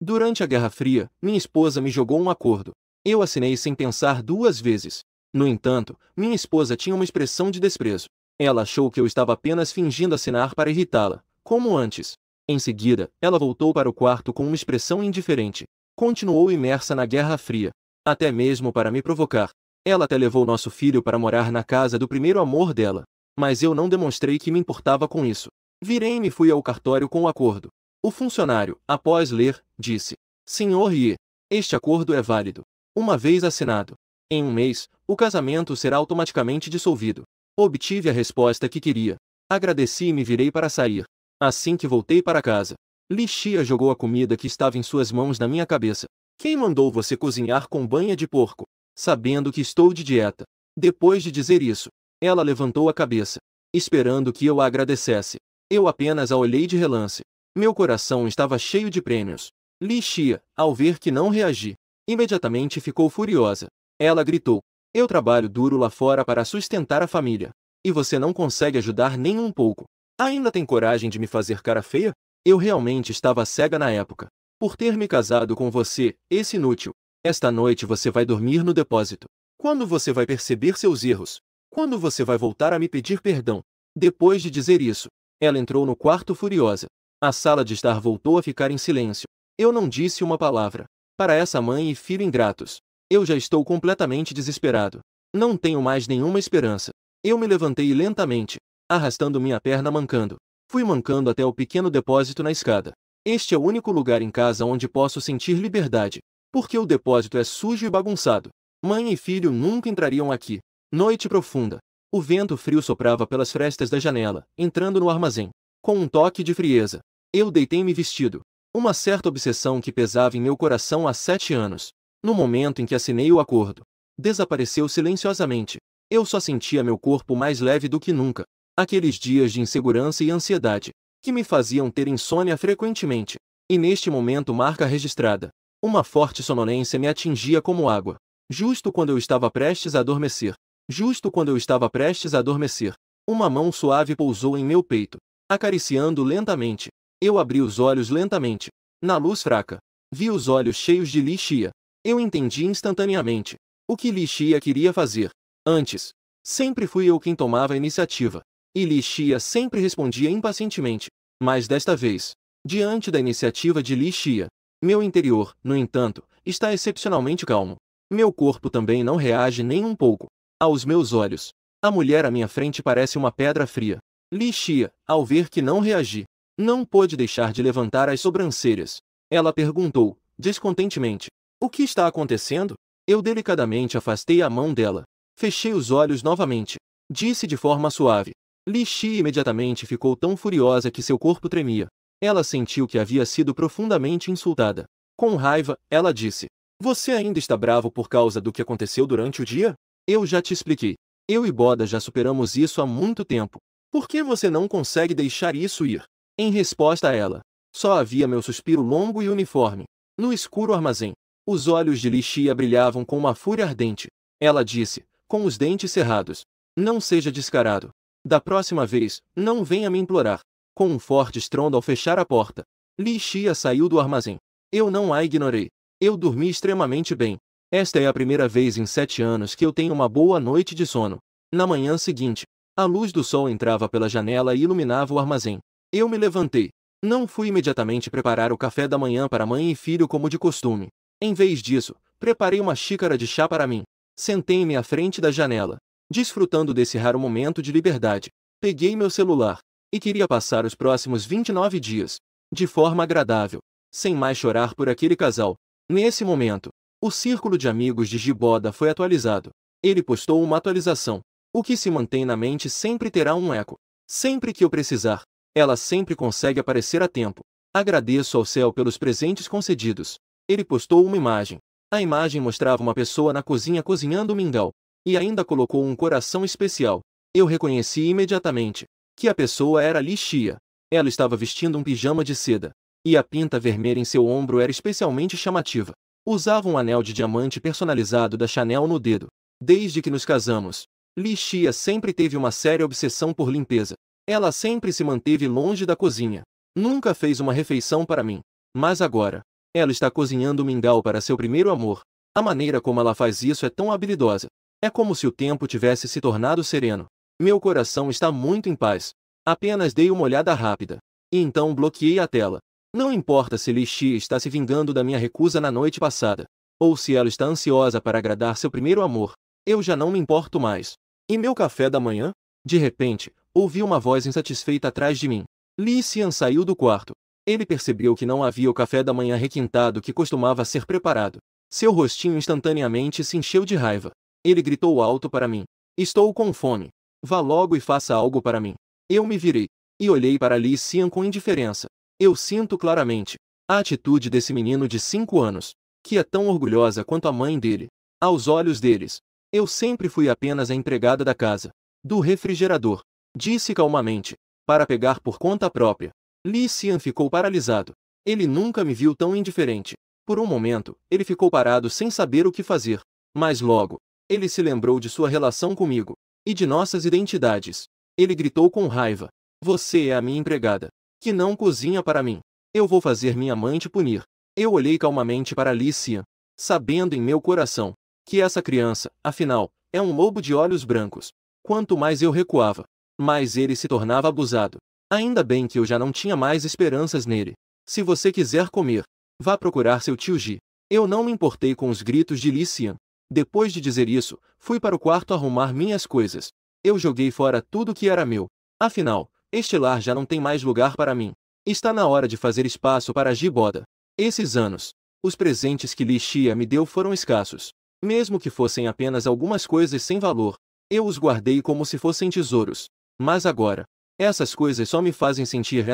Durante a Guerra Fria, minha esposa me jogou um acordo. Eu assinei sem pensar duas vezes. No entanto, minha esposa tinha uma expressão de desprezo. Ela achou que eu estava apenas fingindo assinar para irritá-la, como antes. Em seguida, ela voltou para o quarto com uma expressão indiferente. Continuou imersa na Guerra Fria. Até mesmo para me provocar. Ela até levou nosso filho para morar na casa do primeiro amor dela. Mas eu não demonstrei que me importava com isso. Virei-me e fui ao cartório com o acordo. O funcionário, após ler, disse: Senhor Ye, este acordo é válido. Uma vez assinado, em um mês, o casamento será automaticamente dissolvido. Obtive a resposta que queria. Agradeci e me virei para sair. Assim que voltei para casa, Li Xia jogou a comida que estava em suas mãos na minha cabeça. Quem mandou você cozinhar com banha de porco, sabendo que estou de dieta? Depois de dizer isso, ela levantou a cabeça, esperando que eu a agradecesse. Eu apenas a olhei de relance. Meu coração estava cheio de prêmios. Li Xia, ao ver que não reagi, imediatamente ficou furiosa. Ela gritou: Eu trabalho duro lá fora para sustentar a família. E você não consegue ajudar nem um pouco. Ainda tem coragem de me fazer cara feia? Eu realmente estava cega na época. Por ter me casado com você, esse inútil. Esta noite você vai dormir no depósito. Quando você vai perceber seus erros? Quando você vai voltar a me pedir perdão? Depois de dizer isso, ela entrou no quarto furiosa. A sala de estar voltou a ficar em silêncio. Eu não disse uma palavra. Para essa mãe e filho ingratos, eu já estou completamente desesperado. Não tenho mais nenhuma esperança. Eu me levantei lentamente, arrastando minha perna mancando. Fui mancando até o pequeno depósito na escada. Este é o único lugar em casa onde posso sentir liberdade, porque o depósito é sujo e bagunçado. Mãe e filho nunca entrariam aqui. Noite profunda. O vento frio soprava pelas frestas da janela, entrando no armazém. Com um toque de frieza, eu deitei-me vestido. Uma certa obsessão que pesava em meu coração há 7 anos. No momento em que assinei o acordo, desapareceu silenciosamente. Eu só sentia meu corpo mais leve do que nunca. Aqueles dias de insegurança e ansiedade, que me faziam ter insônia frequentemente. E neste momento marca registrada. Uma forte sonolência me atingia como água. Justo quando eu estava prestes a adormecer. Justo quando eu estava prestes a adormecer. Uma mão suave pousou em meu peito, acariciando lentamente. Eu abri os olhos lentamente. Na luz fraca, vi os olhos cheios de Li Xia. Eu entendi instantaneamente o que Li Xia queria fazer. Antes, sempre fui eu quem tomava a iniciativa. E Li Xia sempre respondia impacientemente. Mas desta vez, diante da iniciativa de Li Xia, meu interior, no entanto, está excepcionalmente calmo. Meu corpo também não reage nem um pouco. Aos meus olhos, a mulher à minha frente parece uma pedra fria. Li Xia, ao ver que não reagi, não pôde deixar de levantar as sobrancelhas. Ela perguntou, descontentemente: O que está acontecendo? Eu delicadamente afastei a mão dela. Fechei os olhos novamente. Disse de forma suave. Li Xia imediatamente ficou tão furiosa que seu corpo tremia. Ela sentiu que havia sido profundamente insultada. Com raiva, ela disse: Você ainda está bravo por causa do que aconteceu durante o dia? Eu já te expliquei. Eu e Boda já superamos isso há muito tempo. Por que você não consegue deixar isso ir? Em resposta a ela, só havia meu suspiro longo e uniforme. No escuro armazém, os olhos de Li Xia brilhavam com uma fúria ardente. Ela disse, com os dentes cerrados: Não seja descarado. Da próxima vez, não venha me implorar. Com um forte estrondo ao fechar a porta, Li Xia saiu do armazém. Eu não a ignorei. Eu dormi extremamente bem. Esta é a primeira vez em 7 anos que eu tenho uma boa noite de sono. Na manhã seguinte, a luz do sol entrava pela janela e iluminava o armazém. Eu me levantei. Não fui imediatamente preparar o café da manhã para mãe e filho como de costume. Em vez disso, preparei uma xícara de chá para mim. Sentei-me à frente da janela, desfrutando desse raro momento de liberdade. Peguei meu celular e queria passar os próximos 29 dias de forma agradável, sem mais chorar por aquele casal. Nesse momento, o círculo de amigos de Giboda foi atualizado. Ele postou uma atualização. O que se mantém na mente sempre terá um eco. Sempre que eu precisar, ela sempre consegue aparecer a tempo. Agradeço ao céu pelos presentes concedidos. Ele postou uma imagem. A imagem mostrava uma pessoa na cozinha cozinhando mingau. E ainda colocou um coração especial. Eu reconheci imediatamente que a pessoa era Li Xia. Ela estava vestindo um pijama de seda. E a pinta vermelha em seu ombro era especialmente chamativa. Usava um anel de diamante personalizado da Chanel no dedo. Desde que nos casamos, Li Xia sempre teve uma séria obsessão por limpeza. Ela sempre se manteve longe da cozinha. Nunca fez uma refeição para mim. Mas agora, Ela está cozinhando mingau para seu primeiro amor. A maneira como ela faz isso é tão habilidosa. É como se o tempo tivesse se tornado sereno. Meu coração está muito em paz. Apenas dei uma olhada rápida. E então bloqueei a tela. Não importa se Li Xia está se vingando da minha recusa na noite passada, ou se ela está ansiosa para agradar seu primeiro amor. Eu já não me importo mais. E meu café da manhã? De repente, ouvi uma voz insatisfeita atrás de mim. Li Xian saiu do quarto. Ele percebeu que não havia o café da manhã requintado que costumava ser preparado. Seu rostinho instantaneamente se encheu de raiva. Ele gritou alto para mim. Estou com fome. Vá logo e faça algo para mim. Eu me virei e olhei para Li Xian com indiferença. Eu sinto claramente a atitude desse menino de 5 anos, que é tão orgulhosa quanto a mãe dele. Aos olhos deles, eu sempre fui apenas a empregada da casa, do refrigerador, disse calmamente, para pegar por conta própria. Li Xian ficou paralisado. Ele nunca me viu tão indiferente. Por um momento, ele ficou parado sem saber o que fazer. Mas logo, ele se lembrou de sua relação comigo e de nossas identidades. Ele gritou com raiva. Você é a minha empregada, que não cozinha para mim. Eu vou fazer minha mãe te punir. Eu olhei calmamente para Li Xian, sabendo em meu coração que essa criança, afinal, é um lobo de olhos brancos. Quanto mais eu recuava, mais ele se tornava abusado. Ainda bem que eu já não tinha mais esperanças nele. Se você quiser comer, vá procurar seu tio Ji. Eu não me importei com os gritos de Li Xian. Depois de dizer isso, fui para o quarto arrumar minhas coisas. Eu joguei fora tudo que era meu. Afinal, este lar já não tem mais lugar para mim. Está na hora de fazer espaço para Ji Boda. Esses anos, os presentes que Li Xia me deu foram escassos. Mesmo que fossem apenas algumas coisas sem valor, eu os guardei como se fossem tesouros. Mas agora, essas coisas só me fazem sentir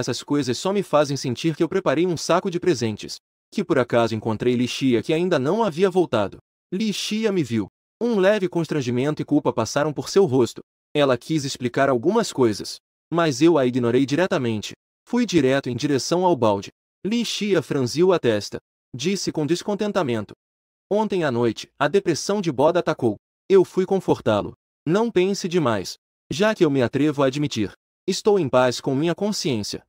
que eu preparei um saco de presentes. Que por acaso encontrei Li Xia que ainda não havia voltado. Li Xia me viu. Um leve constrangimento e culpa passaram por seu rosto. Ela quis explicar algumas coisas, mas eu a ignorei diretamente. Fui direto em direção ao balde. Li Xia franziu a testa. Disse com descontentamento. Ontem à noite, a depressão de Boda atacou. Eu fui confortá-lo. Não pense demais. Já que eu me atrevo a admitir. Estou em paz com minha consciência.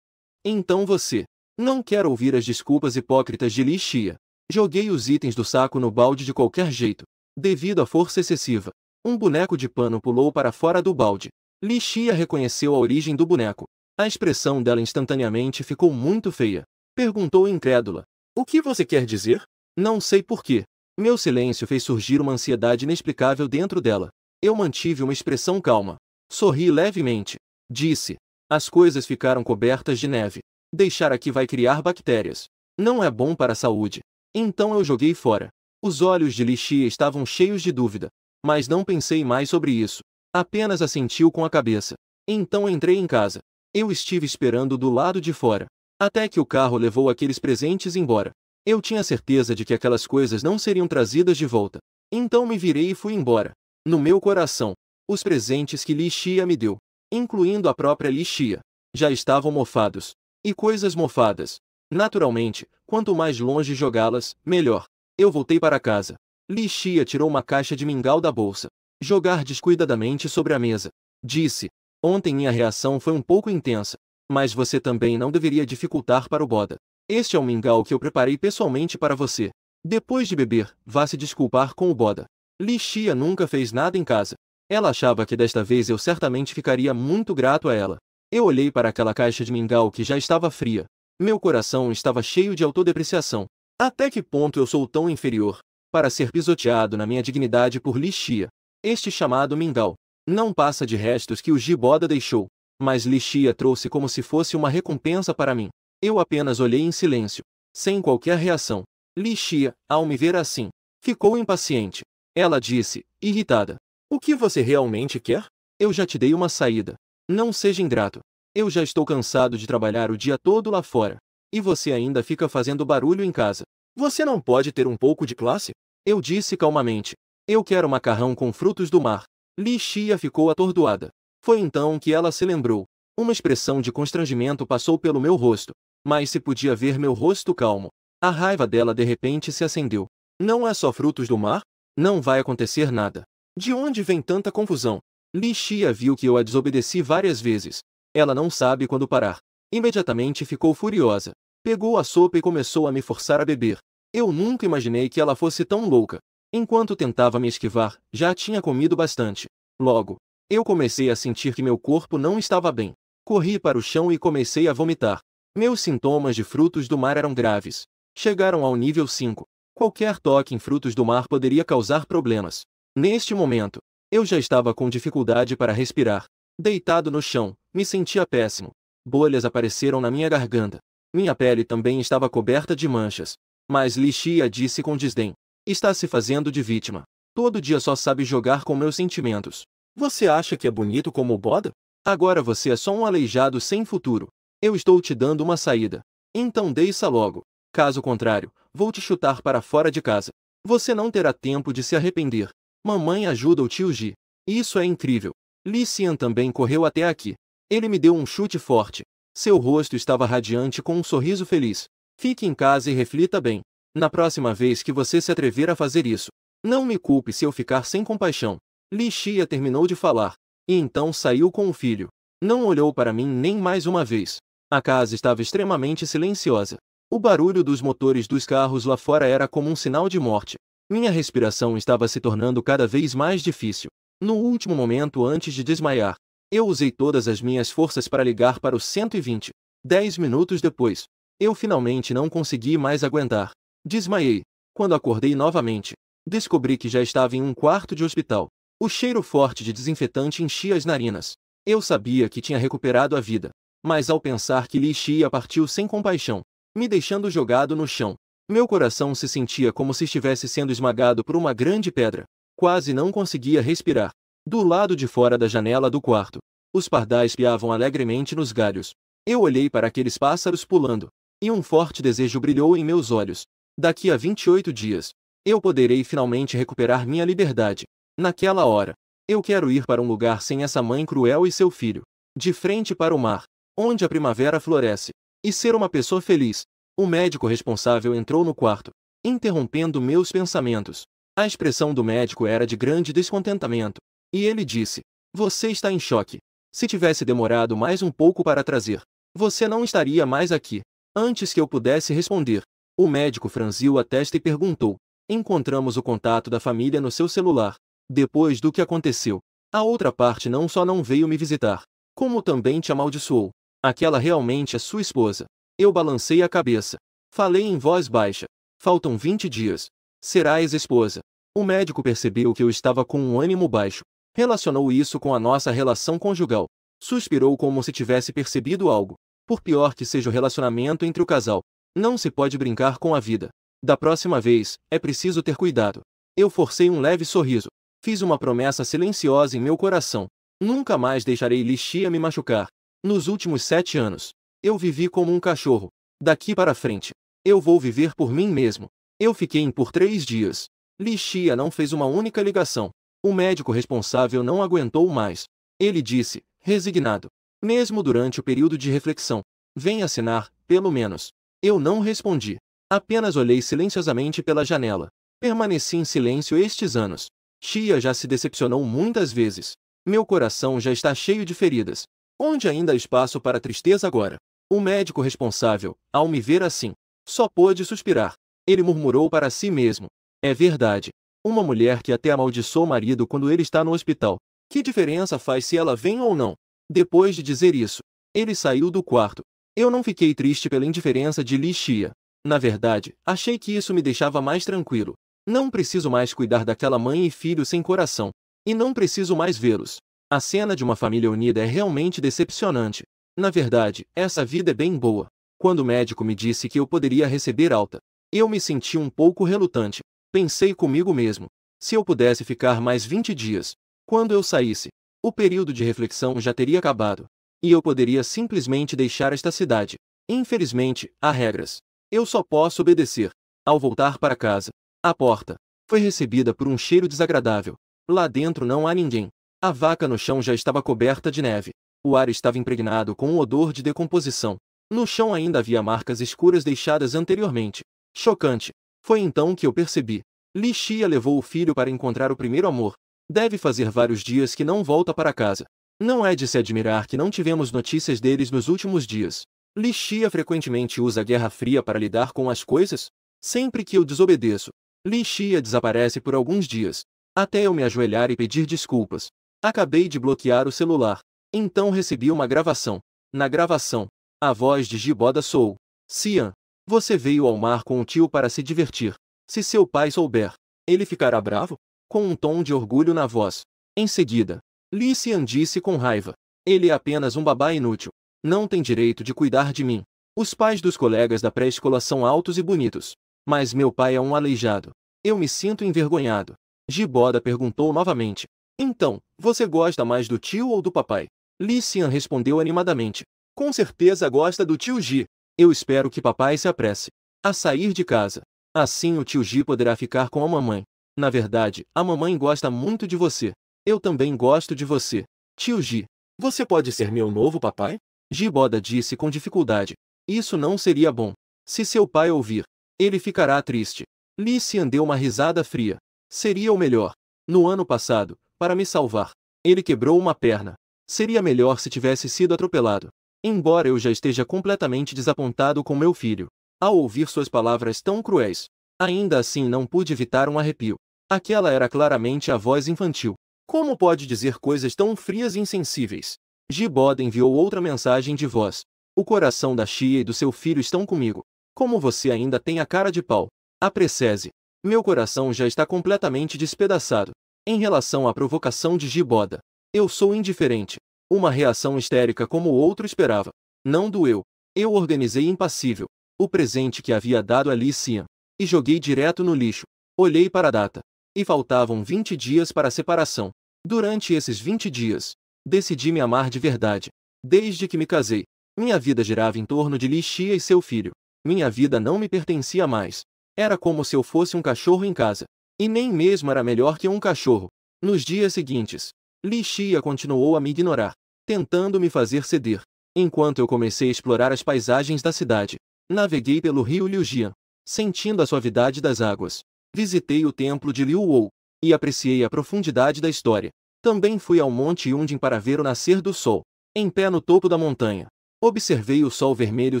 Então você não quer ouvir as desculpas hipócritas de Li Xia. Joguei os itens do saco no balde de qualquer jeito. Devido à força excessiva, um boneco de pano pulou para fora do balde. Li Xia reconheceu a origem do boneco. A expressão dela instantaneamente ficou muito feia. Perguntou incrédula. O que você quer dizer? Não sei porquê. Meu silêncio fez surgir uma ansiedade inexplicável dentro dela. Eu mantive uma expressão calma. Sorri levemente. Disse. As coisas ficaram cobertas de neve. Deixar aqui vai criar bactérias. Não é bom para a saúde. Então eu joguei fora. Os olhos de Li Xia estavam cheios de dúvida. Mas não pensei mais sobre isso. Apenas assentiu com a cabeça. Então entrei em casa. Eu estive esperando do lado de fora. Até que o carro levou aqueles presentes embora. Eu tinha certeza de que aquelas coisas não seriam trazidas de volta. Então me virei e fui embora. No meu coração, os presentes que Li Xia me deu, incluindo a própria Li Xia, já estavam mofados. E coisas mofadas. Naturalmente, quanto mais longe jogá-las, melhor. Eu voltei para casa. Li Xia tirou uma caixa de mingau da bolsa. Jogar descuidadamente sobre a mesa. Disse. Ontem minha reação foi um pouco intensa. Mas você também não deveria dificultar para o Boda. Este é o mingau que eu preparei pessoalmente para você. Depois de beber, vá se desculpar com o Boda. Li Xia nunca fez nada em casa. Ela achava que desta vez eu certamente ficaria muito grato a ela. Eu olhei para aquela caixa de mingau que já estava fria. Meu coração estava cheio de autodepreciação. Até que ponto eu sou tão inferior para ser pisoteado na minha dignidade por Li Xia? Este chamado mingau não passa de restos que o Ji Boda deixou, mas Li Xia trouxe como se fosse uma recompensa para mim. Eu apenas olhei em silêncio, sem qualquer reação. Li Xia, ao me ver assim, ficou impaciente. Ela disse, irritada. O que você realmente quer? Eu já te dei uma saída. Não seja ingrato. Eu já estou cansado de trabalhar o dia todo lá fora. E você ainda fica fazendo barulho em casa. Você não pode ter um pouco de classe? Eu disse calmamente. Eu quero macarrão com frutos do mar. Li Xia ficou atordoada. Foi então que ela se lembrou. Uma expressão de constrangimento passou pelo meu rosto. Mas se podia ver meu rosto calmo. A raiva dela de repente se acendeu. Não é só frutos do mar? Não vai acontecer nada. De onde vem tanta confusão? Li Xia viu que eu a desobedeci várias vezes. Ela não sabe quando parar. Imediatamente ficou furiosa. Pegou a sopa e começou a me forçar a beber. Eu nunca imaginei que ela fosse tão louca. Enquanto tentava me esquivar, já tinha comido bastante. Logo, eu comecei a sentir que meu corpo não estava bem. Corri para o chão e comecei a vomitar. Meus sintomas de frutos do mar eram graves. Chegaram ao nível 5. Qualquer toque em frutos do mar poderia causar problemas. Neste momento, eu já estava com dificuldade para respirar. Deitado no chão, me sentia péssimo. Bolhas apareceram na minha garganta. Minha pele também estava coberta de manchas. Mas Li Xia disse com desdém: está se fazendo de vítima. Todo dia só sabe jogar com meus sentimentos. Você acha que é bonito como o Boda? Agora você é só um aleijado sem futuro. Eu estou te dando uma saída. Então desça logo. Caso contrário, vou te chutar para fora de casa. Você não terá tempo de se arrepender. Mamãe ajuda o tio Ji. Isso é incrível. Li Xian também correu até aqui. Ele me deu um chute forte. Seu rosto estava radiante com um sorriso feliz. Fique em casa e reflita bem. Na próxima vez que você se atrever a fazer isso, não me culpe se eu ficar sem compaixão. Li Xia terminou de falar. E então saiu com o filho. Não olhou para mim nem mais uma vez. A casa estava extremamente silenciosa. O barulho dos motores dos carros lá fora era como um sinal de morte. Minha respiração estava se tornando cada vez mais difícil. No último momento antes de desmaiar, eu usei todas as minhas forças para ligar para o 120. 10 minutos depois, eu finalmente não consegui mais aguentar. Desmaiei. Quando acordei novamente, descobri que já estava em um quarto de hospital. O cheiro forte de desinfetante enchia as narinas. Eu sabia que tinha recuperado a vida. Mas ao pensar que Li Xia partiu sem compaixão, me deixando jogado no chão, meu coração se sentia como se estivesse sendo esmagado por uma grande pedra. Quase não conseguia respirar. Do lado de fora da janela do quarto, os pardais piavam alegremente nos galhos. Eu olhei para aqueles pássaros pulando, e um forte desejo brilhou em meus olhos. Daqui a 28 dias, eu poderei finalmente recuperar minha liberdade. Naquela hora, eu quero ir para um lugar sem essa mãe cruel e seu filho, de frente para o mar, onde a primavera floresce, e ser uma pessoa feliz. O médico responsável entrou no quarto, interrompendo meus pensamentos. A expressão do médico era de grande descontentamento, e ele disse: você está em choque. Se tivesse demorado mais um pouco para trazer, você não estaria mais aqui. Antes que eu pudesse responder, o médico franziu a testa e perguntou: encontramos o contato da família no seu celular. Depois do que aconteceu, a outra parte não só não veio me visitar, como também te amaldiçoou. Aquela realmente é sua esposa. Eu balancei a cabeça. Falei em voz baixa. Faltam 20 dias. Será ex-esposa. O médico percebeu que eu estava com um ânimo baixo. Relacionou isso com a nossa relação conjugal. Suspirou como se tivesse percebido algo. Por pior que seja o relacionamento entre o casal, não se pode brincar com a vida. Da próxima vez, é preciso ter cuidado. Eu forcei um leve sorriso. Fiz uma promessa silenciosa em meu coração. Nunca mais deixarei Li Xia me machucar. Nos últimos 7 anos, eu vivi como um cachorro. Daqui para frente, eu vou viver por mim mesmo. Eu fiquei em por 3 dias. Li Xia não fez uma única ligação. O médico responsável não aguentou mais. Ele disse, resignado, mesmo durante o período de reflexão: vem assinar, pelo menos. Eu não respondi. Apenas olhei silenciosamente pela janela. Permaneci em silêncio estes anos. Xia já se decepcionou muitas vezes. Meu coração já está cheio de feridas. Onde ainda há espaço para tristeza agora? O médico responsável, ao me ver assim, só pôde suspirar. Ele murmurou para si mesmo: é verdade. Uma mulher que até amaldiçoa o marido quando ele está no hospital. Que diferença faz se ela vem ou não? Depois de dizer isso, ele saiu do quarto. Eu não fiquei triste pela indiferença de Li Xia. Na verdade, achei que isso me deixava mais tranquilo. Não preciso mais cuidar daquela mãe e filho sem coração. E não preciso mais vê-los. A cena de uma família unida é realmente decepcionante. Na verdade, essa vida é bem boa. Quando o médico me disse que eu poderia receber alta, eu me senti um pouco relutante. Pensei comigo mesmo: se eu pudesse ficar mais 20 dias, quando eu saísse, o período de reflexão já teria acabado. E eu poderia simplesmente deixar esta cidade. Infelizmente, há regras. Eu só posso obedecer. Ao voltar para casa, a porta foi recebida por um cheiro desagradável. Lá dentro não há ninguém. A vaca no chão já estava coberta de neve. O ar estava impregnado com um odor de decomposição. No chão ainda havia marcas escuras deixadas anteriormente. Chocante. Foi então que eu percebi. Li Xia levou o filho para encontrar o primeiro amor. Deve fazer vários dias que não volta para casa. Não é de se admirar que não tivemos notícias deles nos últimos dias. Li Xia frequentemente usa a Guerra Fria para lidar com as coisas? Sempre que eu desobedeço, Li Xia desaparece por alguns dias, até eu me ajoelhar e pedir desculpas. Acabei de bloquear o celular. Então recebi uma gravação. Na gravação, a voz de Jiboda soou: Xian, você veio ao mar com o tio para se divertir. Se seu pai souber, ele ficará bravo? Com um tom de orgulho na voz. Em seguida, Li Xian disse com raiva: ele é apenas um babá inútil. Não tem direito de cuidar de mim. Os pais dos colegas da pré-escola são altos e bonitos. Mas meu pai é um aleijado. Eu me sinto envergonhado. Jiboda perguntou novamente: então, você gosta mais do tio ou do papai? Li Xian respondeu animadamente: com certeza gosta do tio Ji. Eu espero que papai se apresse a sair de casa. Assim o tio Ji poderá ficar com a mamãe. Na verdade, a mamãe gosta muito de você. Eu também gosto de você. Tio Ji, você pode ser meu novo papai? Jiboda disse com dificuldade. Isso não seria bom. Se seu pai ouvir, ele ficará triste. Li Xian deu uma risada fria. Seria o melhor. No ano passado, para me salvar, ele quebrou uma perna. Seria melhor se tivesse sido atropelado. Embora eu já esteja completamente desapontado com meu filho, ao ouvir suas palavras tão cruéis, ainda assim não pude evitar um arrepio. Aquela era claramente a voz infantil. Como pode dizer coisas tão frias e insensíveis? Jiboda enviou outra mensagem de voz. O coração da Xia e do seu filho estão comigo. Como você ainda tem a cara de pau? Apresse-se. Meu coração já está completamente despedaçado. Em relação à provocação de Jiboda, eu sou indiferente. Uma reação histérica como o outro esperava. Não doeu. Eu organizei impassível o presente que havia dado a Li Xian e joguei direto no lixo. Olhei para a data. E faltavam 20 dias para a separação. Durante esses 20 dias, decidi me amar de verdade. Desde que me casei, minha vida girava em torno de Li Xia e seu filho. Minha vida não me pertencia mais. Era como se eu fosse um cachorro em casa. E nem mesmo era melhor que um cachorro. Nos dias seguintes, Li Xia continuou a me ignorar, tentando me fazer ceder. Enquanto eu comecei a explorar as paisagens da cidade, naveguei pelo rio Liujian, sentindo a suavidade das águas. Visitei o templo de Liu Wou e apreciei a profundidade da história. Também fui ao Monte Yunjin para ver o nascer do sol. Em pé no topo da montanha, observei o sol vermelho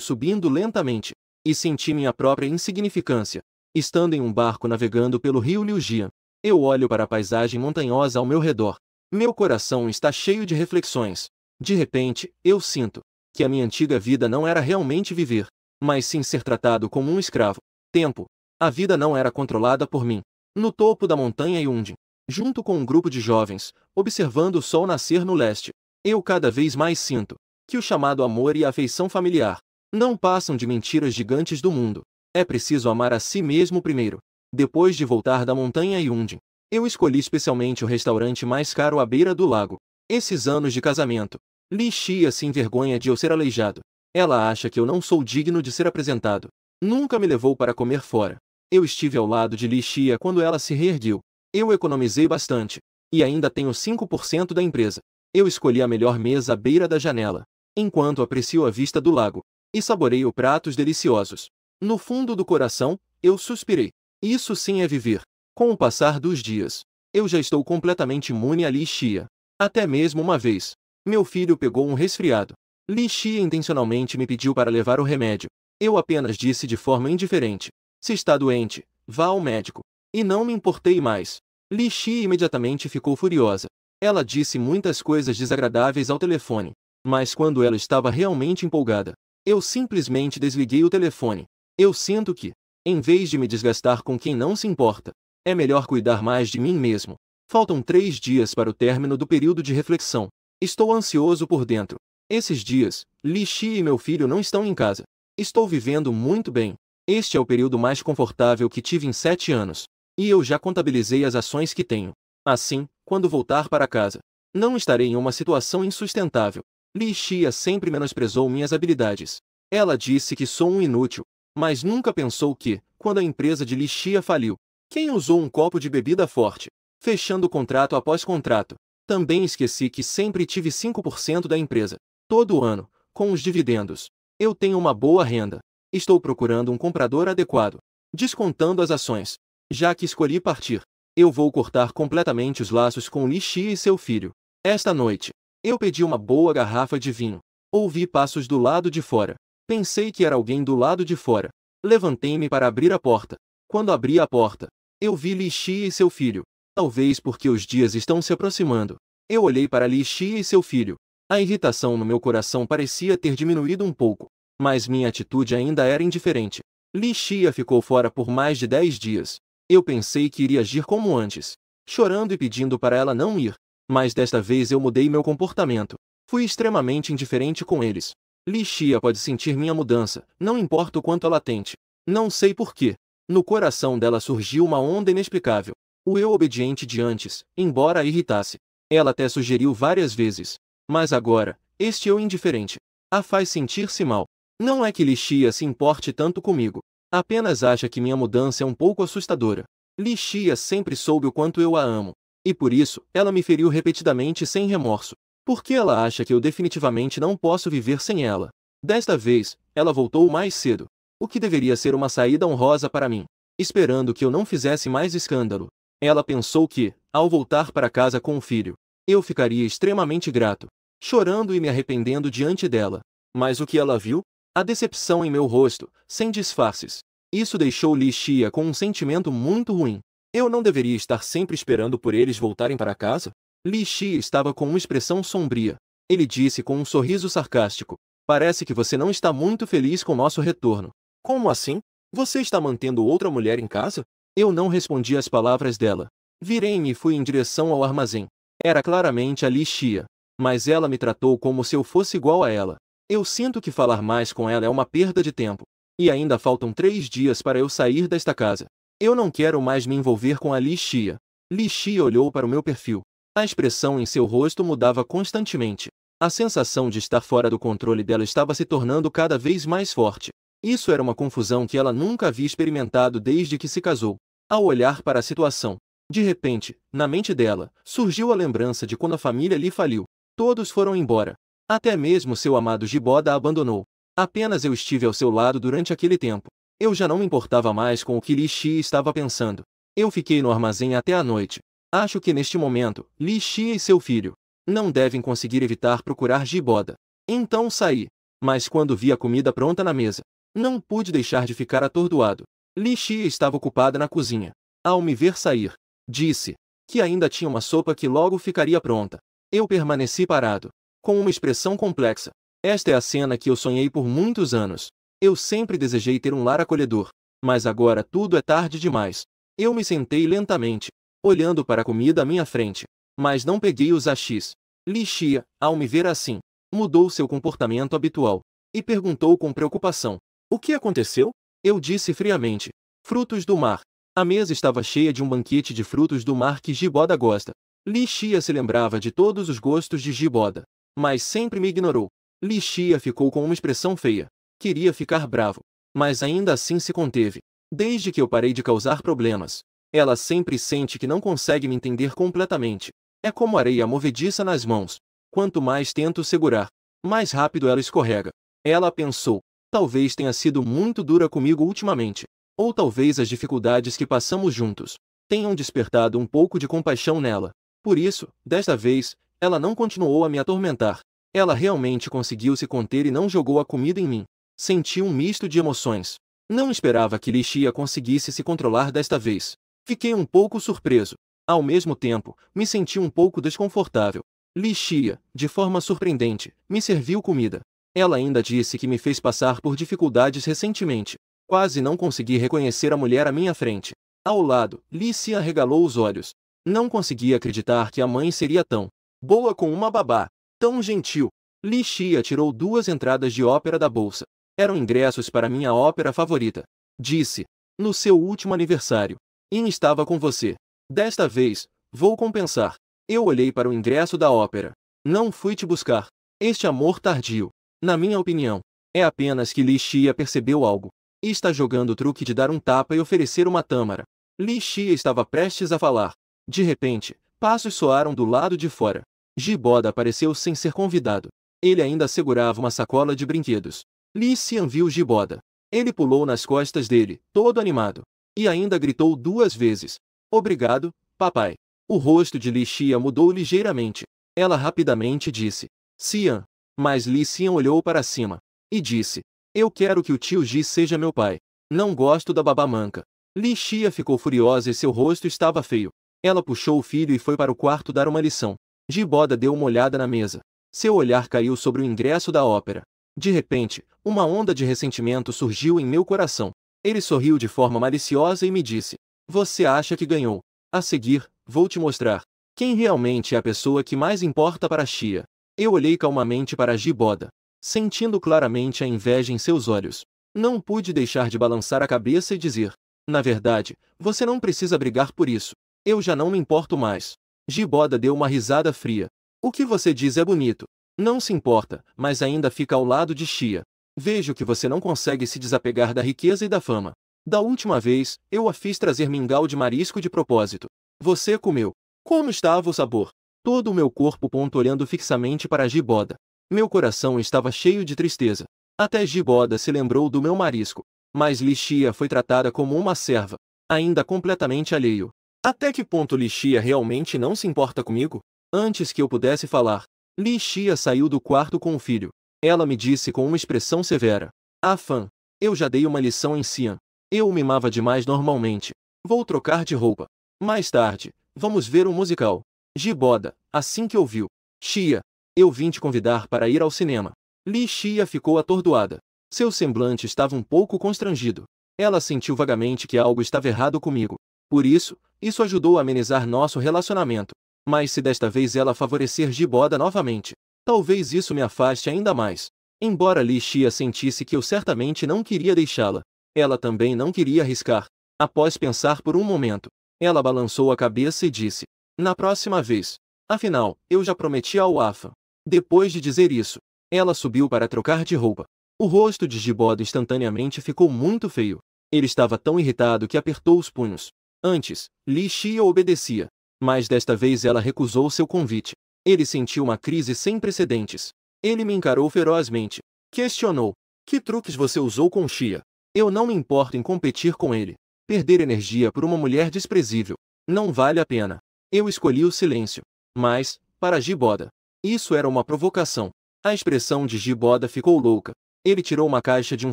subindo lentamente e senti minha própria insignificância. Estando em um barco navegando pelo rio Liujian, eu olho para a paisagem montanhosa ao meu redor. Meu coração está cheio de reflexões. De repente, eu sinto que a minha antiga vida não era realmente viver, mas sim ser tratado como um escravo. Tempo. A vida não era controlada por mim. No topo da montanha Yunjin, junto com um grupo de jovens, observando o sol nascer no leste, eu cada vez mais sinto que o chamado amor e a afeição familiar não passam de mentiras gigantes do mundo. É preciso amar a si mesmo primeiro. Depois de voltar da montanha Yunjin, eu escolhi especialmente o restaurante mais caro à beira do lago. Esses anos de casamento, Li Xia se envergonha de eu ser aleijado. Ela acha que eu não sou digno de ser apresentado. Nunca me levou para comer fora. Eu estive ao lado de Li Xia quando ela se reergueu. Eu economizei bastante. E ainda tenho 5% da empresa. Eu escolhi a melhor mesa à beira da janela, enquanto aprecio a vista do lago e saboreio pratos deliciosos. No fundo do coração, eu suspirei. Isso sim é viver. Com o passar dos dias, eu já estou completamente imune a Li Xia. Até mesmo uma vez, meu filho pegou um resfriado. Li Xia intencionalmente me pediu para levar o remédio. Eu apenas disse de forma indiferente: se está doente, vá ao médico. E não me importei mais. Li Xia imediatamente ficou furiosa. Ela disse muitas coisas desagradáveis ao telefone. Mas quando ela estava realmente empolgada, eu simplesmente desliguei o telefone. Eu sinto que, em vez de me desgastar com quem não se importa, é melhor cuidar mais de mim mesmo. Faltam 3 dias para o término do período de reflexão. Estou ansioso por dentro. Esses dias, Li Xia e meu filho não estão em casa. Estou vivendo muito bem. Este é o período mais confortável que tive em 7 anos. E eu já contabilizei as ações que tenho. Assim, quando voltar para casa, não estarei em uma situação insustentável. Li Xia sempre menosprezou minhas habilidades. Ela disse que sou um inútil, mas nunca pensou que, quando a empresa de Li Xia faliu, quem usou um copo de bebida forte, fechando contrato após contrato. Também esqueci que sempre tive 5% da empresa. Todo ano, com os dividendos, eu tenho uma boa renda. Estou procurando um comprador adequado, descontando as ações. Já que escolhi partir, eu vou cortar completamente os laços com Li Xia e seu filho. Esta noite, eu pedi uma boa garrafa de vinho. Ouvi passos do lado de fora. Pensei que era alguém do lado de fora. Levantei-me para abrir a porta. Quando abri a porta, eu vi Li Xia e seu filho. Talvez porque os dias estão se aproximando. Eu olhei para Li Xia e seu filho. A irritação no meu coração parecia ter diminuído um pouco, mas minha atitude ainda era indiferente. Li Xia ficou fora por mais de 10 dias. Eu pensei que iria agir como antes, chorando e pedindo para ela não ir. Mas desta vez eu mudei meu comportamento. Fui extremamente indiferente com eles. Li Xia pode sentir minha mudança, não importa o quanto ela tente. Não sei porquê. No coração dela surgiu uma onda inexplicável. O eu obediente de antes, embora a irritasse. Ela até sugeriu várias vezes. Mas agora, este eu indiferente, a faz sentir-se mal. Não é que Li Xia se importe tanto comigo. Apenas acha que minha mudança é um pouco assustadora. Li Xia sempre soube o quanto eu a amo. E por isso, ela me feriu repetidamente sem remorso. Porque ela acha que eu definitivamente não posso viver sem ela. Desta vez, ela voltou mais cedo. O que deveria ser uma saída honrosa para mim. Esperando que eu não fizesse mais escândalo. Ela pensou que, ao voltar para casa com o filho, eu ficaria extremamente grato, chorando e me arrependendo diante dela. Mas o que ela viu? A decepção em meu rosto, sem disfarces. Isso deixou Li Xia com um sentimento muito ruim. Eu não deveria estar sempre esperando por eles voltarem para casa? Li Xia estava com uma expressão sombria. Ele disse com um sorriso sarcástico: "Parece que você não está muito feliz com nosso retorno." "Como assim? Você está mantendo outra mulher em casa?" Eu não respondi às palavras dela. Virei-me e fui em direção ao armazém. Era claramente a Li Xia, mas ela me tratou como se eu fosse igual a ela. Eu sinto que falar mais com ela é uma perda de tempo. E ainda faltam 3 dias para eu sair desta casa. Eu não quero mais me envolver com a Li Xia. Li Xia olhou para o meu perfil. A expressão em seu rosto mudava constantemente. A sensação de estar fora do controle dela estava se tornando cada vez mais forte. Isso era uma confusão que ela nunca havia experimentado desde que se casou. Ao olhar para a situação, de repente, na mente dela, surgiu a lembrança de quando a família Li faliu. Todos foram embora. Até mesmo seu amado Giboda a abandonou. Apenas eu estive ao seu lado durante aquele tempo. Eu já não me importava mais com o que Li Xia estava pensando. Eu fiquei no armazém até a noite. Acho que neste momento, Li Xia e seu filho não devem conseguir evitar procurar Giboda. Então saí. Mas quando vi a comida pronta na mesa, não pude deixar de ficar atordoado. Li Xia estava ocupada na cozinha. Ao me ver sair, disse que ainda tinha uma sopa que logo ficaria pronta. Eu permaneci parado, com uma expressão complexa. Esta é a cena que eu sonhei por muitos anos. Eu sempre desejei ter um lar acolhedor, mas agora tudo é tarde demais. Eu me sentei lentamente, olhando para a comida à minha frente, mas não peguei os hashis. Li Xia, ao me ver assim, mudou seu comportamento habitual e perguntou com preocupação: "O que aconteceu?" Eu disse friamente: "Frutos do mar." A mesa estava cheia de um banquete de frutos do mar que Giboda gosta. Li Xia se lembrava de todos os gostos de Giboda, mas sempre me ignorou. Li Xia ficou com uma expressão feia. Queria ficar bravo, mas ainda assim se conteve. Desde que eu parei de causar problemas, ela sempre sente que não consegue me entender completamente. É como areia movediça nas mãos. Quanto mais tento segurar, mais rápido ela escorrega. Ela pensou: talvez tenha sido muito dura comigo ultimamente. Ou talvez as dificuldades que passamos juntos tenham despertado um pouco de compaixão nela. Por isso, desta vez, ela não continuou a me atormentar. Ela realmente conseguiu se conter e não jogou a comida em mim. Senti um misto de emoções. Não esperava que Li Xia conseguisse se controlar desta vez. Fiquei um pouco surpreso. Ao mesmo tempo, me senti um pouco desconfortável. Li Xia, de forma surpreendente, me serviu comida. Ela ainda disse que me fez passar por dificuldades recentemente. Quase não consegui reconhecer a mulher à minha frente. Ao lado, Li Xia arregalou os olhos. Não conseguia acreditar que a mãe seria tão boa com uma babá, tão gentil. Li Xia tirou 2 entradas de ópera da bolsa. Eram ingressos para minha ópera favorita. Disse: "No seu último aniversário. In estava com você. Desta vez, vou compensar." Eu olhei para o ingresso da ópera. "Não fui te buscar." Este amor tardio, na minha opinião, é apenas que Li Xia percebeu algo. E está jogando o truque de dar um tapa e oferecer uma tâmara. Li Xia estava prestes a falar. De repente, passos soaram do lado de fora. Giboda apareceu sem ser convidado. Ele ainda segurava uma sacola de brinquedos. Li Xian viu Giboda. Ele pulou nas costas dele, todo animado. E ainda gritou 2 vezes: "Obrigado, papai." O rosto de Li Xia mudou ligeiramente. Ela rapidamente disse: "Xian." Mas Li Xian olhou para cima e disse: Eu quero que o tio Ji seja meu pai. Não gosto da babá manca. Li Xia ficou furiosa e seu rosto estava feio. Ela puxou o filho e foi para o quarto dar uma lição. Jiboda deu uma olhada na mesa. Seu olhar caiu sobre o ingresso da ópera. De repente, uma onda de ressentimento surgiu em meu coração. Ele sorriu de forma maliciosa e me disse: Você acha que ganhou? A seguir, vou te mostrar quem realmente é a pessoa que mais importa para Xia. Eu olhei calmamente para Jiboda, sentindo claramente a inveja em seus olhos. Não pude deixar de balançar a cabeça e dizer: Na verdade, você não precisa brigar por isso. Eu já não me importo mais. Jiboda deu uma risada fria. O que você diz é bonito. Não se importa, mas ainda fica ao lado de Xia. Vejo que você não consegue se desapegar da riqueza e da fama. Da última vez, eu a fiz trazer mingau de marisco de propósito. Você comeu. Como estava o sabor? Todo o meu corpo olhando fixamente para Jiboda. Meu coração estava cheio de tristeza. Até Jiboda se lembrou do meu marisco. Mas Li Xia foi tratada como uma serva, ainda completamente alheio. Até que ponto Li Xia realmente não se importa comigo? Antes que eu pudesse falar, Li Xia saiu do quarto com o filho. Ela me disse com uma expressão severa: Ah, fã, eu já dei uma lição em Xian. Eu o mimava demais normalmente. Vou trocar de roupa. Mais tarde, vamos ver um musical. Jiboda, assim que ouviu: Xia, eu vim te convidar para ir ao cinema. Li Xia ficou atordoada. Seu semblante estava um pouco constrangido. Ela sentiu vagamente que algo estava errado comigo. Por isso ajudou a amenizar nosso relacionamento. Mas se desta vez ela favorecer Jiboda novamente, talvez isso me afaste ainda mais. Embora Li Xia sentisse que eu certamente não queria deixá-la, ela também não queria arriscar. Após pensar por um momento, ela balançou a cabeça e disse: Na próxima vez. Afinal, eu já prometi ao Afa. Depois de dizer isso, ela subiu para trocar de roupa. O rosto de Jiboda instantaneamente ficou muito feio. Ele estava tão irritado que apertou os punhos. Antes, Li Xia obedecia. Mas desta vez ela recusou seu convite. Ele sentiu uma crise sem precedentes. Ele me encarou ferozmente. Questionou: Que truques você usou com Xia? Eu não me importo em competir com ele. Perder energia por uma mulher desprezível não vale a pena. Eu escolhi o silêncio. Mas, para Jiboda, isso era uma provocação. A expressão de Jiboda ficou louca. Ele tirou uma caixa de um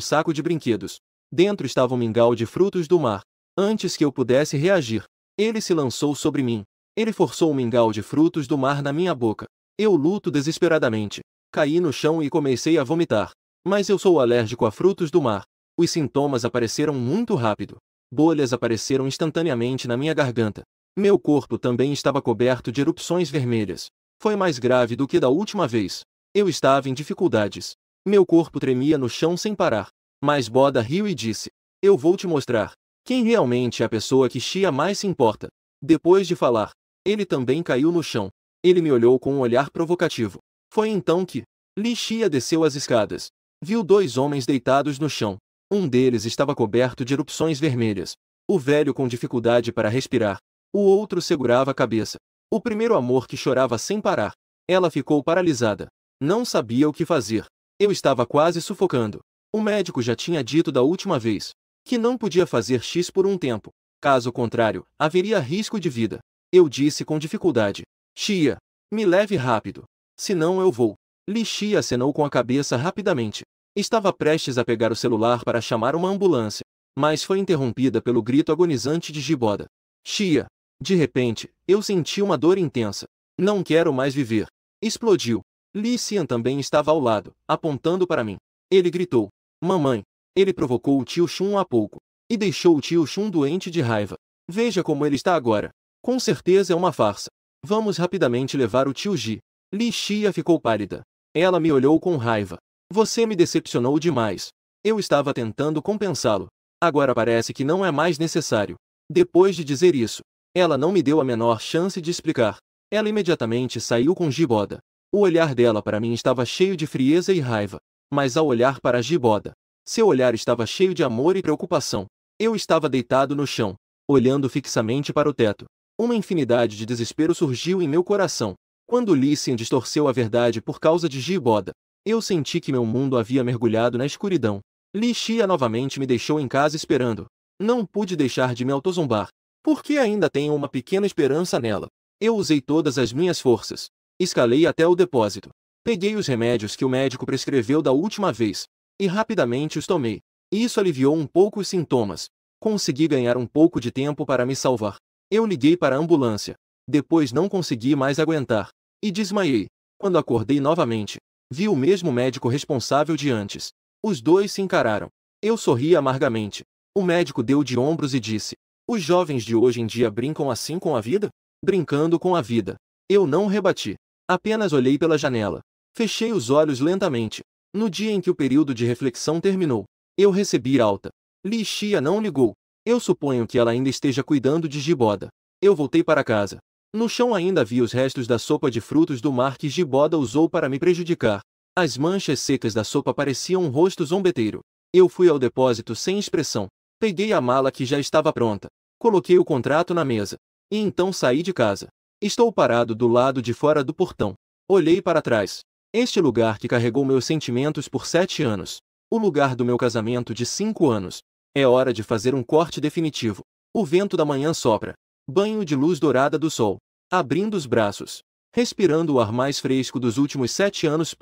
saco de brinquedos. Dentro estava um mingau de frutos do mar. Antes que eu pudesse reagir, ele se lançou sobre mim. Ele forçou um mingau de frutos do mar na minha boca. Eu luto desesperadamente. Caí no chão e comecei a vomitar. Mas eu sou alérgico a frutos do mar. Os sintomas apareceram muito rápido. Bolhas apareceram instantaneamente na minha garganta. Meu corpo também estava coberto de erupções vermelhas. Foi mais grave do que da última vez. Eu estava em dificuldades. Meu corpo tremia no chão sem parar. Mas Boda riu e disse: Eu vou te mostrar quem realmente é a pessoa que Xia mais se importa. Depois de falar, ele também caiu no chão. Ele me olhou com um olhar provocativo. Foi então que Li Xia desceu as escadas. Viu dois homens deitados no chão. Um deles estava coberto de erupções vermelhas. O velho com dificuldade para respirar. O outro segurava a cabeça. O primeiro amor que chorava sem parar. Ela ficou paralisada. Não sabia o que fazer. Eu estava quase sufocando. O médico já tinha dito da última vez que não podia fazer X por um tempo. Caso contrário, haveria risco de vida. Eu disse com dificuldade: Xia, me leve rápido. Senão eu vou. Li Xia acenou com a cabeça rapidamente. Estava prestes a pegar o celular para chamar uma ambulância, mas foi interrompida pelo grito agonizante de Jiboda. Xia! De repente, eu senti uma dor intensa. Não quero mais viver. Explodiu. Li Xian também estava ao lado, apontando para mim. Ele gritou: Mamãe! Ele provocou o tio Shun há pouco e deixou o tio Shun doente de raiva. Veja como ele está agora. Com certeza é uma farsa. Vamos rapidamente levar o tio Ji. Li Xia ficou pálida. Ela me olhou com raiva. Você me decepcionou demais. Eu estava tentando compensá-lo. Agora parece que não é mais necessário. Depois de dizer isso, ela não me deu a menor chance de explicar. Ela imediatamente saiu com Jiboda. O olhar dela para mim estava cheio de frieza e raiva. Mas ao olhar para Jiboda, seu olhar estava cheio de amor e preocupação. Eu estava deitado no chão, olhando fixamente para o teto. Uma infinidade de desespero surgiu em meu coração. Quando Li Xian distorceu a verdade por causa de Jiboda, eu senti que meu mundo havia mergulhado na escuridão. Li Xia novamente me deixou em casa esperando. Não pude deixar de me autozombar. Porque ainda tenho uma pequena esperança nela. Eu usei todas as minhas forças. Escalei até o depósito. Peguei os remédios que o médico prescreveu da última vez. e rapidamente os tomei. Isso aliviou um pouco os sintomas. Consegui ganhar um pouco de tempo para me salvar. Eu liguei para a ambulância. Depois não consegui mais aguentar. E desmaiei. Quando acordei novamente, vi o mesmo médico responsável de antes. Os dois se encararam. Eu sorri amargamente. O médico deu de ombros e disse: "Os jovens de hoje em dia brincam assim com a vida?" Brincando com a vida. Eu não rebati. Apenas olhei pela janela. Fechei os olhos lentamente. No dia em que o período de reflexão terminou, eu recebi alta. Li Xia não ligou. Eu suponho que ela ainda esteja cuidando de Giboda. Eu voltei para casa. No chão ainda havia os restos da sopa de frutos do mar que Giboda usou para me prejudicar. As manchas secas da sopa pareciam um rosto zombeteiro. Eu fui ao depósito sem expressão. Peguei a mala que já estava pronta. Coloquei o contrato na mesa. E então saí de casa. Estou parado do lado de fora do portão. Olhei para trás. Este lugar que carregou meus sentimentos por 7 anos. O lugar do meu casamento de 5 anos. É hora de fazer um corte definitivo. O vento da manhã sopra. Banho de luz dourada do sol. Abrindo os braços. Respirando o ar mais fresco dos últimos 7 anos.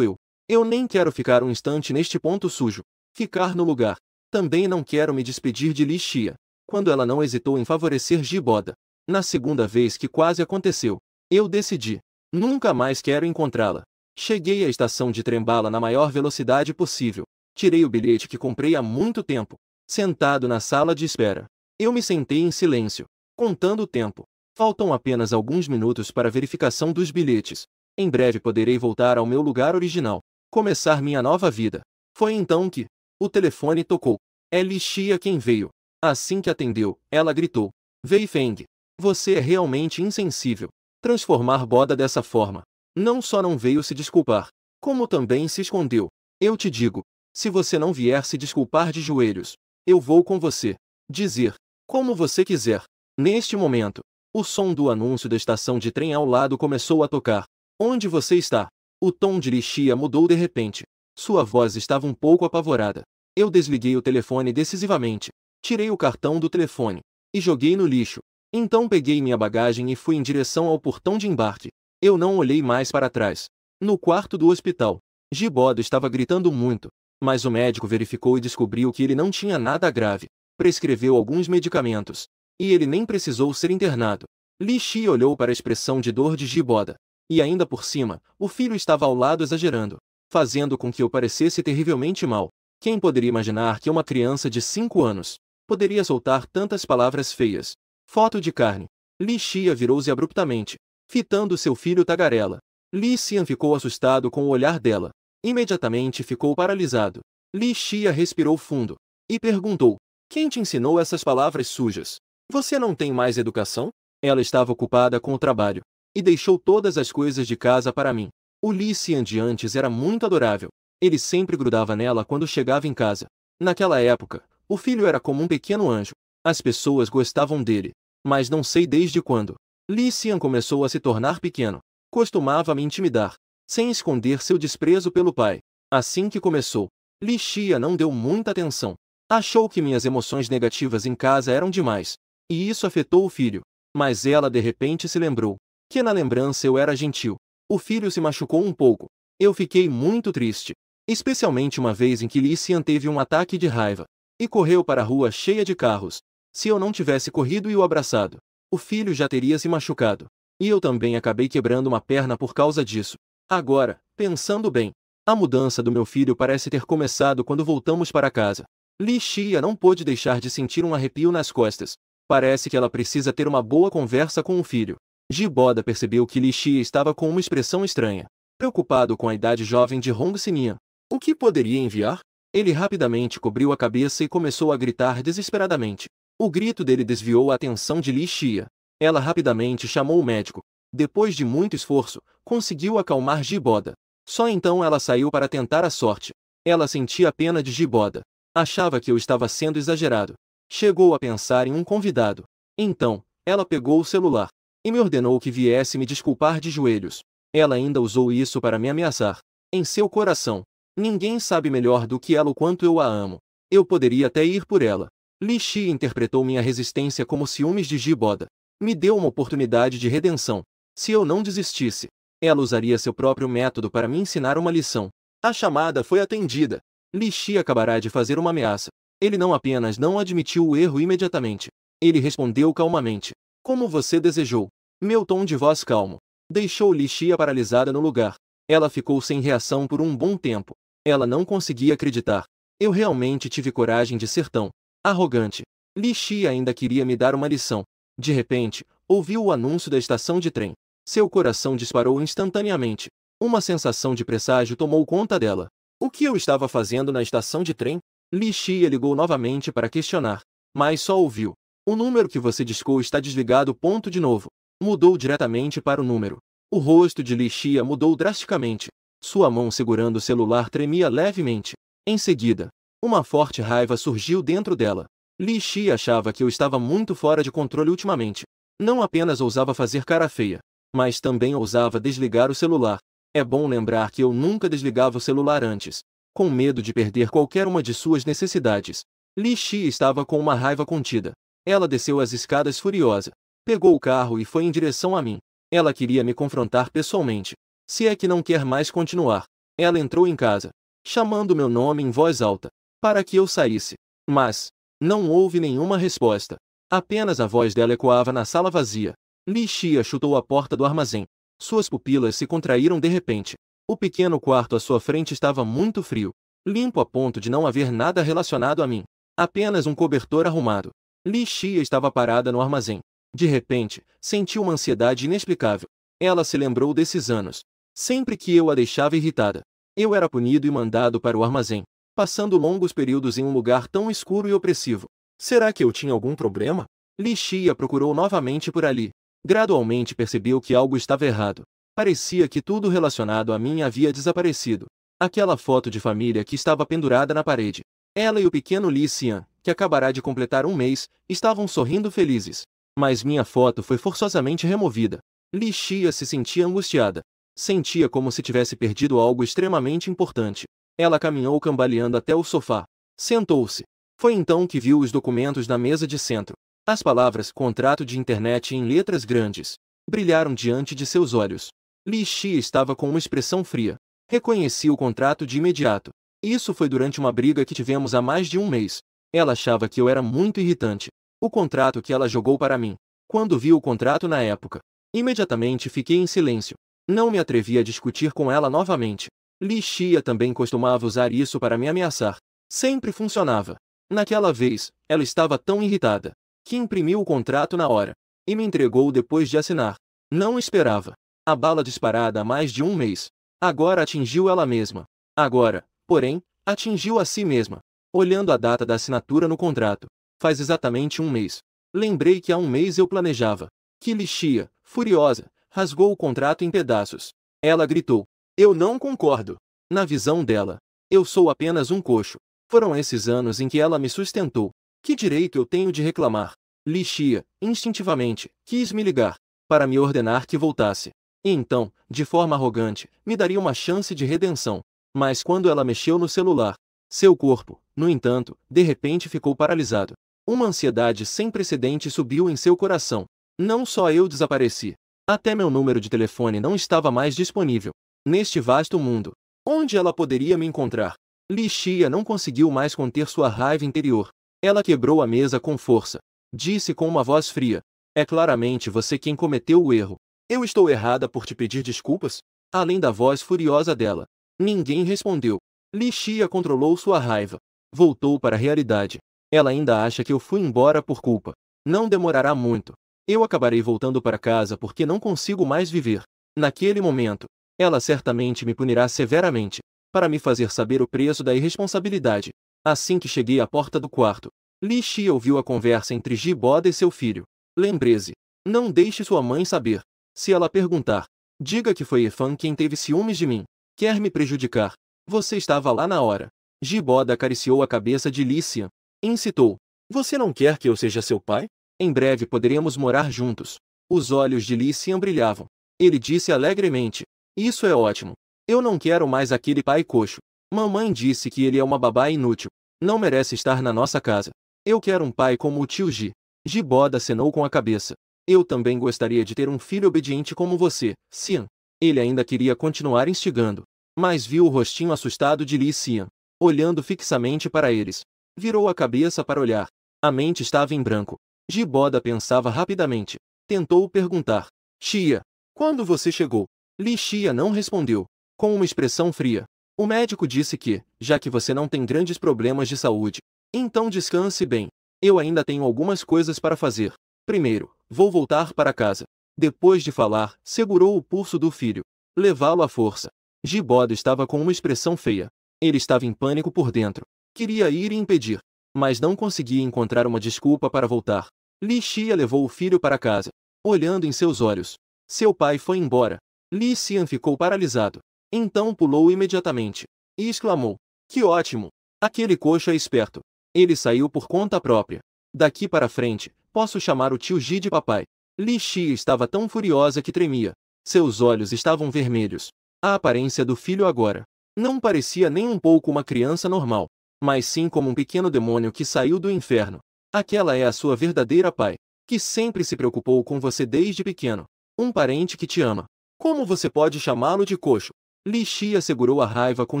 Eu nem quero ficar um instante neste ponto sujo. Ficar no lugar. Também não quero me despedir de Li Xia. Quando ela não hesitou em favorecer Giboda. Na segunda vez que quase aconteceu, eu decidi. Nunca mais quero encontrá-la. Cheguei à estação de trem-bala na maior velocidade possível. Tirei o bilhete que comprei há muito tempo. Sentado na sala de espera. Eu me sentei em silêncio, contando o tempo. Faltam apenas alguns minutos para a verificação dos bilhetes. Em breve poderei voltar ao meu lugar original. Começar minha nova vida. Foi então que o telefone tocou. É Li Xia quem veio. Assim que atendeu, ela gritou: "Wei Feng, você é realmente insensível. Transformar Boda dessa forma. Não só não veio se desculpar, como também se escondeu. Eu te digo, se você não vier se desculpar de joelhos, eu vou com você. Dizer, como você quiser." Neste momento, o som do anúncio da estação de trem ao lado começou a tocar. "Onde você está?" O tom de Li Xia mudou de repente. Sua voz estava um pouco apavorada. Eu desliguei o telefone decisivamente. Tirei o cartão do telefone e joguei no lixo. Então peguei minha bagagem e fui em direção ao portão de embarque. Eu não olhei mais para trás. No quarto do hospital, Giboda estava gritando muito, mas o médico verificou e descobriu que ele não tinha nada grave. Prescreveu alguns medicamentos. E ele nem precisou ser internado. Li Xia olhou para a expressão de dor de Giboda. E ainda por cima, o filho estava ao lado exagerando, fazendo com que eu parecesse terrivelmente mal. Quem poderia imaginar que uma criança de 5 anos poderia soltar tantas palavras feias? Foto de carne. Li Xia virou-se abruptamente, fitando seu filho tagarela. Li Xian ficou assustado com o olhar dela. Imediatamente ficou paralisado. Li Xia respirou fundo e perguntou: "Quem te ensinou essas palavras sujas? Você não tem mais educação?" Ela estava ocupada com o trabalho e deixou todas as coisas de casa para mim. O Li Xian de antes era muito adorável. Ele sempre grudava nela quando chegava em casa. Naquela época, o filho era como um pequeno anjo. As pessoas gostavam dele, mas não sei desde quando. Li Xian começou a se tornar pequeno. Costumava me intimidar, sem esconder seu desprezo pelo pai. Assim que começou, Li Xia não deu muita atenção. Achou que minhas emoções negativas em casa eram demais, e isso afetou o filho. Mas ela de repente se lembrou que na lembrança eu era gentil. O filho se machucou um pouco. Eu fiquei muito triste, especialmente uma vez em que Li Xian teve um ataque de raiva e correu para a rua cheia de carros. Se eu não tivesse corrido e o abraçado, o filho já teria se machucado. E eu também acabei quebrando uma perna por causa disso. Agora, pensando bem, a mudança do meu filho parece ter começado quando voltamos para casa. Li Xia não pôde deixar de sentir um arrepio nas costas. Parece que ela precisa ter uma boa conversa com o filho. Giboda percebeu que Li Xia estava com uma expressão estranha, preocupado com a idade jovem de Hong Xinian. O que poderia enviar? Ele rapidamente cobriu a cabeça e começou a gritar desesperadamente. O grito dele desviou a atenção de Li Xia. Ela rapidamente chamou o médico. Depois de muito esforço, conseguiu acalmar Giboda. Só então ela saiu para tentar a sorte. Ela sentia pena de Giboda. Achava que eu estava sendo exagerado. Chegou a pensar em um convidado. Então, ela pegou o celular e me ordenou que viesse me desculpar de joelhos. Ela ainda usou isso para me ameaçar. Em seu coração, ninguém sabe melhor do que ela o quanto eu a amo. Eu poderia até ir por ela. Li Xia interpretou minha resistência como ciúmes de Giboda. Me deu uma oportunidade de redenção. Se eu não desistisse, ela usaria seu próprio método para me ensinar uma lição. A chamada foi atendida. Li Xi acabará de fazer uma ameaça. Ele não apenas não admitiu o erro imediatamente. Ele respondeu calmamente. Como você desejou. Meu tom de voz calmo deixou Li Xi paralisada no lugar. Ela ficou sem reação por um bom tempo. Ela não conseguia acreditar. Eu realmente tive coragem de ser tão arrogante. Li Xi ainda queria me dar uma lição. De repente, ouviu o anúncio da estação de trem. Seu coração disparou instantaneamente. Uma sensação de presságio tomou conta dela. O que eu estava fazendo na estação de trem? Li Xi ligou novamente para questionar, mas só ouviu. O número que você discou está desligado. Ponto de novo. Mudou diretamente para o número. O rosto de Li Xi mudou drasticamente. Sua mão segurando o celular tremia levemente. Em seguida, uma forte raiva surgiu dentro dela. Li Xi achava que eu estava muito fora de controle ultimamente. Não apenas ousava fazer cara feia, mas também ousava desligar o celular. É bom lembrar que eu nunca desligava o celular antes, com medo de perder qualquer uma de suas necessidades. Li Xi estava com uma raiva contida. Ela desceu as escadas furiosa, pegou o carro e foi em direção a mim. Ela queria me confrontar pessoalmente. Se é que não quer mais continuar. Ela entrou em casa, chamando meu nome em voz alta, para que eu saísse. Mas não houve nenhuma resposta. Apenas a voz dela ecoava na sala vazia. Li Xi chutou a porta do armazém. Suas pupilas se contraíram de repente. O pequeno quarto à sua frente estava muito frio, limpo a ponto de não haver nada relacionado a mim. Apenas um cobertor arrumado. Li Xi estava parada no armazém. De repente, sentiu uma ansiedade inexplicável. Ela se lembrou desses anos. Sempre que eu a deixava irritada, eu era punido e mandado para o armazém, passando longos períodos em um lugar tão escuro e opressivo. Será que eu tinha algum problema? Li Xi a procurou novamente por ali. Gradualmente percebeu que algo estava errado. Parecia que tudo relacionado a mim havia desaparecido. Aquela foto de família que estava pendurada na parede. Ela e o pequeno Li Xian, que acabará de completar um mês, estavam sorrindo felizes. Mas minha foto foi forçosamente removida. Li Xi se sentia angustiada. Sentia como se tivesse perdido algo extremamente importante. Ela caminhou cambaleando até o sofá. Sentou-se. Foi então que viu os documentos na mesa de centro. As palavras "contrato de internet" em letras grandes brilharam diante de seus olhos. Li Xi estava com uma expressão fria. Reconheci o contrato de imediato. Isso foi durante uma briga que tivemos há mais de um mês. Ela achava que eu era muito irritante. O contrato que ela jogou para mim. Quando vi o contrato na época, imediatamente fiquei em silêncio. Não me atrevi a discutir com ela novamente. Li Xi também costumava usar isso para me ameaçar. Sempre funcionava. Naquela vez, ela estava tão irritada que imprimiu o contrato na hora e me entregou depois de assinar. Não esperava. A bala disparada há mais de um mês. Agora atingiu ela mesma. Agora, porém, atingiu a si mesma. Olhando a data da assinatura no contrato. Faz exatamente um mês. Lembrei que há um mês eu planejava. Que Li Xi, furiosa, rasgou o contrato em pedaços. Ela gritou. Eu não concordo. Na visão dela, eu sou apenas um coxo. Foram esses anos em que ela me sustentou. Que direito eu tenho de reclamar? Li Xi, instintivamente, quis me ligar, para me ordenar que voltasse. E então, de forma arrogante, me daria uma chance de redenção. Mas quando ela mexeu no celular, seu corpo, no entanto, de repente ficou paralisado. Uma ansiedade sem precedentes subiu em seu coração. Não só eu desapareci. Até meu número de telefone não estava mais disponível. Neste vasto mundo, onde ela poderia me encontrar? Li Xi não conseguiu mais conter sua raiva interior. Ela quebrou a mesa com força. Disse com uma voz fria. É claramente você quem cometeu o erro. Eu estou errada por te pedir desculpas? Além da voz furiosa dela. Ninguém respondeu. Li Xi controlou sua raiva. Voltou para a realidade. Ela ainda acha que eu fui embora por culpa. Não demorará muito. Eu acabarei voltando para casa porque não consigo mais viver. Naquele momento, ela certamente me punirá severamente, para me fazer saber o preço da irresponsabilidade. Assim que cheguei à porta do quarto, Li Xi ouviu a conversa entre Ji Boda e seu filho. Lembre-se, não deixe sua mãe saber. Se ela perguntar, diga que foi Efan quem teve ciúmes de mim. Quer me prejudicar. Você estava lá na hora. Ji Boda acariciou a cabeça de Li Xian. Incitou. Você não quer que eu seja seu pai? Em breve poderemos morar juntos. Os olhos de Li Xian brilhavam. Ele disse alegremente. Isso é ótimo. Eu não quero mais aquele pai coxo. Mamãe disse que ele é uma babá inútil. Não merece estar na nossa casa. Eu quero um pai como o tio Ji. Ji Boda acenou com a cabeça. Eu também gostaria de ter um filho obediente como você, Xian. Ele ainda queria continuar instigando, mas viu o rostinho assustado de Li Xian. olhando fixamente para eles. Virou a cabeça para olhar. A mente estava em branco. Jiboda pensava rapidamente. Tentou perguntar. Xia, quando você chegou? Li Xia não respondeu. Com uma expressão fria. O médico disse que, já que você não tem grandes problemas de saúde, então descanse bem. Eu ainda tenho algumas coisas para fazer. Primeiro, vou voltar para casa. Depois de falar, segurou o pulso do filho. Levá-lo à força. Jiboda estava com uma expressão feia. Ele estava em pânico por dentro. Queria ir e impedir, mas não conseguia encontrar uma desculpa para voltar. Li Xia levou o filho para casa. Olhando em seus olhos. Seu pai foi embora. Li Xian ficou paralisado. Então pulou imediatamente. E exclamou. Que ótimo! Aquele coxo é esperto. Ele saiu por conta própria. Daqui para frente, posso chamar o tio Ji de papai. Li Xia estava tão furiosa que tremia. Seus olhos estavam vermelhos. A aparência do filho agora não parecia nem um pouco uma criança normal, mas sim como um pequeno demônio que saiu do inferno. Aquela é a sua verdadeira pai, que sempre se preocupou com você desde pequeno. Um parente que te ama. Como você pode chamá-lo de coxo? Li Xia segurou a raiva com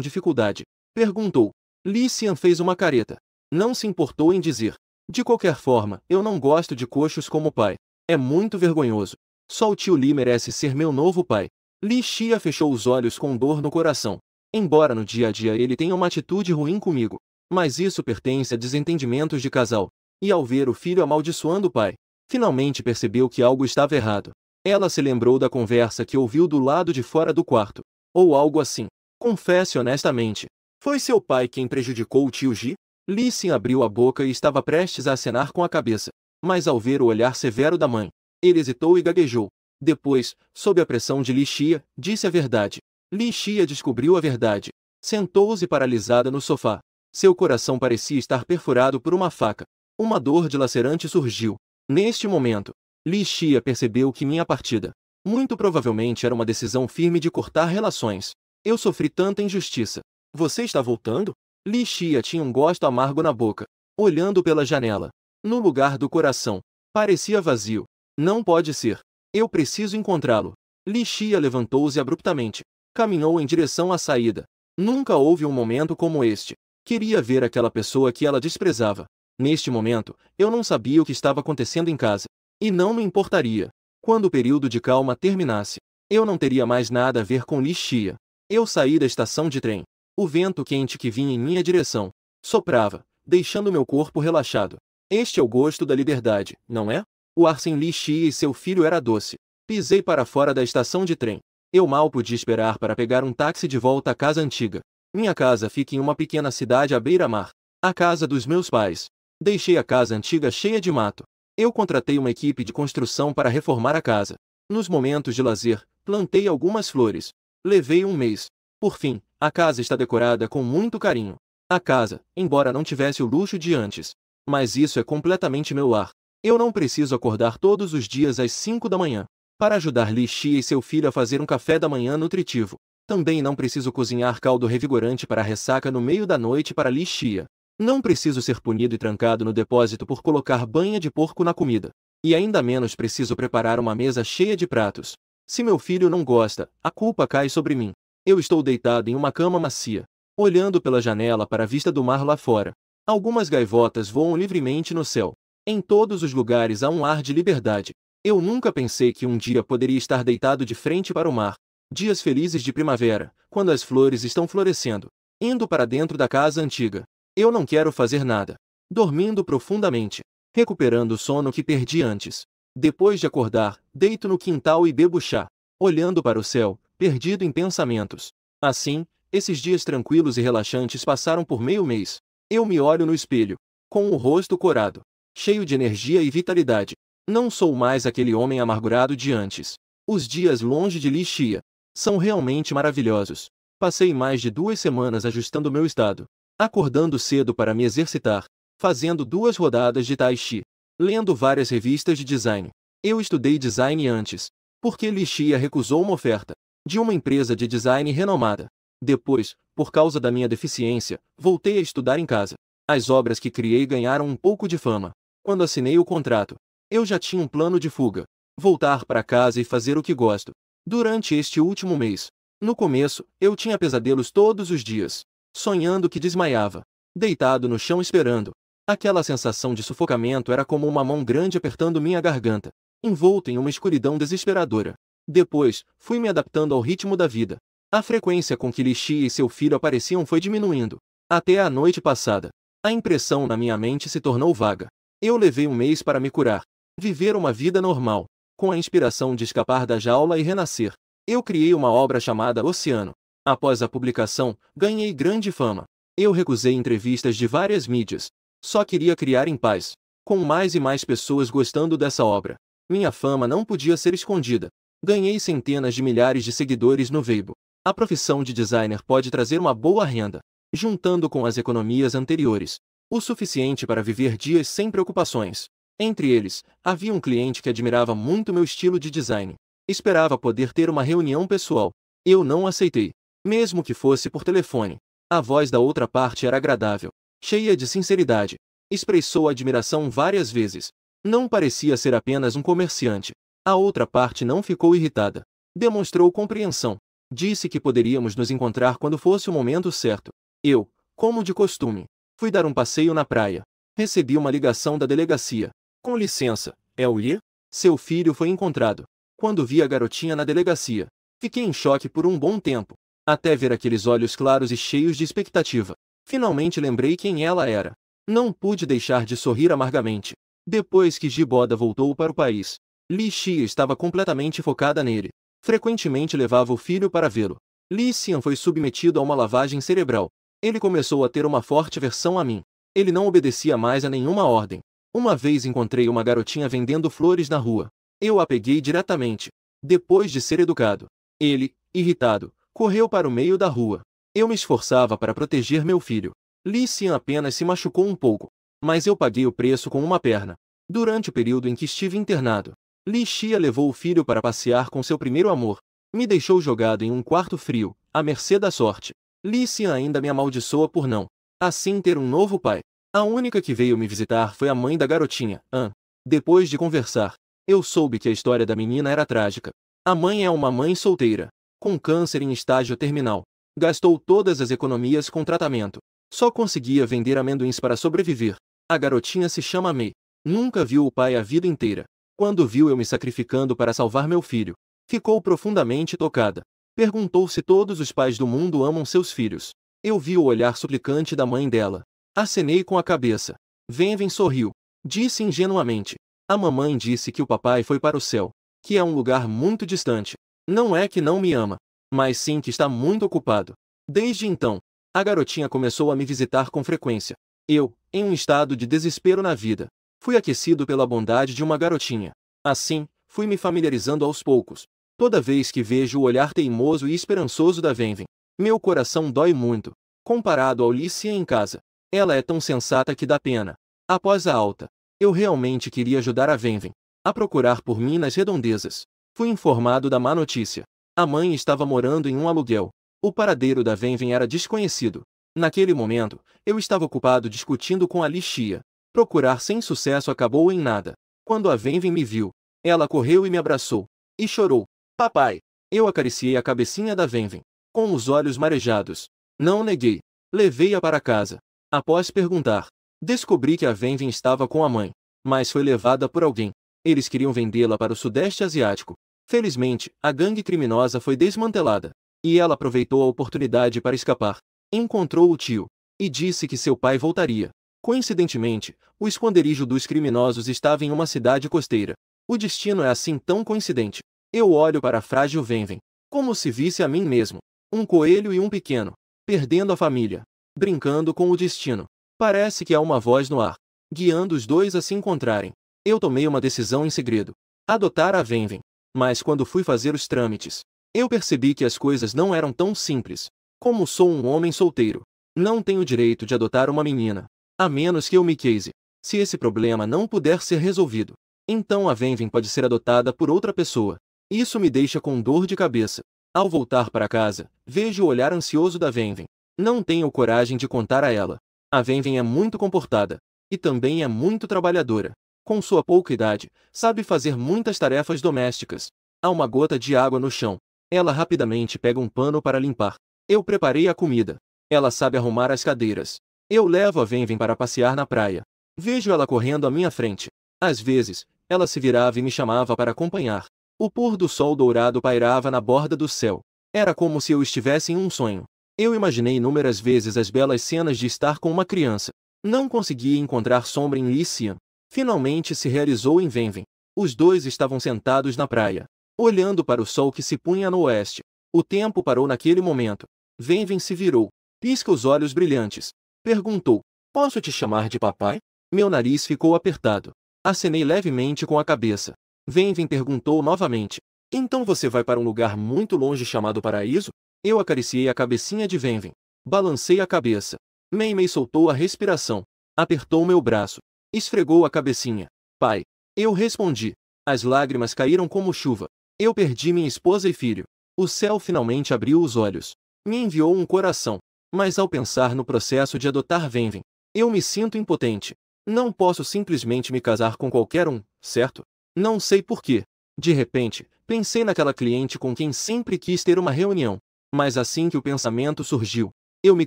dificuldade. Perguntou. Li Xian fez uma careta. Não se importou em dizer. De qualquer forma, eu não gosto de coxos como pai. É muito vergonhoso. Só o tio Li merece ser meu novo pai. Li Xia fechou os olhos com dor no coração. Embora no dia a dia ele tenha uma atitude ruim comigo, mas isso pertence a desentendimentos de casal. E ao ver o filho amaldiçoando o pai, finalmente percebeu que algo estava errado. Ela se lembrou da conversa que ouviu do lado de fora do quarto. Ou algo assim. Confesse honestamente. Foi seu pai quem prejudicou o tio Ji? Li Xin abriu a boca e estava prestes a acenar com a cabeça. Mas ao ver o olhar severo da mãe, ele hesitou e gaguejou. Depois, sob a pressão de Li Xia, disse a verdade. Li Xia descobriu a verdade. Sentou-se paralisada no sofá. Seu coração parecia estar perfurado por uma faca. Uma dor dilacerante surgiu. Neste momento, Li Xia percebeu que minha partida, muito provavelmente era uma decisão firme de cortar relações. Eu sofri tanta injustiça. Você está voltando? Li Xia tinha um gosto amargo na boca. Olhando pela janela. No lugar do coração. Parecia vazio. Não pode ser. Eu preciso encontrá-lo. Li Xia levantou-se abruptamente. Caminhou em direção à saída. Nunca houve um momento como este. Queria ver aquela pessoa que ela desprezava. Neste momento, eu não sabia o que estava acontecendo em casa. E não me importaria. Quando o período de calma terminasse, eu não teria mais nada a ver com Li Xia. Eu saí da estação de trem. O vento quente que vinha em minha direção soprava, deixando meu corpo relaxado. Este é o gosto da liberdade, não é? O ar sem Li Xia e seu filho era doce. Pisei para fora da estação de trem. Eu mal podia esperar para pegar um táxi de volta à casa antiga. Minha casa fica em uma pequena cidade à beira-mar. A casa dos meus pais. Deixei a casa antiga cheia de mato. Eu contratei uma equipe de construção para reformar a casa. Nos momentos de lazer, plantei algumas flores. Levei um mês. Por fim, a casa está decorada com muito carinho. A casa, embora não tivesse o luxo de antes, mas isso é completamente meu lar. Eu não preciso acordar todos os dias às 5 da manhã para ajudar Li Xia e seu filho a fazer um café da manhã nutritivo. Também não preciso cozinhar caldo revigorante para a ressaca no meio da noite para Li Xia. Não preciso ser punido e trancado no depósito por colocar banha de porco na comida. E ainda menos preciso preparar uma mesa cheia de pratos. Se meu filho não gosta, a culpa cai sobre mim. Eu estou deitado em uma cama macia, olhando pela janela para a vista do mar lá fora. Algumas gaivotas voam livremente no céu. Em todos os lugares há um ar de liberdade. Eu nunca pensei que um dia poderia estar deitado de frente para o mar. Dias felizes de primavera, quando as flores estão florescendo. Indo para dentro da casa antiga. Eu não quero fazer nada. Dormindo profundamente. Recuperando o sono que perdi antes. Depois de acordar, deito no quintal e bebo chá. Olhando para o céu, perdido em pensamentos. Assim, esses dias tranquilos e relaxantes passaram por meio mês. Eu me olho no espelho, com o rosto corado, cheio de energia e vitalidade. Não sou mais aquele homem amargurado de antes. Os dias longe de Li Xia são realmente maravilhosos. Passei mais de 2 semanas ajustando meu estado, acordando cedo para me exercitar, fazendo 2 rodadas de Tai Chi, lendo várias revistas de design. Eu estudei design antes, porque Li Xia recusou uma oferta de uma empresa de design renomada. Depois, por causa da minha deficiência, voltei a estudar em casa. As obras que criei ganharam um pouco de fama. Quando assinei o contrato, eu já tinha um plano de fuga. Voltar para casa e fazer o que gosto. Durante este último mês, no começo, eu tinha pesadelos todos os dias. sonhando que desmaiava, deitado no chão esperando. Aquela sensação de sufocamento era como uma mão grande apertando minha garganta, envolto em uma escuridão desesperadora. Depois, fui me adaptando ao ritmo da vida. A frequência com que Li Xia e seu filho apareciam foi diminuindo. Até a noite passada. A impressão na minha mente se tornou vaga. Eu levei um mês para me curar. Viver uma vida normal, com a inspiração de escapar da jaula e renascer. Eu criei uma obra chamada Oceano. Após a publicação, ganhei grande fama. Eu recusei entrevistas de várias mídias. Só queria criar em paz, com mais e mais pessoas gostando dessa obra. Minha fama não podia ser escondida. Ganhei centenas de milhares de seguidores no Weibo. A profissão de designer pode trazer uma boa renda, juntando com as economias anteriores, o suficiente para viver dias sem preocupações. Entre eles, havia um cliente que admirava muito meu estilo de design. Esperava poder ter uma reunião pessoal. Eu não aceitei, mesmo que fosse por telefone. A voz da outra parte era agradável, cheia de sinceridade. Expressou admiração várias vezes. Não parecia ser apenas um comerciante. A outra parte não ficou irritada. Demonstrou compreensão. Disse que poderíamos nos encontrar quando fosse o momento certo. Eu, como de costume, fui dar um passeio na praia. Recebi uma ligação da delegacia. Com licença, é o Li? Seu filho foi encontrado. Quando vi a garotinha na delegacia, fiquei em choque por um bom tempo, até ver aqueles olhos claros e cheios de expectativa. Finalmente lembrei quem ela era. Não pude deixar de sorrir amargamente. Depois que Jiboda voltou para o país, Li Xia estava completamente focada nele. Frequentemente levava o filho para vê-lo. Li Xian foi submetido a uma lavagem cerebral. Ele começou a ter uma forte aversão a mim. Ele não obedecia mais a nenhuma ordem. Uma vez encontrei uma garotinha vendendo flores na rua. Eu a peguei diretamente. Depois de ser educado, ele, irritado, correu para o meio da rua. Eu me esforçava para proteger meu filho. Li Xian apenas se machucou um pouco, mas eu paguei o preço com uma perna. Durante o período em que estive internado, Li Xia levou o filho para passear com seu primeiro amor. Me deixou jogado em um quarto frio, à mercê da sorte. Li Xian ainda me amaldiçoa por não, assim, ter um novo pai. A única que veio me visitar foi a mãe da garotinha, An. Depois de conversar, eu soube que a história da menina era trágica. A mãe é uma mãe solteira, com câncer em estágio terminal. Gastou todas as economias com tratamento. Só conseguia vender amendoins para sobreviver. A garotinha se chama Mei. Nunca viu o pai a vida inteira. Quando viu eu me sacrificando para salvar meu filho, ficou profundamente tocada. Perguntou se todos os pais do mundo amam seus filhos. Eu vi o olhar suplicante da mãe dela. Acenei com a cabeça. Venven sorriu. Disse ingenuamente. A mamãe disse que o papai foi para o céu, que é um lugar muito distante. Não é que não me ama, mas sim que está muito ocupado. Desde então, a garotinha começou a me visitar com frequência. Eu, em um estado de desespero na vida, fui aquecido pela bondade de uma garotinha. Assim, fui me familiarizando aos poucos. Toda vez que vejo o olhar teimoso e esperançoso da Venven, meu coração dói muito. Comparado ao Li Xian em casa, ela é tão sensata que dá pena. Após a alta, eu realmente queria ajudar a Venven a procurar por mim nas redondezas. Fui informado da má notícia. A mãe estava morando em um aluguel. O paradeiro da Venven era desconhecido. Naquele momento, eu estava ocupado discutindo com a Li Xia. Procurar sem sucesso acabou em nada. Quando a Venven me viu, ela correu e me abraçou. E chorou. Papai! Eu acariciei a cabecinha da Venven, com os olhos marejados. Não neguei. Levei-a para casa. Após perguntar, descobri que a Venven estava com a mãe, mas foi levada por alguém. Eles queriam vendê-la para o Sudeste Asiático. Felizmente, a gangue criminosa foi desmantelada, e ela aproveitou a oportunidade para escapar. Encontrou o tio, e disse que seu pai voltaria. Coincidentemente, o esconderijo dos criminosos estava em uma cidade costeira. O destino é assim tão coincidente. Eu olho para a frágil Venven, como se visse a mim mesmo, um coelho e um pequeno, perdendo a família, brincando com o destino. Parece que há uma voz no ar, guiando os dois a se encontrarem. Eu tomei uma decisão em segredo: adotar a Venven. Mas quando fui fazer os trâmites, eu percebi que as coisas não eram tão simples. Como sou um homem solteiro, não tenho direito de adotar uma menina, a menos que eu me case. Se esse problema não puder ser resolvido, então a Venven pode ser adotada por outra pessoa. Isso me deixa com dor de cabeça. Ao voltar para casa, vejo o olhar ansioso da Venven. Não tenho coragem de contar a ela. A Venven é muito comportada, e também é muito trabalhadora. Com sua pouca idade, sabe fazer muitas tarefas domésticas. Há uma gota de água no chão. Ela rapidamente pega um pano para limpar. Eu preparei a comida. Ela sabe arrumar as cadeiras. Eu levo a Venvem para passear na praia. Vejo ela correndo à minha frente. Às vezes, ela se virava e me chamava para acompanhar. O pôr do sol dourado pairava na borda do céu. Era como se eu estivesse em um sonho. Eu imaginei inúmeras vezes as belas cenas de estar com uma criança. Não conseguia encontrar sombra em Li Xian. Finalmente se realizou em Venvem. Os dois estavam sentados na praia, olhando para o sol que se punha no oeste. O tempo parou naquele momento. Venvem se virou. Pisca os olhos brilhantes. Perguntou: "Posso te chamar de papai?" Meu nariz ficou apertado. Acenei levemente com a cabeça. Venvem perguntou novamente: "Então você vai para um lugar muito longe chamado Paraíso?" Eu acariciei a cabecinha de Venvem. Balancei a cabeça. Meimei soltou a respiração. Apertou meu braço. Esfregou a cabecinha. "Pai." Eu respondi. As lágrimas caíram como chuva. Eu perdi minha esposa e filho. O céu finalmente abriu os olhos. Me enviou um coração. Mas ao pensar no processo de adotar Venvem, eu me sinto impotente. Não posso simplesmente me casar com qualquer um, certo? Não sei porquê. De repente, pensei naquela cliente com quem sempre quis ter uma reunião. Mas assim que o pensamento surgiu, eu me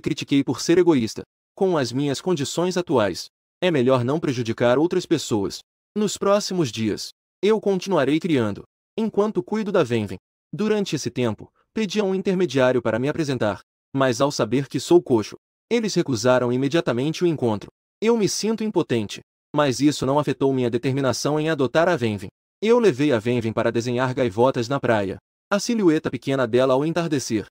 critiquei por ser egoísta. Com as minhas condições atuais, é melhor não prejudicar outras pessoas. Nos próximos dias, eu continuarei criando, enquanto cuido da Venvem. Durante esse tempo, pedi a um intermediário para me apresentar. Mas ao saber que sou coxo, eles recusaram imediatamente o encontro. Eu me sinto impotente. Mas isso não afetou minha determinação em adotar a Venvem. Eu levei a Venvem para desenhar gaivotas na praia. A silhueta pequena dela ao entardecer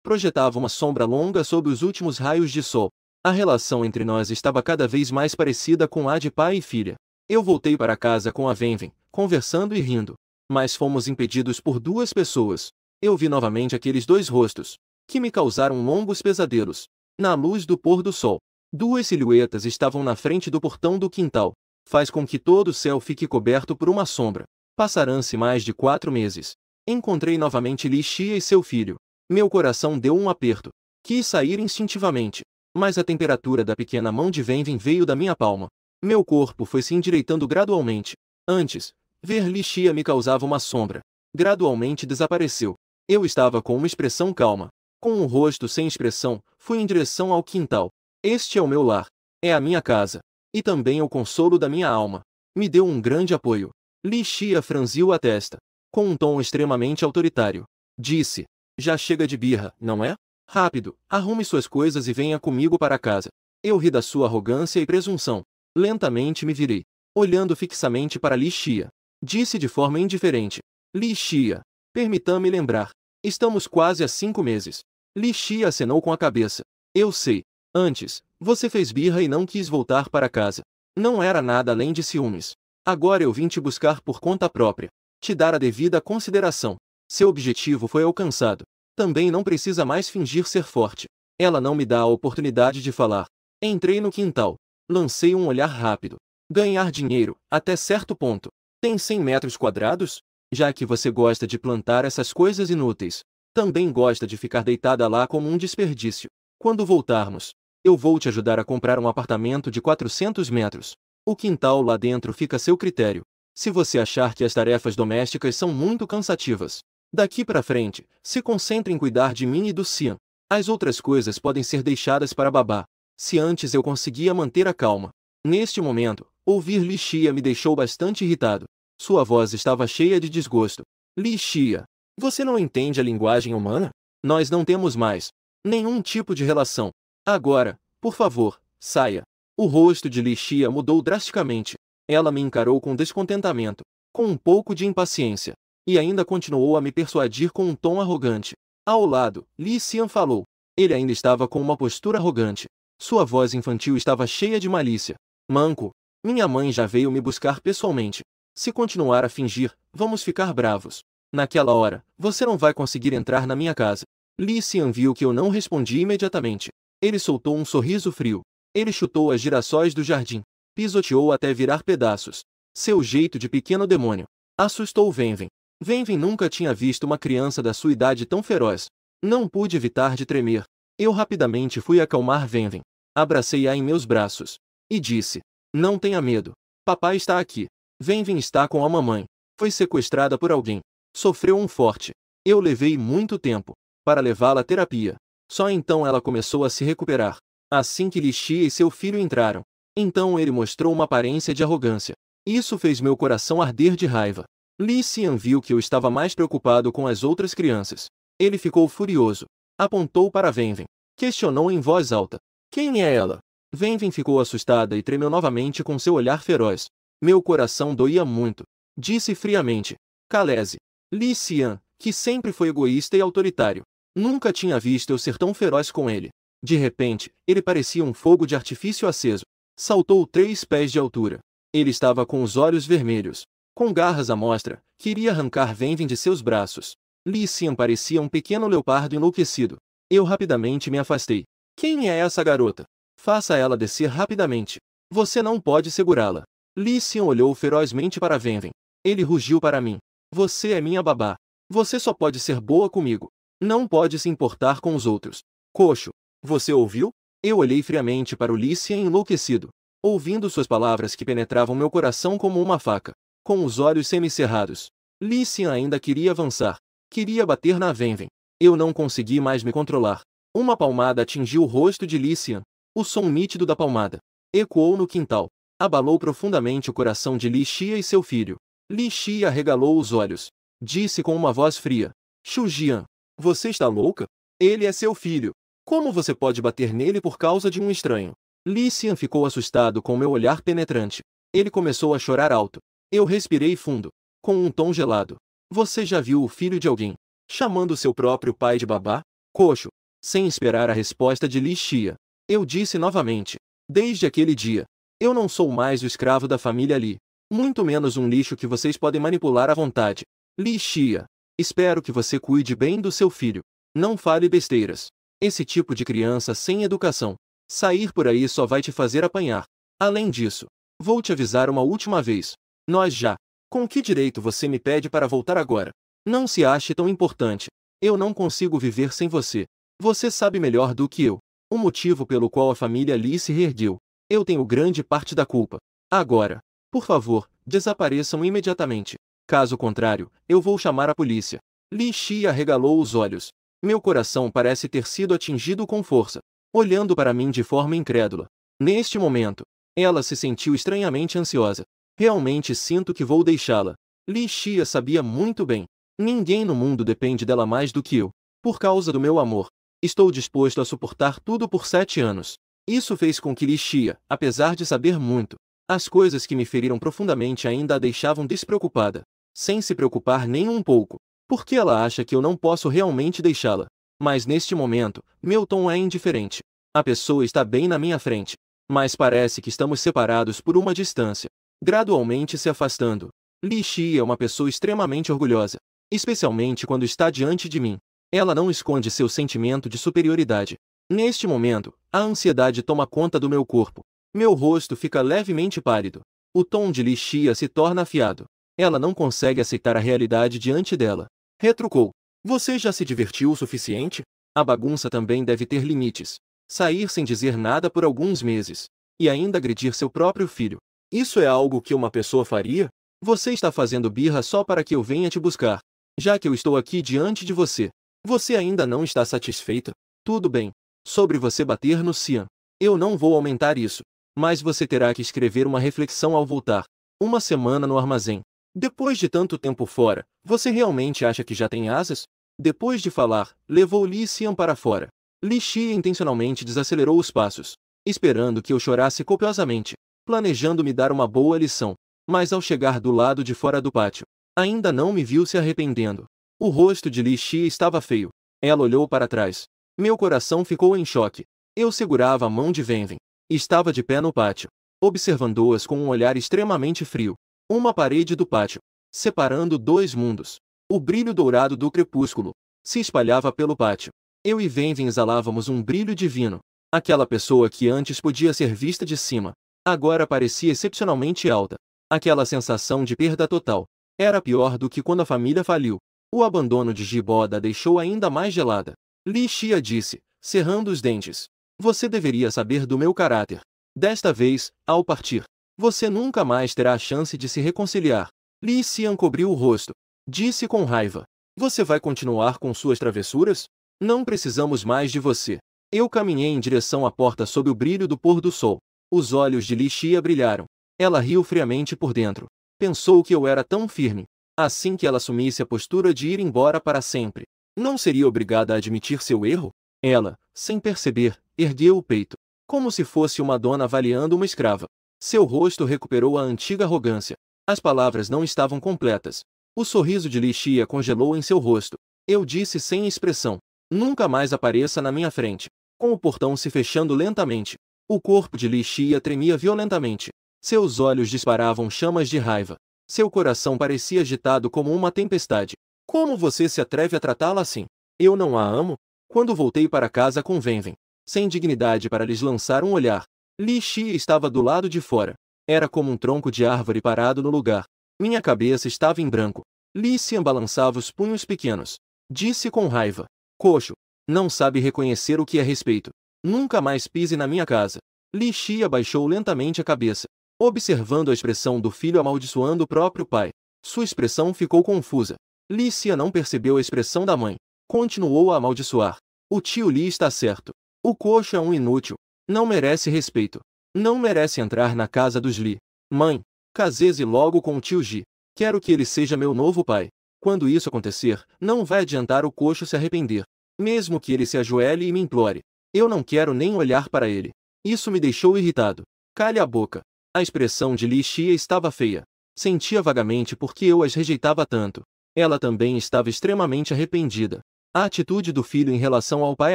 projetava uma sombra longa sob os últimos raios de sol. A relação entre nós estava cada vez mais parecida com a de pai e filha. Eu voltei para casa com a Venvem, conversando e rindo. Mas fomos impedidos por duas pessoas. Eu vi novamente aqueles dois rostos, que me causaram longos pesadelos. Na luz do pôr do sol, duas silhuetas estavam na frente do portão do quintal. Faz com que todo o céu fique coberto por uma sombra. Passarão-se mais de 4 meses. Encontrei novamente Li Xia e seu filho. Meu coração deu um aperto. Quis sair instintivamente, mas a temperatura da pequena mão de Venvem veio da minha palma. Meu corpo foi se endireitando gradualmente. Antes, ver Li Xia me causava uma sombra. Gradualmente desapareceu. Eu estava com uma expressão calma. Com um rosto sem expressão, fui em direção ao quintal. Este é o meu lar. É a minha casa. E também o consolo da minha alma. Me deu um grande apoio. Li Xia franziu a testa. Com um tom extremamente autoritário, disse: "Já chega de birra, não é? Rápido, arrume suas coisas e venha comigo para casa." Eu ri da sua arrogância e presunção. Lentamente me virei, olhando fixamente para Li Xia. Disse de forma indiferente: "Li Xia, permita-me lembrar. Estamos quase há 5 meses." Li Xia acenou com a cabeça. "Eu sei. Antes, você fez birra e não quis voltar para casa. Não era nada além de ciúmes. Agora eu vim te buscar por conta própria. Te dar a devida consideração. Seu objetivo foi alcançado. Também não precisa mais fingir ser forte." Ela não me dá a oportunidade de falar. Entrei no quintal. Lancei um olhar rápido. Ganhar dinheiro, até certo ponto. Tem 100 metros quadrados? Já que você gosta de plantar essas coisas inúteis, também gosta de ficar deitada lá como um desperdício. Quando voltarmos, eu vou te ajudar a comprar um apartamento de 400 metros. O quintal lá dentro fica a seu critério. Se você achar que as tarefas domésticas são muito cansativas, daqui para frente, se concentre em cuidar de mim e do Xian. As outras coisas podem ser deixadas para babá. Se antes eu conseguia manter a calma, neste momento, ouvir Li Xia me deixou bastante irritado. Sua voz estava cheia de desgosto. "Li Xia, você não entende a linguagem humana? Nós não temos mais nenhum tipo de relação. Agora, por favor, saia." O rosto de Li Xia mudou drasticamente. Ela me encarou com descontentamento, com um pouco de impaciência, e ainda continuou a me persuadir com um tom arrogante. Ao lado, Li Xian falou. Ele ainda estava com uma postura arrogante. Sua voz infantil estava cheia de malícia. "Manco, minha mãe já veio me buscar pessoalmente. Se continuar a fingir, vamos ficar bravos. Naquela hora, você não vai conseguir entrar na minha casa." Li Xian viu que eu não respondi imediatamente. Ele soltou um sorriso frio. Ele chutou as girassóis do jardim. Pisoteou até virar pedaços. Seu jeito de pequeno demônio assustou Venvem. Venvem nunca tinha visto uma criança da sua idade tão feroz. Não pude evitar de tremer. Eu rapidamente fui acalmar Venvem. Abracei-a em meus braços. E disse: "Não tenha medo. Papai está aqui." Venvem está com a mamãe. Foi sequestrada por alguém. Sofreu um forte. Eu levei muito tempo para levá-la à terapia. Só então ela começou a se recuperar. Assim que Li Xia e seu filho entraram, então ele mostrou uma aparência de arrogância. Isso fez meu coração arder de raiva. Li Xian viu que eu estava mais preocupado com as outras crianças. Ele ficou furioso. Apontou para Wenwen. Questionou em voz alta. Quem é ela? Wenwen ficou assustada e tremeu novamente com seu olhar feroz. Meu coração doía muito. Disse friamente. Calese. Li Xian, que sempre foi egoísta e autoritário. Nunca tinha visto eu ser tão feroz com ele. De repente, ele parecia um fogo de artifício aceso. Saltou 3 pés de altura. Ele estava com os olhos vermelhos. Com garras à mostra, queria arrancar Wenwen de seus braços. Li Xian parecia um pequeno leopardo enlouquecido. Eu rapidamente me afastei. Quem é essa garota? Faça ela descer rapidamente. Você não pode segurá-la. Li Xian olhou ferozmente para Wenwen. Ele rugiu para mim. Você é minha babá. Você só pode ser boa comigo. Não pode se importar com os outros. Coxo. Você ouviu? Eu olhei friamente para o Li Xian enlouquecido, ouvindo suas palavras que penetravam meu coração como uma faca. Com os olhos semicerrados, Li Xian ainda queria avançar. Queria bater na Wenwen. Eu não consegui mais me controlar. Uma palmada atingiu o rosto de Li Xian. O som nítido da palmada ecoou no quintal. Abalou profundamente o coração de Li Xia e seu filho. Li Xia arregalou os olhos. Disse com uma voz fria. Xu Jian, você está louca? Ele é seu filho. Como você pode bater nele por causa de um estranho? Li Xian ficou assustado com meu olhar penetrante. Ele começou a chorar alto. Eu respirei fundo, com um tom gelado. Você já viu o filho de alguém chamando seu próprio pai de babá? Coxo. Sem esperar a resposta de Li Xia, eu disse novamente. Desde aquele dia, eu não sou mais o escravo da família Li. Muito menos um lixo que vocês podem manipular à vontade. Li Xia, espero que você cuide bem do seu filho. Não fale besteiras. Esse tipo de criança sem educação. Sair por aí só vai te fazer apanhar. Além disso, vou te avisar uma última vez. Nós já. Com que direito você me pede para voltar agora? Não se ache tão importante. Eu não consigo viver sem você. Você sabe melhor do que eu. O motivo pelo qual a família Li se reergueu. Eu tenho grande parte da culpa. Agora, por favor, desapareçam imediatamente. Caso contrário, eu vou chamar a polícia. Li Xia arregalou os olhos. Meu coração parece ter sido atingido com força, olhando para mim de forma incrédula. Neste momento, ela se sentiu estranhamente ansiosa. Realmente sinto que vou deixá-la. Li Xia sabia muito bem. Ninguém no mundo depende dela mais do que eu. Por causa do meu amor, estou disposto a suportar tudo por 7 anos. Isso fez com que Li Xia, apesar de saber muito, as coisas que me feriram profundamente ainda a deixavam despreocupada. Sem se preocupar nem um pouco. Porque ela acha que eu não posso realmente deixá-la. Mas neste momento, meu tom é indiferente. A pessoa está bem na minha frente. Mas parece que estamos separados por uma distância. Gradualmente se afastando. Li Xia é uma pessoa extremamente orgulhosa. Especialmente quando está diante de mim. Ela não esconde seu sentimento de superioridade. Neste momento, a ansiedade toma conta do meu corpo. Meu rosto fica levemente pálido. O tom de Li Xia se torna afiado. Ela não consegue aceitar a realidade diante dela. Retrucou. Você já se divertiu o suficiente? A bagunça também deve ter limites. Sair sem dizer nada por alguns meses. E ainda agredir seu próprio filho. Isso é algo que uma pessoa faria? Você está fazendo birra só para que eu venha te buscar. Já que eu estou aqui diante de você. Você ainda não está satisfeita? Tudo bem. Sobre você bater no Xian. Eu não vou aumentar isso. Mas você terá que escrever uma reflexão ao voltar. Uma semana no armazém. Depois de tanto tempo fora, você realmente acha que já tem asas? Depois de falar, levou Li Xian para fora. Li Xia intencionalmente desacelerou os passos, esperando que eu chorasse copiosamente, planejando me dar uma boa lição. Mas ao chegar do lado de fora do pátio, ainda não me viu se arrependendo. O rosto de Li Xia estava feio. Ela olhou para trás. Meu coração ficou em choque. Eu segurava a mão de Wenwen. Estava de pé no pátio, observando-as com um olhar extremamente frio. Uma parede do pátio, separando 2 mundos. O brilho dourado do crepúsculo se espalhava pelo pátio. Eu e Wenwen exalávamos um brilho divino. Aquela pessoa que antes podia ser vista de cima, agora parecia excepcionalmente alta. Aquela sensação de perda total era pior do que quando a família faliu. O abandono de Jiboda a deixou ainda mais gelada. Li Xia disse, cerrando os dentes. Você deveria saber do meu caráter. Desta vez, ao partir, você nunca mais terá a chance de se reconciliar. Li Xian cobriu o rosto. Disse com raiva. Você vai continuar com suas travessuras? Não precisamos mais de você. Eu caminhei em direção à porta sob o brilho do pôr do sol. Os olhos de Li Xia brilharam. Ela riu friamente por dentro. Pensou que eu era tão firme. Assim que ela assumisse a postura de ir embora para sempre, não seria obrigada a admitir seu erro? Ela, sem perceber, ergueu o peito, como se fosse uma dona avaliando uma escrava. Seu rosto recuperou a antiga arrogância. As palavras não estavam completas. O sorriso de Li Xia congelou em seu rosto. Eu disse sem expressão: nunca mais apareça na minha frente. Com o portão se fechando lentamente, o corpo de Li Xia tremia violentamente. Seus olhos disparavam chamas de raiva. Seu coração parecia agitado como uma tempestade. Como você se atreve a tratá-la assim? Eu não a amo? Quando voltei para casa com Venven, sem dignidade para lhes lançar um olhar, Li Xia estava do lado de fora. Era como um tronco de árvore parado no lugar. Minha cabeça estava em branco. Li Xian balançava os punhos pequenos. Disse com raiva: coxo, não sabe reconhecer o que é respeito. Nunca mais pise na minha casa. Li Xia baixou lentamente a cabeça, observando a expressão do filho amaldiçoando o próprio pai. Sua expressão ficou confusa. Li Xia não percebeu a expressão da mãe. Continuou a amaldiçoar. O tio Li está certo. O coxo é um inútil. Não merece respeito. Não merece entrar na casa dos Li. Mãe, casei-se logo com o tio Ji. Quero que ele seja meu novo pai. Quando isso acontecer, não vai adiantar o coxo se arrepender. Mesmo que ele se ajoelhe e me implore. Eu não quero nem olhar para ele. Isso me deixou irritado. Calhe a boca. A expressão de Li Xia estava feia. Sentia vagamente porque eu as rejeitava tanto. Ela também estava extremamente arrependida. A atitude do filho em relação ao pai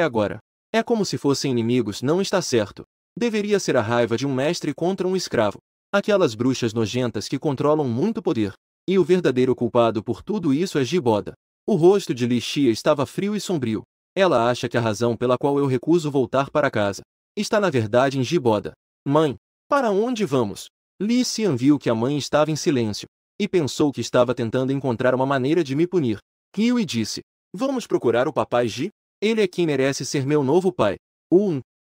agora é como se fossem inimigos, não está certo. Deveria ser a raiva de um mestre contra um escravo. Aquelas bruxas nojentas que controlam muito poder. E o verdadeiro culpado por tudo isso é Giboda. O rosto de Li Xia estava frio e sombrio. Ela acha que a razão pela qual eu recuso voltar para casa está na verdade em Giboda. Mãe, para onde vamos? Li Xian viu que a mãe estava em silêncio e pensou que estava tentando encontrar uma maneira de me punir. Riu e disse: vamos procurar o papai Ji? Ele é quem merece ser meu novo pai.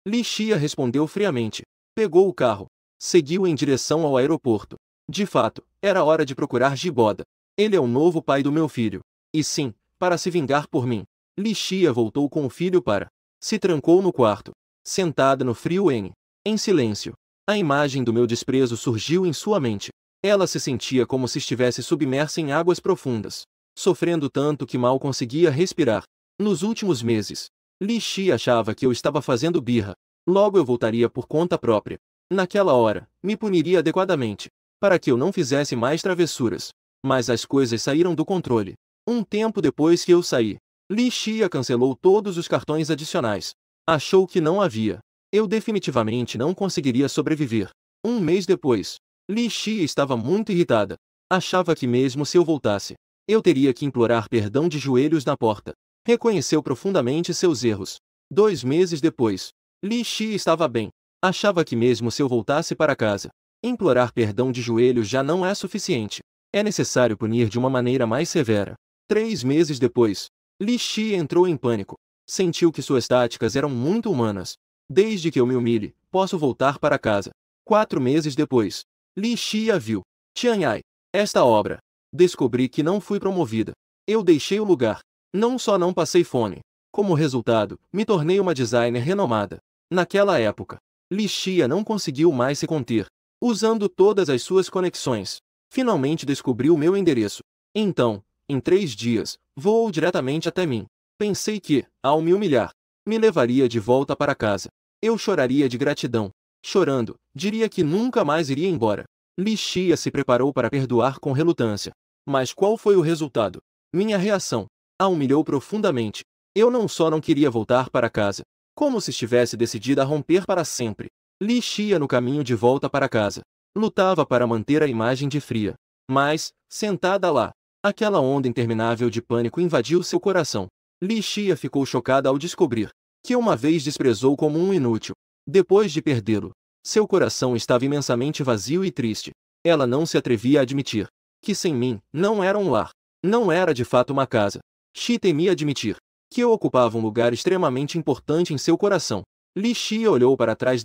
Li Xia respondeu friamente. Pegou o carro. Seguiu em direção ao aeroporto. De fato, era hora de procurar Giboda. Ele é o novo pai do meu filho. E sim, para se vingar por mim. Li Xia voltou com o filho para. Se trancou no quarto. Sentada no frio em silêncio. A imagem do meu desprezo surgiu em sua mente. Ela se sentia como se estivesse submersa em águas profundas, sofrendo tanto que mal conseguia respirar. Nos últimos meses, Li Xia achava que eu estava fazendo birra. Logo eu voltaria por conta própria. Naquela hora, me puniria adequadamente, para que eu não fizesse mais travessuras. Mas as coisas saíram do controle. Um tempo depois que eu saí, Li Xia cancelou todos os cartões adicionais. Achou que não havia. Eu definitivamente não conseguiria sobreviver. Um mês depois, Li Xia estava muito irritada. Achava que mesmo se eu voltasse, eu teria que implorar perdão de joelhos na porta. Reconheceu profundamente seus erros. 2 meses depois, Li Xia estava bem. Achava que mesmo se eu voltasse para casa, implorar perdão de joelhos já não é suficiente. É necessário punir de uma maneira mais severa. 3 meses depois, Li Xia entrou em pânico. Sentiu que suas táticas eram muito humanas. Desde que eu me humilhe, posso voltar para casa. 4 meses depois, Li Xia viu Tianhai, esta obra. Descobri que não fui promovida. Eu deixei o lugar. Não só não passei fome, como resultado, me tornei uma designer renomada. Naquela época, Li Xia não conseguiu mais se conter. Usando todas as suas conexões, finalmente descobriu meu endereço. Então, em 3 dias, voou diretamente até mim. Pensei que, ao me humilhar, me levaria de volta para casa. Eu choraria de gratidão. Chorando, diria que nunca mais iria embora. Li Xia se preparou para perdoar com relutância. Mas qual foi o resultado? Minha reação a humilhou profundamente. Eu não só não queria voltar para casa, como se estivesse decidida a romper para sempre. Li Xia no caminho de volta para casa. Lutava para manter a imagem de fria. Mas, sentada lá, aquela onda interminável de pânico invadiu seu coração. Li Xia ficou chocada ao descobrir que uma vez desprezou como um inútil. Depois de perdê-lo, seu coração estava imensamente vazio e triste. Ela não se atrevia a admitir que sem mim, não era um lar. Não era de fato uma casa. Xi temia admitir que eu ocupava um lugar extremamente importante em seu coração. Li Xia olhou para trás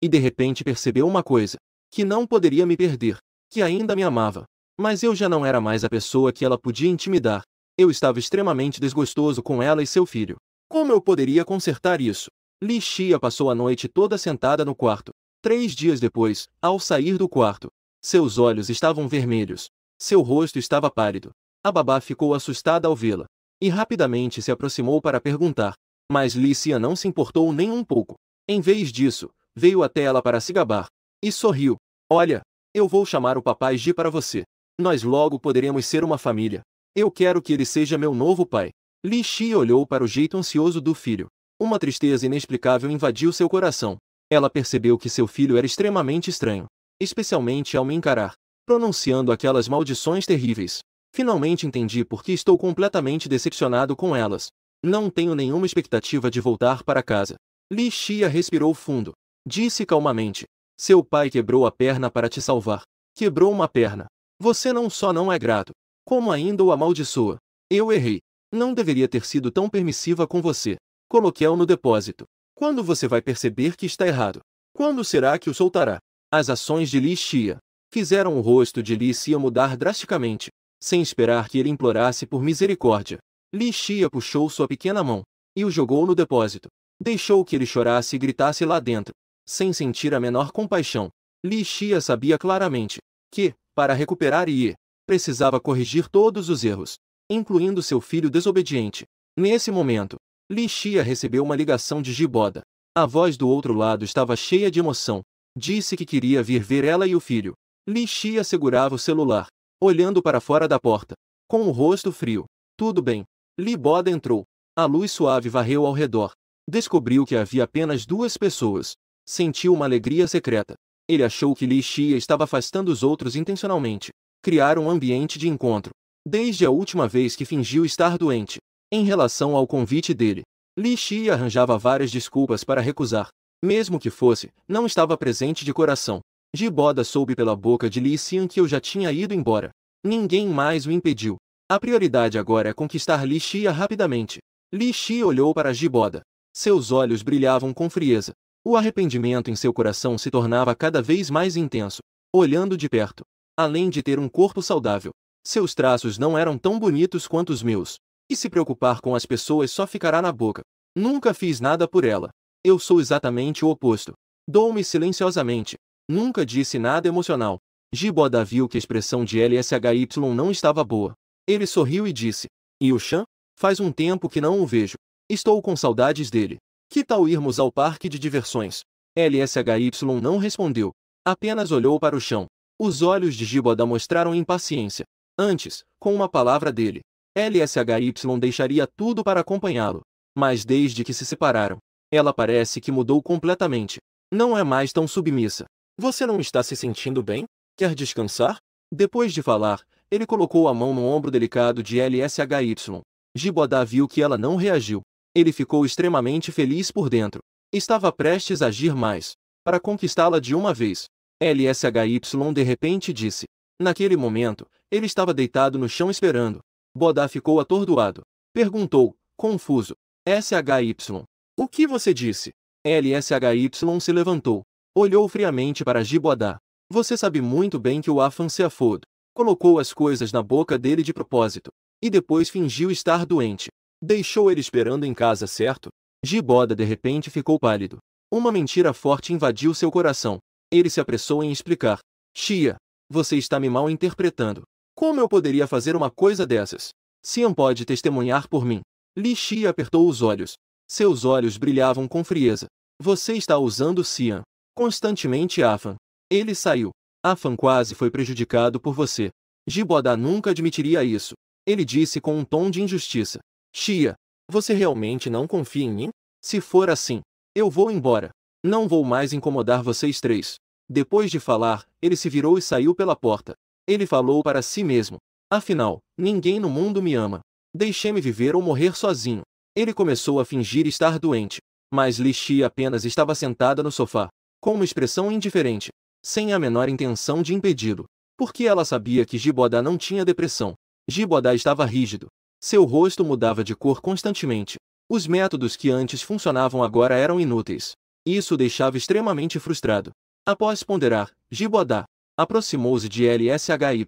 e de repente percebeu uma coisa, que não poderia me perder, que ainda me amava. Mas eu já não era mais a pessoa que ela podia intimidar. Eu estava extremamente desgostoso com ela e seu filho. Como eu poderia consertar isso? Li Xia passou a noite toda sentada no quarto. 3 dias depois, ao sair do quarto, seus olhos estavam vermelhos. Seu rosto estava pálido. A babá ficou assustada ao vê-la e rapidamente se aproximou para perguntar. Mas Li Xia não se importou nem um pouco. Em vez disso, veio até ela para se gabar e sorriu. Olha, eu vou chamar o papai Ji para você. Nós logo poderemos ser uma família. Eu quero que ele seja meu novo pai. Li Xia olhou para o jeito ansioso do filho. Uma tristeza inexplicável invadiu seu coração. Ela percebeu que seu filho era extremamente estranho, especialmente ao me encarar, pronunciando aquelas maldições terríveis. Finalmente entendi por que estou completamente decepcionado com elas. Não tenho nenhuma expectativa de voltar para casa. Li Xia respirou fundo. Disse calmamente. Seu pai quebrou a perna para te salvar. Quebrou uma perna. Você não só não é grato, como ainda o amaldiçoa. Eu errei. Não deveria ter sido tão permissiva com você. Coloquei-o no depósito. Quando você vai perceber que está errado? Quando será que o soltará? As ações de Li Xia fizeram o rosto de Li Xia mudar drasticamente, sem esperar que ele implorasse por misericórdia. Li Xia puxou sua pequena mão e o jogou no depósito. Deixou que ele chorasse e gritasse lá dentro, sem sentir a menor compaixão. Li Xia sabia claramente que, para recuperar Ye, precisava corrigir todos os erros, incluindo seu filho desobediente. Nesse momento, Li Xia recebeu uma ligação de Jiboda. A voz do outro lado estava cheia de emoção. Disse que queria vir ver ela e o filho. Li Xia segurava o celular, olhando para fora da porta, com o rosto frio. Tudo bem. Jiboda entrou. A luz suave varreu ao redor. Descobriu que havia apenas 2 pessoas. Sentiu uma alegria secreta. Ele achou que Li Xia estava afastando os outros intencionalmente. Criar um ambiente de encontro. Desde a última vez que fingiu estar doente. Em relação ao convite dele, Li Xia arranjava várias desculpas para recusar. Mesmo que fosse, não estava presente de coração. Jiboda soube pela boca de Li Xian que eu já tinha ido embora. Ninguém mais o impediu. A prioridade agora é conquistar Li Xia rapidamente. Li Xia olhou para Jiboda. Seus olhos brilhavam com frieza. O arrependimento em seu coração se tornava cada vez mais intenso. Olhando de perto, além de ter um corpo saudável, seus traços não eram tão bonitos quanto os meus. E se preocupar com as pessoas só ficará na boca. Nunca fiz nada por ela. Eu sou exatamente o oposto. Dou-me silenciosamente. Nunca disse nada emocional. Jiboda viu que a expressão de LSHY não estava boa. Ele sorriu e disse. E o Chan? Faz um tempo que não o vejo. Estou com saudades dele. Que tal irmos ao parque de diversões? LSHY não respondeu. Apenas olhou para o chão. Os olhos de Jiboda mostraram impaciência. Antes, com uma palavra dele, LSHY deixaria tudo para acompanhá-lo. Mas desde que se separaram, ela parece que mudou completamente. Não é mais tão submissa. Você não está se sentindo bem? Quer descansar? Depois de falar, ele colocou a mão no ombro delicado de LSHY. Jiboda viu que ela não reagiu. Ele ficou extremamente feliz por dentro. Estava prestes a agir mais, para conquistá-la de uma vez. LSHY de repente disse. Naquele momento, ele estava deitado no chão esperando. Boda ficou atordoado. Perguntou, confuso. SHY. O que você disse? LSHY se levantou. Olhou friamente para Jiboda. Você sabe muito bem que o Afan Seafood colocou as coisas na boca dele de propósito. E depois fingiu estar doente. Deixou ele esperando em casa, certo? Jiboda de repente ficou pálido. Uma mentira forte invadiu seu coração. Ele se apressou em explicar. Xia, você está me mal interpretando. Como eu poderia fazer uma coisa dessas? Xian pode testemunhar por mim. Li Xia apertou os olhos. Seus olhos brilhavam com frieza. Você está usando Xian constantemente, Afan. Ele saiu. Afan quase foi prejudicado por você. Jiboda nunca admitiria isso. Ele disse com um tom de injustiça. Xia, você realmente não confia em mim? Se for assim, eu vou embora. Não vou mais incomodar vocês 3. Depois de falar, ele se virou e saiu pela porta. Ele falou para si mesmo. Afinal, ninguém no mundo me ama. Deixe-me viver ou morrer sozinho. Ele começou a fingir estar doente. Mas Li Xia apenas estava sentada no sofá, com uma expressão indiferente, sem a menor intenção de impedi-lo. Porque ela sabia que Jiboda não tinha depressão. Jiboda estava rígido. Seu rosto mudava de cor constantemente. Os métodos que antes funcionavam agora eram inúteis. Isso o deixava extremamente frustrado. Após ponderar, Jiboda aproximou-se de LSHY.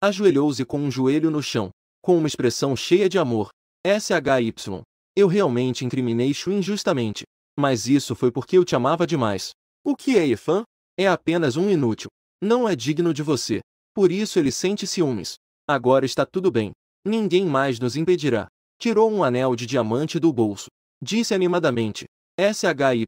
Ajoelhou-se com um joelho no chão, com uma expressão cheia de amor. SHY. Eu realmente incriminei Shu injustamente. Mas isso foi porque eu te amava demais. O que é Yefan? É apenas um inútil. Não é digno de você. Por isso ele sente ciúmes. Agora está tudo bem. Ninguém mais nos impedirá. Tirou um anel de diamante do bolso. Disse animadamente. SHY.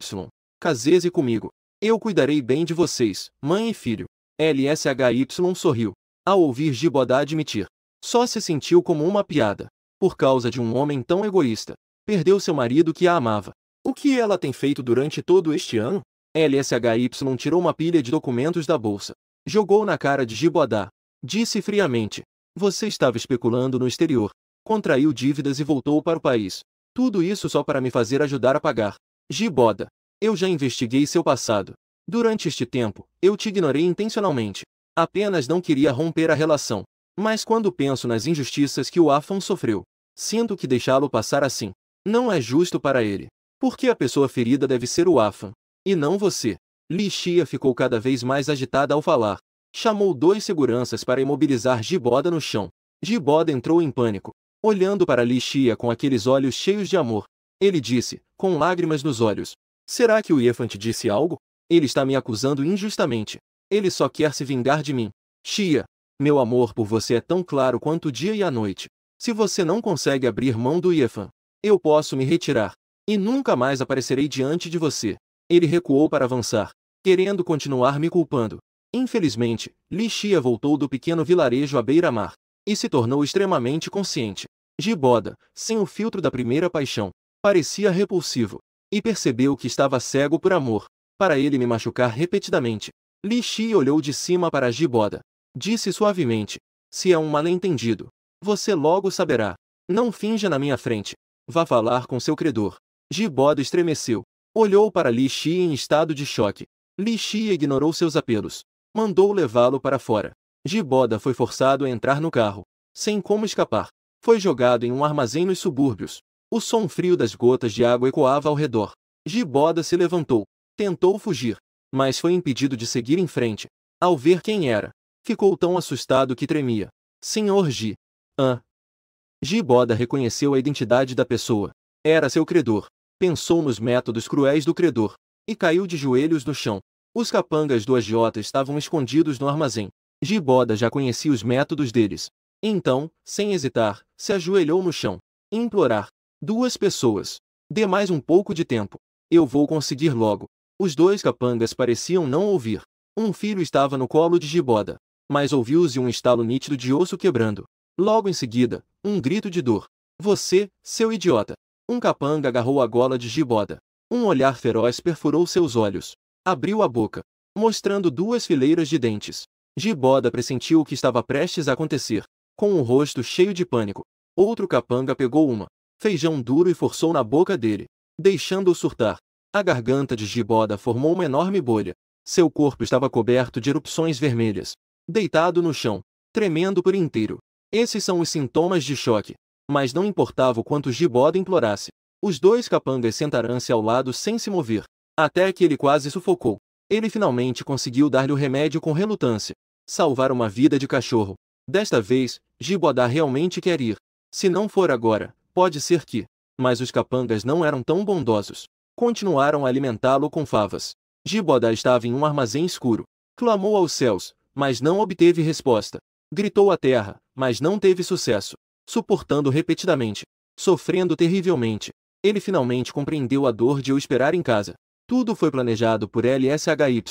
Case-se comigo. Eu cuidarei bem de vocês, mãe e filho. LSHY sorriu. Ao ouvir Jibodá admitir. Só se sentiu como uma piada. Por causa de um homem tão egoísta. Perdeu seu marido que a amava. O que ela tem feito durante todo este ano? LSHY tirou uma pilha de documentos da bolsa. Jogou na cara de Jibodá. Disse friamente. Você estava especulando no exterior. Contraiu dívidas e voltou para o país. Tudo isso só para me fazer ajudar a pagar. Jiboda. Eu já investiguei seu passado. Durante este tempo, eu te ignorei intencionalmente. Apenas não queria romper a relação. Mas quando penso nas injustiças que o Afan sofreu, sinto que deixá-lo passar assim não é justo para ele. Porque a pessoa ferida deve ser o Afan, e não você. Li Xia ficou cada vez mais agitada ao falar. Chamou 2 seguranças para imobilizar Jiboda no chão. Jiboda entrou em pânico, olhando para Li Xia com aqueles olhos cheios de amor. Ele disse, com lágrimas nos olhos. Será que o Yefan te disse algo? Ele está me acusando injustamente. Ele só quer se vingar de mim. Xia, meu amor por você é tão claro quanto o dia e a noite. Se você não consegue abrir mão do Yefan, eu posso me retirar. E nunca mais aparecerei diante de você. Ele recuou para avançar, querendo continuar me culpando. Infelizmente, Li Xia voltou do pequeno vilarejo à beira-mar, e se tornou extremamente consciente. Jiboda, sem o filtro da primeira paixão, parecia repulsivo, e percebeu que estava cego por amor, para ele me machucar repetidamente. Li Xia olhou de cima para Jiboda. Disse suavemente, se é um mal-entendido, você logo saberá. Não finja na minha frente. Vá falar com seu credor. Jiboda estremeceu. Olhou para Li Xia em estado de choque. Li Xia ignorou seus apelos. Mandou levá-lo para fora. Jiboda foi forçado a entrar no carro. Sem como escapar. Foi jogado em um armazém nos subúrbios. O som frio das gotas de água ecoava ao redor. Jiboda se levantou. Tentou fugir. Mas foi impedido de seguir em frente. Ao ver quem era, ficou tão assustado que tremia. Senhor Ji. Jiboda reconheceu a identidade da pessoa. Era seu credor. Pensou nos métodos cruéis do credor. E caiu de joelhos no chão. Os capangas do agiota estavam escondidos no armazém. Jiboda já conhecia os métodos deles. Então, sem hesitar, se ajoelhou no chão. Implorar. 2 pessoas. Dê mais um pouco de tempo. Eu vou conseguir logo. Os 2 capangas pareciam não ouvir. Um filho estava no colo de Jiboda. Mas ouviu-se um estalo nítido de osso quebrando. Logo em seguida, um grito de dor. Você, seu idiota. Um capanga agarrou a gola de Jiboda. Um olhar feroz perfurou seus olhos. Abriu a boca, mostrando 2 fileiras de dentes. Jiboda pressentiu o que estava prestes a acontecer. Com o rosto cheio de pânico, outro capanga pegou uma feijão duro e forçou na boca dele, deixando-o surtar. A garganta de Jiboda formou uma enorme bolha. Seu corpo estava coberto de erupções vermelhas. Deitado no chão, tremendo por inteiro. Esses são os sintomas de choque. Mas não importava o quanto Jiboda implorasse. Os 2 capangas sentaram-se ao lado sem se mover, até que ele quase sufocou. Ele finalmente conseguiu dar-lhe o remédio com relutância. Salvar uma vida de cachorro. Desta vez, Jiboda realmente quer ir. Se não for agora, pode ser que... Mas os capangas não eram tão bondosos. Continuaram a alimentá-lo com favas. Jiboda estava em um armazém escuro. Clamou aos céus, mas não obteve resposta. Gritou à terra, mas não teve sucesso. Suportando repetidamente, sofrendo terrivelmente, ele finalmente compreendeu a dor de o esperar em casa. Tudo foi planejado por LSHY.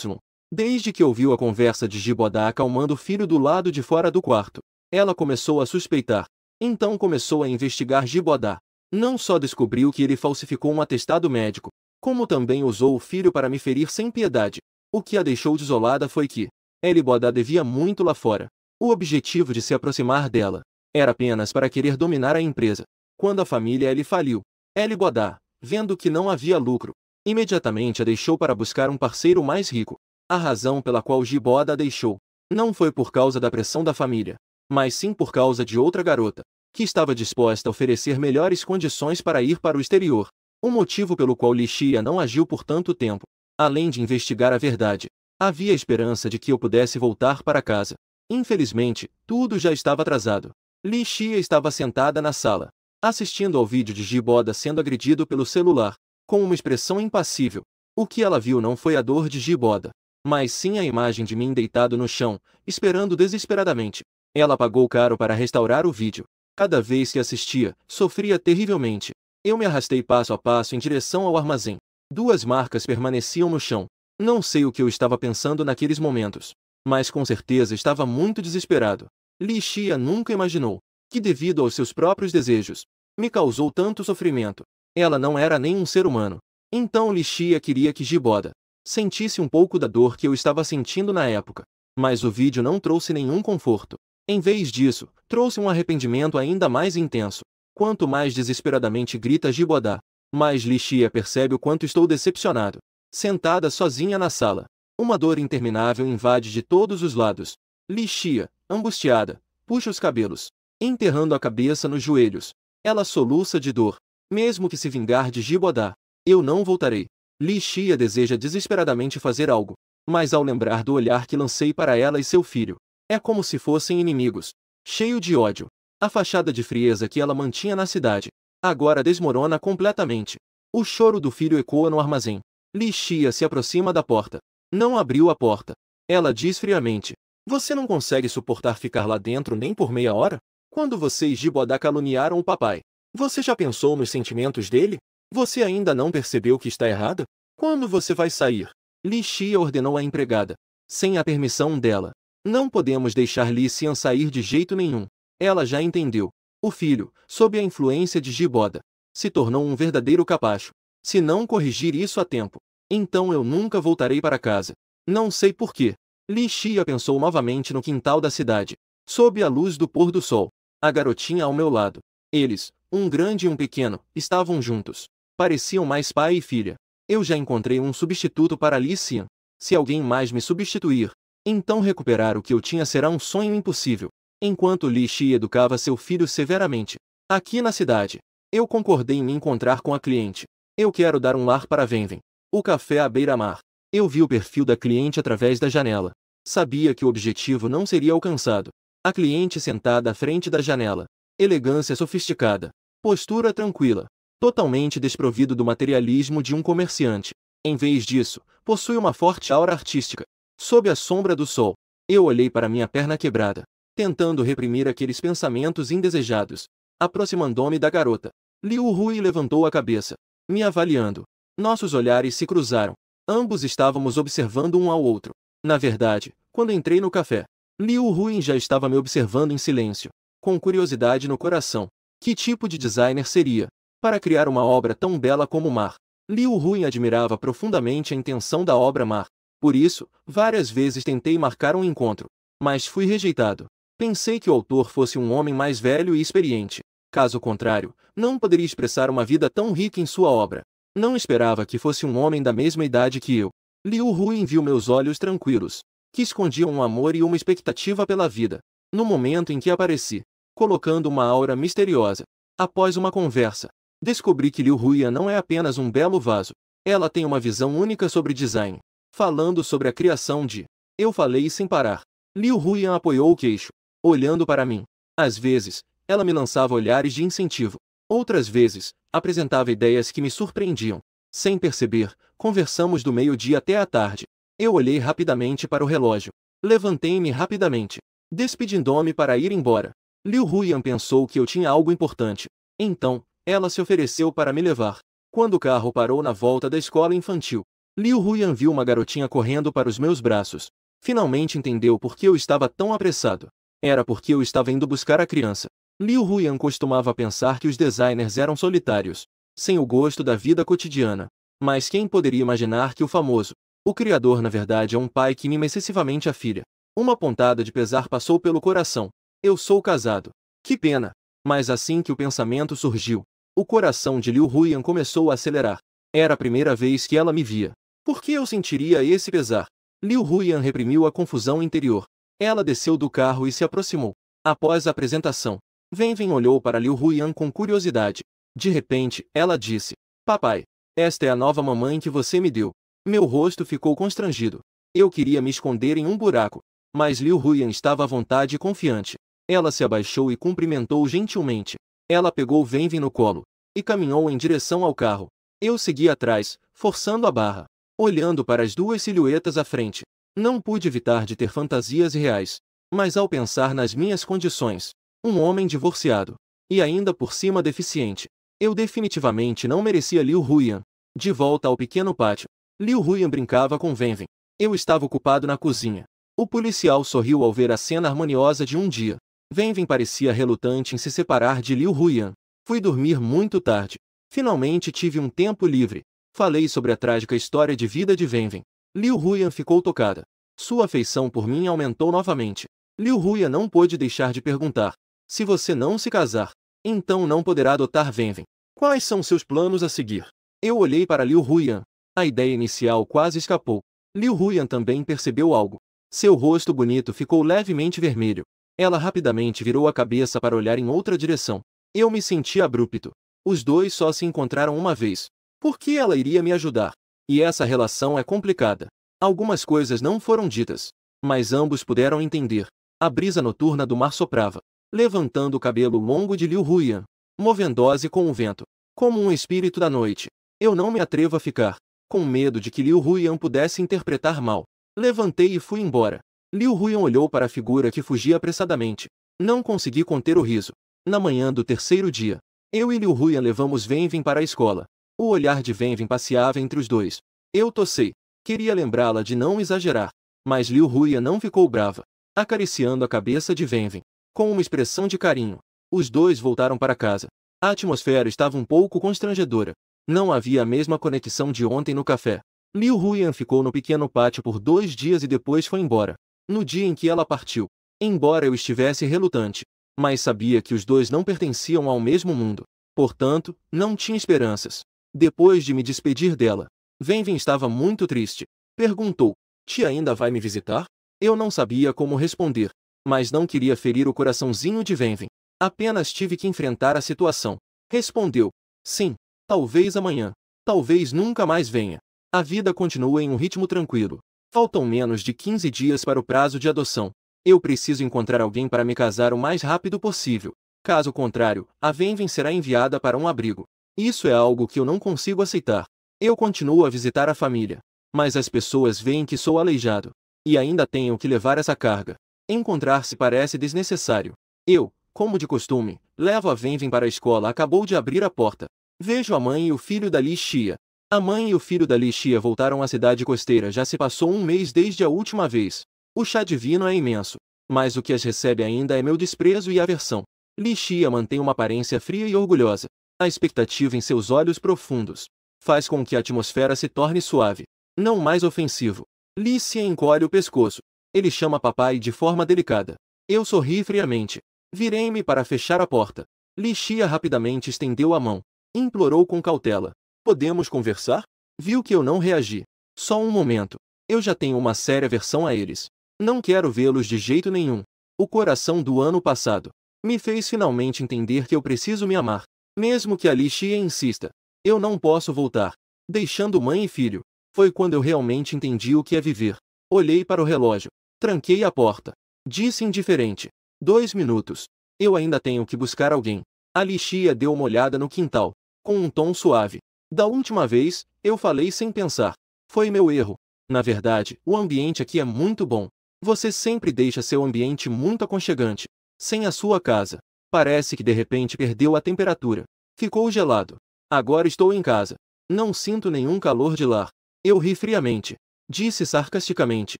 Desde que ouviu a conversa de Jiboda acalmando o filho do lado de fora do quarto, ela começou a suspeitar. Então começou a investigar Jiboda. Não só descobriu que ele falsificou um atestado médico, como também usou o filho para me ferir sem piedade. O que a deixou desolada foi que Jiboda devia muito lá fora. O objetivo de se aproximar dela era apenas para querer dominar a empresa. Quando a família L faliu, Jiboda, vendo que não havia lucro, imediatamente a deixou para buscar um parceiro mais rico. A razão pela qual Jiboda a deixou não foi por causa da pressão da família, mas sim por causa de outra garota, que estava disposta a oferecer melhores condições para ir para o exterior. O motivo pelo qual Li Xia não agiu por tanto tempo, além de investigar a verdade, havia esperança de que eu pudesse voltar para casa. Infelizmente, tudo já estava atrasado. Li Xia estava sentada na sala, assistindo ao vídeo de Giboda sendo agredido pelo celular, com uma expressão impassível. O que ela viu não foi a dor de Giboda, mas sim a imagem de mim deitado no chão, esperando desesperadamente. Ela pagou caro para restaurar o vídeo. Cada vez que assistia, sofria terrivelmente. Eu me arrastei passo a passo em direção ao armazém. 2 marcas permaneciam no chão. Não sei o que eu estava pensando naqueles momentos, mas com certeza estava muito desesperado. Li Xia nunca imaginou que, devido aos seus próprios desejos, me causou tanto sofrimento. Ela não era nem um ser humano. Então Li Xia queria que Giboda sentisse um pouco da dor que eu estava sentindo na época. Mas o vídeo não trouxe nenhum conforto. Em vez disso, trouxe um arrependimento ainda mais intenso. Quanto mais desesperadamente grita Giboda, mais Li Xia percebe o quanto estou decepcionado. Sentada sozinha na sala, uma dor interminável invade de todos os lados. Li Xia, angustiada, puxa os cabelos, enterrando a cabeça nos joelhos. Ela soluça de dor. Mesmo que se vingar de Giboda, eu não voltarei. Li Xia deseja desesperadamente fazer algo, mas ao lembrar do olhar que lancei para ela e seu filho, é como se fossem inimigos. Cheio de ódio, a fachada de frieza que ela mantinha na cidade, agora desmorona completamente. O choro do filho ecoa no armazém. Li Xia se aproxima da porta. Não abriu a porta. Ela diz friamente: "Você não consegue suportar ficar lá dentro nem por meia hora? Quando você e Giboda caluniaram o papai, você já pensou nos sentimentos dele? Você ainda não percebeu que está errada? Quando você vai sair?" Li Xia ordenou à empregada, sem a permissão dela. Não podemos deixar Li Xian sair de jeito nenhum. Ela já entendeu. O filho, sob a influência de Giboda, se tornou um verdadeiro capacho. Se não corrigir isso a tempo, então eu nunca voltarei para casa. Não sei porquê. Li Xia pensou novamente no quintal da cidade, sob a luz do pôr do sol. A garotinha ao meu lado. Eles, um grande e um pequeno, estavam juntos. Pareciam mais pai e filha. Eu já encontrei um substituto para Li Xian. Se alguém mais me substituir, então recuperar o que eu tinha será um sonho impossível. Enquanto Li Xia educava seu filho severamente, aqui na cidade, eu concordei em me encontrar com a cliente. Eu quero dar um lar para Venven. O café à beira-mar. Eu vi o perfil da cliente através da janela. Sabia que o objetivo não seria alcançado. A cliente sentada à frente da janela. Elegância sofisticada. Postura tranquila. Totalmente desprovido do materialismo de um comerciante. Em vez disso, possui uma forte aura artística. Sob a sombra do sol, eu olhei para minha perna quebrada, tentando reprimir aqueles pensamentos indesejados. Aproximando-me da garota, Liu Hui levantou a cabeça, me avaliando. Nossos olhares se cruzaram. Ambos estávamos observando um ao outro. Na verdade, quando entrei no café, Liu Hui já estava me observando em silêncio, com curiosidade no coração. Que tipo de designer seria para criar uma obra tão bela como o mar? Liu Hui admirava profundamente a intenção da obra Mar. Por isso, várias vezes tentei marcar um encontro, mas fui rejeitado. Pensei que o autor fosse um homem mais velho e experiente. Caso contrário, não poderia expressar uma vida tão rica em sua obra. Não esperava que fosse um homem da mesma idade que eu. Liu Hui viu meus olhos tranquilos, que escondiam um amor e uma expectativa pela vida. No momento em que apareci, colocando uma aura misteriosa, após uma conversa, descobri que Liu Hui não é apenas um belo vaso. Ela tem uma visão única sobre design. Falando sobre a criação de... Eu falei sem parar. Liu Hui apoiou o queixo, olhando para mim. Às vezes, ela me lançava olhares de incentivo. Outras vezes, apresentava ideias que me surpreendiam. Sem perceber, conversamos do meio-dia até a tarde. Eu olhei rapidamente para o relógio. Levantei-me rapidamente, despedindo-me para ir embora. Liu Huiyan pensou que eu tinha algo importante. Então, ela se ofereceu para me levar. Quando o carro parou na volta da escola infantil, Liu Huiyan viu uma garotinha correndo para os meus braços. Finalmente entendeu por que eu estava tão apressado. Era porque eu estava indo buscar a criança. Liu Huiyan costumava pensar que os designers eram solitários, sem o gosto da vida cotidiana. Mas quem poderia imaginar que o famoso, o criador na verdade é um pai que mima excessivamente a filha. Uma pontada de pesar passou pelo coração. Eu sou casado. Que pena. Mas assim que o pensamento surgiu, o coração de Liu Huiyan começou a acelerar. Era a primeira vez que ela me via. Por que eu sentiria esse pesar? Liu Huiyan reprimiu a confusão interior. Ela desceu do carro e se aproximou. Após a apresentação, Venven olhou para Liu Huiyan com curiosidade. De repente, ela disse: "Papai, esta é a nova mamãe que você me deu." Meu rosto ficou constrangido. Eu queria me esconder em um buraco, mas Liu Huiyan estava à vontade e confiante. Ela se abaixou e cumprimentou gentilmente. Ela pegou Venvin no colo e caminhou em direção ao carro. Eu segui atrás, forçando a barra, olhando para as duas silhuetas à frente. Não pude evitar de ter fantasias irreais, mas ao pensar nas minhas condições, um homem divorciado, e ainda por cima deficiente, eu definitivamente não merecia Liu Huyan. De volta ao pequeno pátio, Liu Huyan brincava com Venvin. Eu estava ocupado na cozinha. O policial sorriu ao ver a cena harmoniosa de um dia. Venvin parecia relutante em se separar de Liu Huyan. Fui dormir muito tarde. Finalmente tive um tempo livre. Falei sobre a trágica história de vida de Venvin. Liu Huyan ficou tocada. Sua afeição por mim aumentou novamente. Liu Huyan não pôde deixar de perguntar: se você não se casar, então não poderá adotar Venvin. Quais são seus planos a seguir? Eu olhei para Liu Huyan. A ideia inicial quase escapou. Liu Huyan também percebeu algo. Seu rosto bonito ficou levemente vermelho. Ela rapidamente virou a cabeça para olhar em outra direção. Eu me senti abrupto. Os dois só se encontraram uma vez. Por que ela iria me ajudar? E essa relação é complicada. Algumas coisas não foram ditas, mas ambos puderam entender. A brisa noturna do mar soprava, levantando o cabelo longo de Liu Huyan, movendo-se com o vento, como um espírito da noite. Eu não me atrevo a ficar, com medo de que Liu Huyan pudesse interpretar mal. Levantei e fui embora. Liu Huyan olhou para a figura que fugia apressadamente. Não consegui conter o riso. Na manhã do terceiro dia, eu e Liu Huyan levamos Venvin para a escola. O olhar de Venvin passeava entre os dois. Eu tossei. Queria lembrá-la de não exagerar. Mas Liu Huyan não ficou brava, acariciando a cabeça de Venvin, com uma expressão de carinho. Os dois voltaram para casa. A atmosfera estava um pouco constrangedora. Não havia a mesma conexão de ontem no café. Liu Huyan ficou no pequeno pátio por 2 dias e depois foi embora. No dia em que ela partiu, embora eu estivesse relutante, mas sabia que os dois não pertenciam ao mesmo mundo. Portanto, não tinha esperanças. Depois de me despedir dela, Venvin estava muito triste. Perguntou: tia ainda vai me visitar? Eu não sabia como responder, mas não queria ferir o coraçãozinho de Venvin. Apenas tive que enfrentar a situação. Respondeu: sim, talvez amanhã, talvez nunca mais venha. A vida continua em um ritmo tranquilo. Faltam menos de 15 dias para o prazo de adoção. Eu preciso encontrar alguém para me casar o mais rápido possível. Caso contrário, a Venvin será enviada para um abrigo. Isso é algo que eu não consigo aceitar. Eu continuo a visitar a família, mas as pessoas veem que sou aleijado. E ainda tenho que levar essa carga. Encontrar-se parece desnecessário. Eu, como de costume, levo a Venvin para a escola. Acabou de abrir a porta. Vejo a mãe e o filho da Li Xia. A mãe e o filho da Li Xia voltaram à cidade costeira. Já se passou um mês desde a última vez. O chá divino é imenso, mas o que as recebe ainda é meu desprezo e aversão. Li Xia mantém uma aparência fria e orgulhosa. A expectativa em seus olhos profundos faz com que a atmosfera se torne suave, não mais ofensivo. Li Xia encolhe o pescoço. Ele chama papai de forma delicada. Eu sorri friamente. Virei-me para fechar a porta. Li Xia rapidamente estendeu a mão. Implorou com cautela: podemos conversar? Viu que eu não reagi. Só um momento. Eu já tenho uma séria aversão a eles. Não quero vê-los de jeito nenhum. O coração do ano passado me fez finalmente entender que eu preciso me amar. Mesmo que a Li Xia insista, eu não posso voltar, deixando mãe e filho. Foi quando eu realmente entendi o que é viver. Olhei para o relógio. Tranquei a porta. Disse indiferente: 2 minutos. Eu ainda tenho que buscar alguém. A Li Xia deu uma olhada no quintal, com um tom suave. Da última vez, eu falei sem pensar. Foi meu erro. Na verdade, o ambiente aqui é muito bom. Você sempre deixa seu ambiente muito aconchegante. Sem a sua casa, parece que de repente perdeu a temperatura. Ficou gelado. Agora estou em casa. Não sinto nenhum calor de lar. Eu ri friamente. Disse sarcasticamente: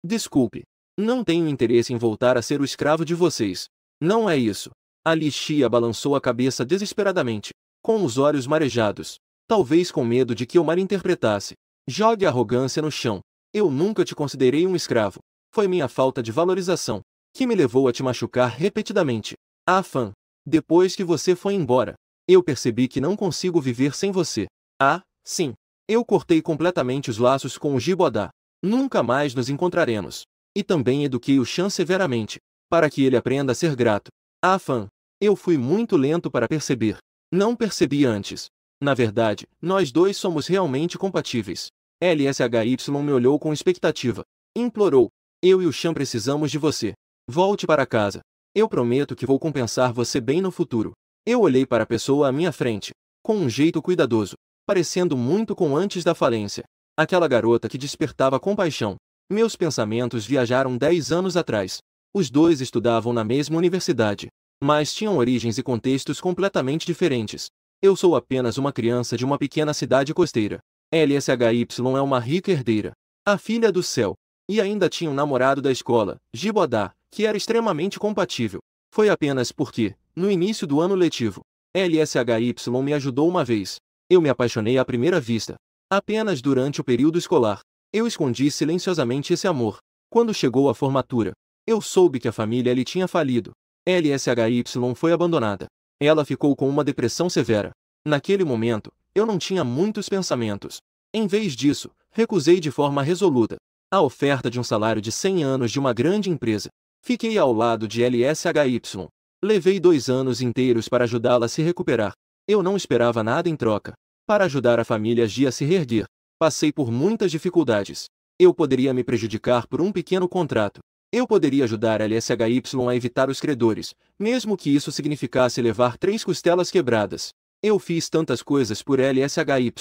desculpe. Não tenho interesse em voltar a ser o escravo de vocês. Não é isso. A Li Xia balançou a cabeça desesperadamente, com os olhos marejados, talvez com medo de que eu malinterpretasse. Jogue a arrogância no chão. Eu nunca te considerei um escravo. Foi minha falta de valorização que me levou a te machucar repetidamente. Ah, fã. Depois que você foi embora, eu percebi que não consigo viver sem você. Ah, sim. Eu cortei completamente os laços com o Jibodá. Nunca mais nos encontraremos. E também eduquei o Chan severamente, para que ele aprenda a ser grato. Ah, fã. Eu fui muito lento para perceber. Não percebi antes. Na verdade, nós dois somos realmente compatíveis. LSHY me olhou com expectativa. Implorou: eu e o Chan precisamos de você. Volte para casa. Eu prometo que vou compensar você bem no futuro. Eu olhei para a pessoa à minha frente, com um jeito cuidadoso, parecendo muito com antes da falência. Aquela garota que despertava compaixão. Meus pensamentos viajaram 10 anos atrás. Os dois estudavam na mesma universidade, mas tinham origens e contextos completamente diferentes. Eu sou apenas uma criança de uma pequena cidade costeira. LSHY é uma rica herdeira, a filha do céu. E ainda tinha um namorado da escola, Gibodá, que era extremamente compatível. Foi apenas porque, no início do ano letivo, LSHY me ajudou uma vez. Eu me apaixonei à primeira vista. Apenas durante o período escolar. Eu escondi silenciosamente esse amor. Quando chegou a formatura, eu soube que a família lhe tinha falido. LSHY foi abandonada. Ela ficou com uma depressão severa. Naquele momento, eu não tinha muitos pensamentos. Em vez disso, recusei de forma resoluta a oferta de um salário de 100 anos de uma grande empresa. Fiquei ao lado de LSHY. Levei 2 anos inteiros para ajudá-la a se recuperar. Eu não esperava nada em troca. Para ajudar a família G a se reerguer, passei por muitas dificuldades. Eu poderia me prejudicar por um pequeno contrato. Eu poderia ajudar LSHY a evitar os credores, mesmo que isso significasse levar 3 costelas quebradas. Eu fiz tantas coisas por LSHY,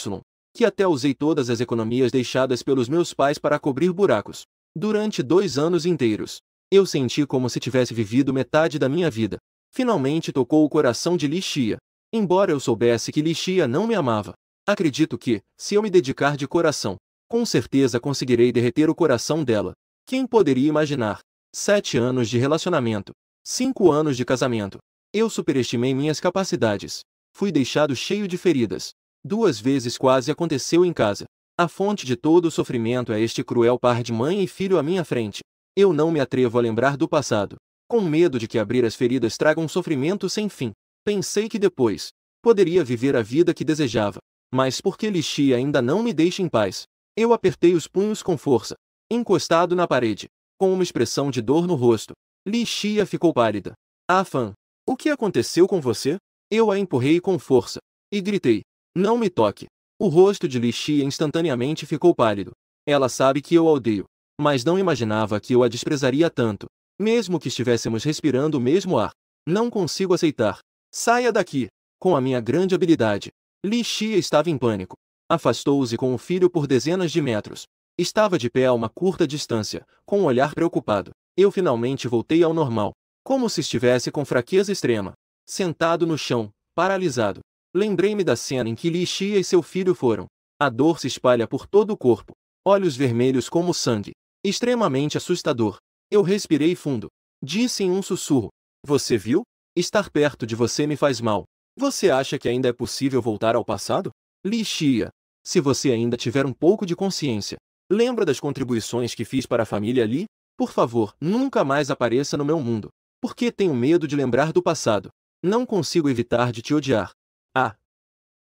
que até usei todas as economias deixadas pelos meus pais para cobrir buracos. Durante 2 anos inteiros, eu senti como se tivesse vivido metade da minha vida. Finalmente tocou o coração de Li Xia. Embora eu soubesse que Li Xia não me amava, acredito que, se eu me dedicar de coração, com certeza conseguirei derreter o coração dela. Quem poderia imaginar? 7 anos de relacionamento. 5 anos de casamento. Eu superestimei minhas capacidades. Fui deixado cheio de feridas. 2 vezes quase aconteceu em casa. A fonte de todo o sofrimento é este cruel par de mãe e filho à minha frente. Eu não me atrevo a lembrar do passado, com medo de que abrir as feridas traga um sofrimento sem fim. Pensei que depois poderia viver a vida que desejava. Mas por que Li Xia ainda não me deixa em paz? Eu apertei os punhos com força, encostado na parede, com uma expressão de dor no rosto. Li Xia ficou pálida. Ah, Fan, o que aconteceu com você? Eu a empurrei com força e gritei: não me toque. O rosto de Li Xia instantaneamente ficou pálido. Ela sabe que eu a odeio, mas não imaginava que eu a desprezaria tanto, mesmo que estivéssemos respirando o mesmo ar. Não consigo aceitar. Saia daqui! Com a minha grande habilidade, Li Xia estava em pânico. Afastou-se com o filho por dezenas de metros. Estava de pé a uma curta distância, com um olhar preocupado. Eu finalmente voltei ao normal, como se estivesse com fraqueza extrema, sentado no chão, paralisado. Lembrei-me da cena em que Li Xia e seu filho foram. A dor se espalha por todo o corpo. Olhos vermelhos como sangue. Extremamente assustador. Eu respirei fundo. Disse em um sussurro: você viu? Estar perto de você me faz mal. Você acha que ainda é possível voltar ao passado? Li Xia, se você ainda tiver um pouco de consciência, lembra das contribuições que fiz para a família Li? Por favor, nunca mais apareça no meu mundo. Porque tenho medo de lembrar do passado. Não consigo evitar de te odiar. Ah!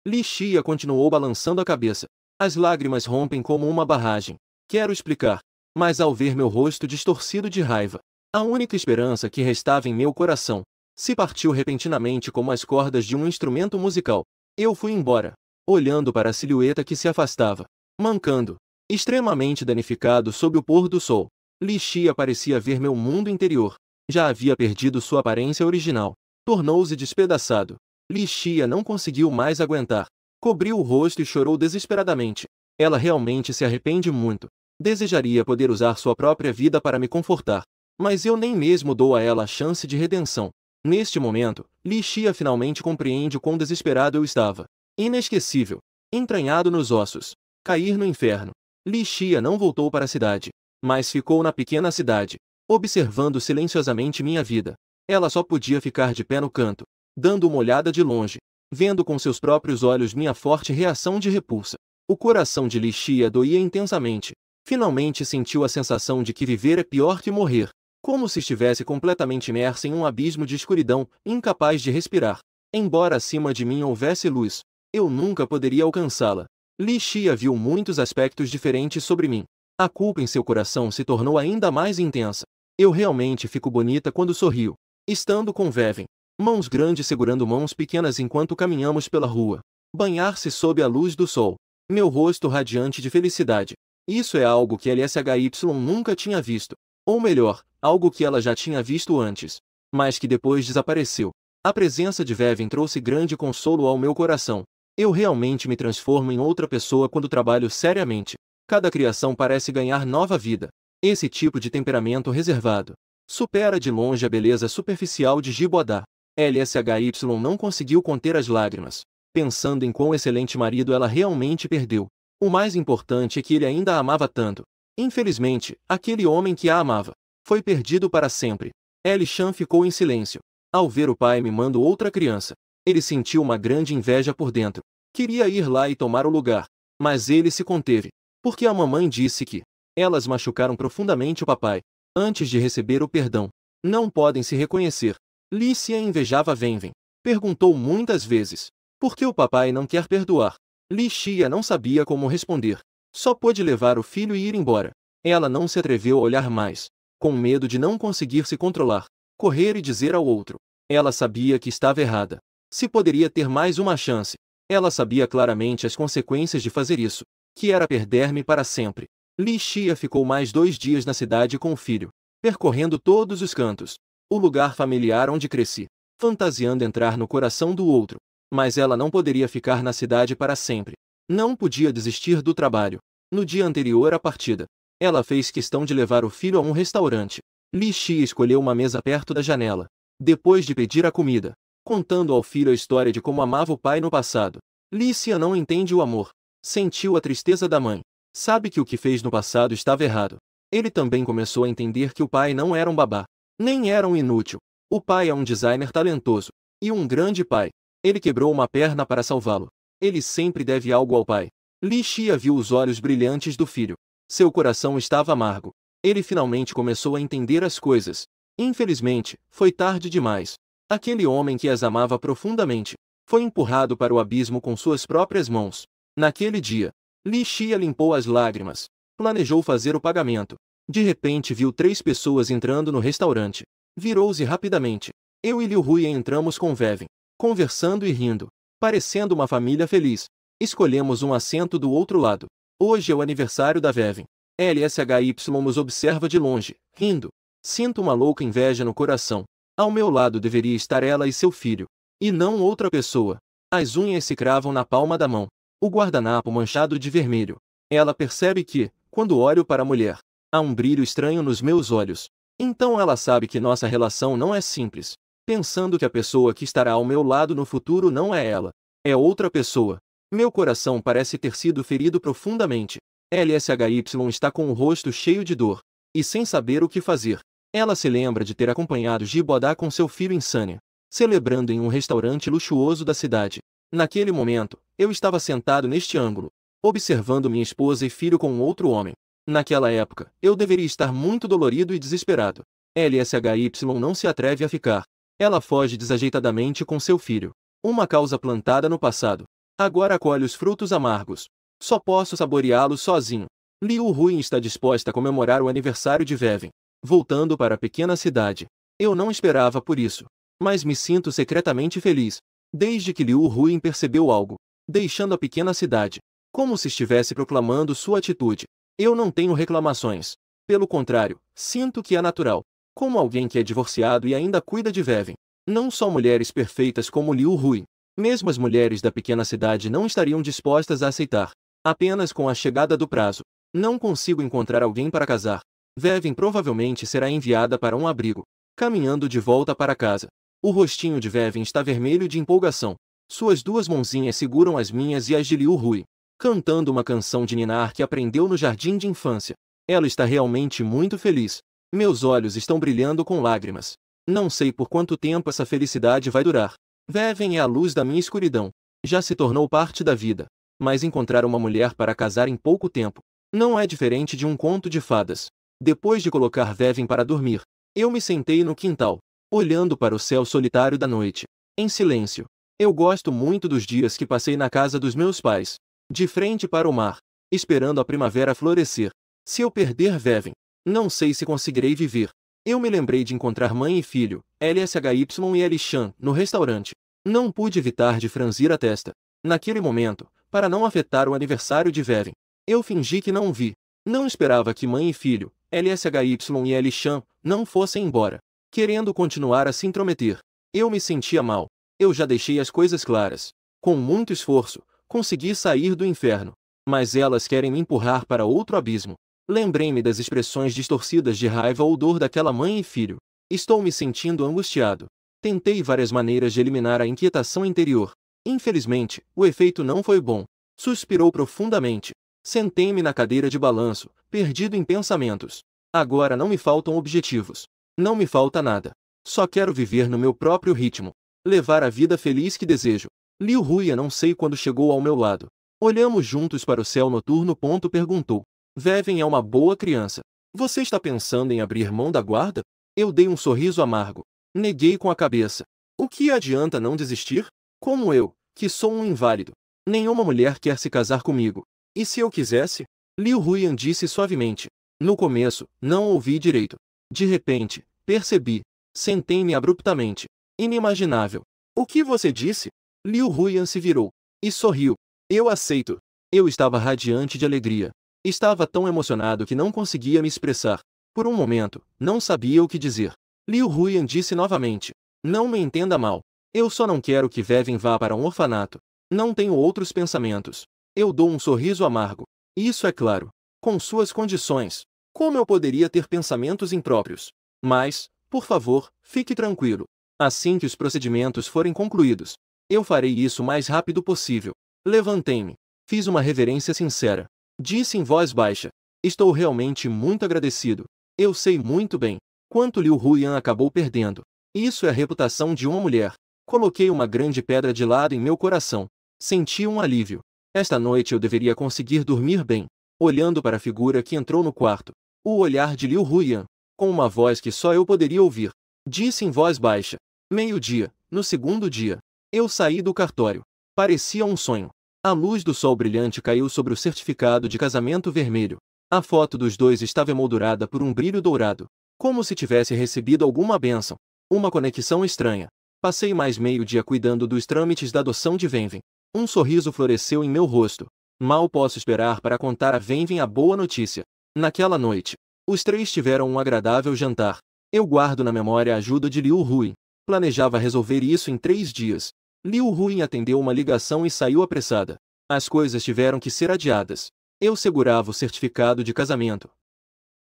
Li Xia continuou balançando a cabeça. As lágrimas rompem como uma barragem. Quero explicar, mas ao ver meu rosto distorcido de raiva, a única esperança que restava em meu coração se partiu repentinamente como as cordas de um instrumento musical. Eu fui embora, olhando para a silhueta que se afastava, mancando, extremamente danificado sob o pôr do sol. Li Xia parecia ver meu mundo interior. Já havia perdido sua aparência original. Tornou-se despedaçado. Li Xia não conseguiu mais aguentar. Cobriu o rosto e chorou desesperadamente. Ela realmente se arrepende muito. Desejaria poder usar sua própria vida para me confortar. Mas eu nem mesmo dou a ela a chance de redenção. Neste momento, Li Xia finalmente compreende o quão desesperado eu estava. Inesquecível. Entranhado nos ossos. Cair no inferno. Li Xia não voltou para a cidade, mas ficou na pequena cidade, observando silenciosamente minha vida. Ela só podia ficar de pé no canto, dando uma olhada de longe, vendo com seus próprios olhos minha forte reação de repulsa. O coração de Li Xia doía intensamente. Finalmente sentiu a sensação de que viver é pior que morrer. Como se estivesse completamente imersa em um abismo de escuridão, incapaz de respirar. Embora acima de mim houvesse luz, eu nunca poderia alcançá-la. Li Xia viu muitos aspectos diferentes sobre mim. A culpa em seu coração se tornou ainda mais intensa. Eu realmente fico bonita quando sorrio. Estando com Veven, mãos grandes segurando mãos pequenas enquanto caminhamos pela rua. Banhar-se sob a luz do sol. Meu rosto radiante de felicidade. Isso é algo que LSHY nunca tinha visto. Ou melhor, algo que ela já tinha visto antes, mas que depois desapareceu. A presença de Vevin trouxe grande consolo ao meu coração. Eu realmente me transformo em outra pessoa quando trabalho seriamente. Cada criação parece ganhar nova vida. Esse tipo de temperamento reservado supera de longe a beleza superficial de Gibodá. LSHY não conseguiu conter as lágrimas, pensando em quão excelente marido ela realmente perdeu. O mais importante é que ele ainda a amava tanto. Infelizmente, aquele homem que a amava foi perdido para sempre. Elishan ficou em silêncio. Ao ver o pai mimando outra criança, ele sentiu uma grande inveja por dentro. Queria ir lá e tomar o lugar, mas ele se conteve, porque a mamãe disse que elas machucaram profundamente o papai, antes de receber o perdão. Não podem se reconhecer. Lícia invejava Venven. Perguntou muitas vezes, por que o papai não quer perdoar? Lícia não sabia como responder. Só pôde levar o filho e ir embora. Ela não se atreveu a olhar mais, com medo de não conseguir se controlar, correr e dizer ao outro. Ela sabia que estava errada. Se poderia ter mais uma chance. Ela sabia claramente as consequências de fazer isso, que era perder-me para sempre. Lícia ficou mais 2 dias na cidade com o filho, percorrendo todos os cantos, o lugar familiar onde cresci, fantasiando entrar no coração do outro. Mas ela não poderia ficar na cidade para sempre. Não podia desistir do trabalho. No dia anterior à partida, ela fez questão de levar o filho a um restaurante. Lícia escolheu uma mesa perto da janela. Depois de pedir a comida, contando ao filho a história de como amava o pai no passado. Lícia não entende o amor. Sentiu a tristeza da mãe. Sabe que o que fez no passado estava errado. Ele também começou a entender que o pai não era um babá, nem era um inútil. O pai é um designer talentoso e um grande pai. Ele quebrou uma perna para salvá-lo. Ele sempre deve algo ao pai. Lícia viu os olhos brilhantes do filho. Seu coração estava amargo. Ele finalmente começou a entender as coisas. Infelizmente, foi tarde demais. Aquele homem que as amava profundamente foi empurrado para o abismo com suas próprias mãos. Naquele dia, Lícia limpou as lágrimas. Planejou fazer o pagamento. De repente viu 3 pessoas entrando no restaurante. Virou-se rapidamente. Eu e Liu Hui entramos com Vevin, conversando e rindo, parecendo uma família feliz. Escolhemos um assento do outro lado. Hoje é o aniversário da Vevin. LSHY nos observa de longe, rindo. Sinto uma louca inveja no coração. Ao meu lado deveria estar ela e seu filho, e não outra pessoa. As unhas se cravam na palma da mão. O guardanapo manchado de vermelho. Ela percebe que, quando olho para a mulher, há um brilho estranho nos meus olhos. Então ela sabe que nossa relação não é simples. Pensando que a pessoa que estará ao meu lado no futuro não é ela, é outra pessoa. Meu coração parece ter sido ferido profundamente. LSHY está com o rosto cheio de dor, e sem saber o que fazer. Ela se lembra de ter acompanhado Gibodá com seu filho em Sânia, celebrando em um restaurante luxuoso da cidade. Naquele momento, eu estava sentado neste ângulo, observando minha esposa e filho com outro homem. Naquela época, eu deveria estar muito dolorido e desesperado. LSHY não se atreve a ficar. Ela foge desajeitadamente com seu filho. Uma causa plantada no passado. Agora colhe os frutos amargos. Só posso saboreá-los sozinho. Liu Hui está disposta a comemorar o aniversário de Vevin, voltando para a pequena cidade. Eu não esperava por isso, mas me sinto secretamente feliz. Desde que Liu Hui percebeu algo, deixando a pequena cidade, como se estivesse proclamando sua atitude. Eu não tenho reclamações. Pelo contrário, sinto que é natural. Como alguém que é divorciado e ainda cuida de Vevin. Não só mulheres perfeitas como Liu Hui. Mesmo as mulheres da pequena cidade não estariam dispostas a aceitar. Apenas com a chegada do prazo. Não consigo encontrar alguém para casar. Vevin provavelmente será enviada para um abrigo. Caminhando de volta para casa. O rostinho de Vevin está vermelho de empolgação. Suas 2 mãozinhas seguram as minhas e as de Liu Hui, cantando uma canção de ninar que aprendeu no jardim de infância. Ela está realmente muito feliz. Meus olhos estão brilhando com lágrimas. Não sei por quanto tempo essa felicidade vai durar. Vevin é a luz da minha escuridão. Já se tornou parte da vida. Mas encontrar uma mulher para casar em pouco tempo não é diferente de um conto de fadas. Depois de colocar Vevin para dormir, eu me sentei no quintal, olhando para o céu solitário da noite, em silêncio. Eu gosto muito dos dias que passei na casa dos meus pais, de frente para o mar, esperando a primavera florescer. Se eu perder Vevin, não sei se conseguirei viver. Eu me lembrei de encontrar mãe e filho, LSHY e Elishan, no restaurante. Não pude evitar de franzir a testa. Naquele momento, para não afetar o aniversário de Vevin, eu fingi que não vi. Não esperava que mãe e filho, LSHY e Elishan, não fossem embora, querendo continuar a se intrometer. Eu me sentia mal. Eu já deixei as coisas claras. Com muito esforço, consegui sair do inferno. Mas elas querem me empurrar para outro abismo. Lembrei-me das expressões distorcidas de raiva ou dor daquela mãe e filho. Estou me sentindo angustiado. Tentei várias maneiras de eliminar a inquietação interior. Infelizmente, o efeito não foi bom. Suspirou profundamente. Sentei-me na cadeira de balanço, perdido em pensamentos. Agora não me faltam objetivos. Não me falta nada. Só quero viver no meu próprio ritmo. Levar a vida feliz que desejo. Liu Huyan não sei quando chegou ao meu lado. Olhamos juntos para o céu noturno. Perguntou. Veven é uma boa criança. Você está pensando em abrir mão da guarda? Eu dei um sorriso amargo. Neguei com a cabeça. O que adianta não desistir? Como eu, que sou um inválido. Nenhuma mulher quer se casar comigo. E se eu quisesse? Liu Huyan disse suavemente. No começo, não ouvi direito. De repente, percebi. Sentei-me abruptamente. Inimaginável. O que você disse? Liu Huyan se virou. E sorriu. Eu aceito. Eu estava radiante de alegria. Estava tão emocionado que não conseguia me expressar. Por um momento, não sabia o que dizer. Liu Huyan disse novamente. Não me entenda mal. Eu só não quero que Veven vá para um orfanato. Não tenho outros pensamentos. Eu dou um sorriso amargo. Isso é claro. Com suas condições. Como eu poderia ter pensamentos impróprios? Mas, por favor, fique tranquilo. Assim que os procedimentos forem concluídos, eu farei isso o mais rápido possível. Levantei-me. Fiz uma reverência sincera. Disse em voz baixa. Estou realmente muito agradecido. Eu sei muito bem quanto Liu Huyan acabou perdendo. Isso é a reputação de uma mulher. Coloquei uma grande pedra de lado em meu coração. Senti um alívio. Esta noite eu deveria conseguir dormir bem. Olhando para a figura que entrou no quarto. O olhar de Liu Huyan, com uma voz que só eu poderia ouvir. Disse em voz baixa. Meio-dia, no segundo dia. Eu saí do cartório. Parecia um sonho. A luz do sol brilhante caiu sobre o certificado de casamento vermelho. A foto dos dois estava emoldurada por um brilho dourado. Como se tivesse recebido alguma bênção. Uma conexão estranha. Passei mais meio-dia cuidando dos trâmites da adoção de Venven. Um sorriso floresceu em meu rosto. Mal posso esperar para contar a Venven a boa notícia. Naquela noite, os três tiveram um agradável jantar. Eu guardo na memória a ajuda de Liu Huyan. Planejava resolver isso em 3 dias. Liu Huyan atendeu uma ligação e saiu apressada. As coisas tiveram que ser adiadas. Eu segurava o certificado de casamento,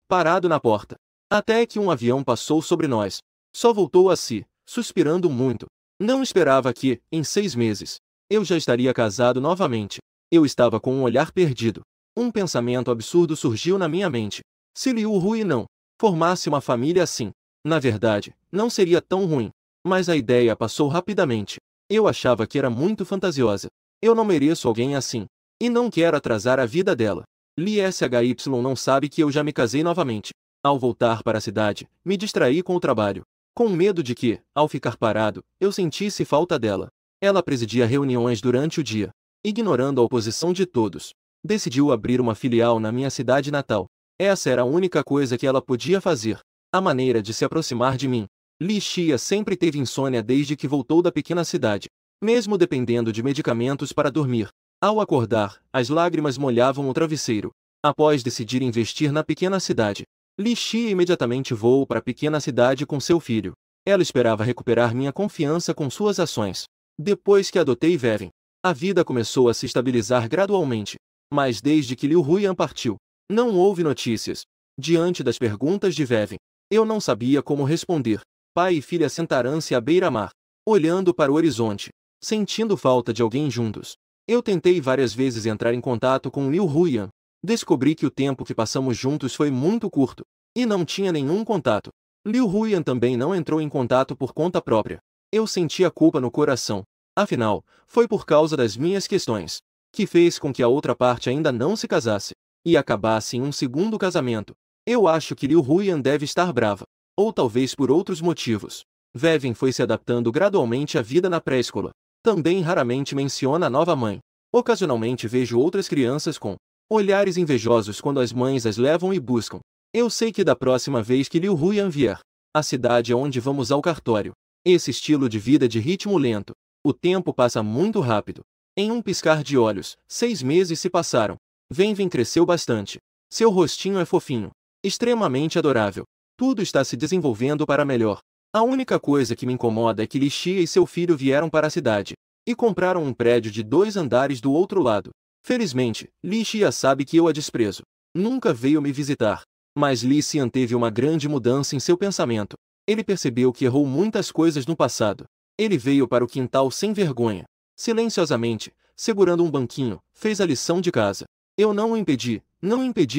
parado na porta. Até que um avião passou sobre nós. Só voltou a si, suspirando muito. Não esperava que, em 6 meses, eu já estaria casado novamente. Eu estava com um olhar perdido. Um pensamento absurdo surgiu na minha mente. Se Liu Huyan não formasse uma família assim, na verdade, não seria tão ruim. Mas a ideia passou rapidamente. Eu achava que era muito fantasiosa. Eu não mereço alguém assim. E não quero atrasar a vida dela. Li SHY não sabe que eu já me casei novamente. Ao voltar para a cidade, me distraí com o trabalho. Com medo de que, ao ficar parado, eu sentisse falta dela. Ela presidia reuniões durante o dia. Ignorando a oposição de todos, decidiu abrir uma filial na minha cidade natal. Essa era a única coisa que ela podia fazer. A maneira de se aproximar de mim. Li Xia sempre teve insônia desde que voltou da pequena cidade. Mesmo dependendo de medicamentos para dormir. Ao acordar, as lágrimas molhavam o travesseiro. Após decidir investir na pequena cidade, Li Xia imediatamente voou para a pequena cidade com seu filho. Ela esperava recuperar minha confiança com suas ações. Depois que adotei Veven, a vida começou a se estabilizar gradualmente. Mas desde que Liu Huyan partiu, não houve notícias. Diante das perguntas de Veven, eu não sabia como responder. Pai e filha sentaram-se à beira-mar, olhando para o horizonte, sentindo falta de alguém juntos. Eu tentei várias vezes entrar em contato com Liu Huyan. Descobri que o tempo que passamos juntos foi muito curto, e não tinha nenhum contato. Liu Huyan também não entrou em contato por conta própria. Eu sentia culpa no coração. Afinal, foi por causa das minhas questões, que fez com que a outra parte ainda não se casasse, e acabasse em um segundo casamento. Eu acho que Liu Huyan deve estar brava. Ou talvez por outros motivos. Veven foi se adaptando gradualmente à vida na pré-escola. Também raramente menciona a nova mãe. Ocasionalmente vejo outras crianças com olhares invejosos quando as mães as levam e buscam. Eu sei que da próxima vez que Liu Huyan vier, a cidade é onde vamos ao cartório. Esse estilo de vida de ritmo lento. O tempo passa muito rápido. Em um piscar de olhos, 6 meses se passaram. Venven cresceu bastante. Seu rostinho é fofinho. Extremamente adorável. Tudo está se desenvolvendo para melhor. A única coisa que me incomoda é que Li Xia e seu filho vieram para a cidade e compraram um prédio de 2 andares do outro lado. Felizmente, Li Xia sabe que eu a desprezo. Nunca veio me visitar. Mas Li Xian teve uma grande mudança em seu pensamento. Ele percebeu que errou muitas coisas no passado. Ele veio para o quintal sem vergonha. Silenciosamente, segurando um banquinho, fez a lição de casa. Eu não impedi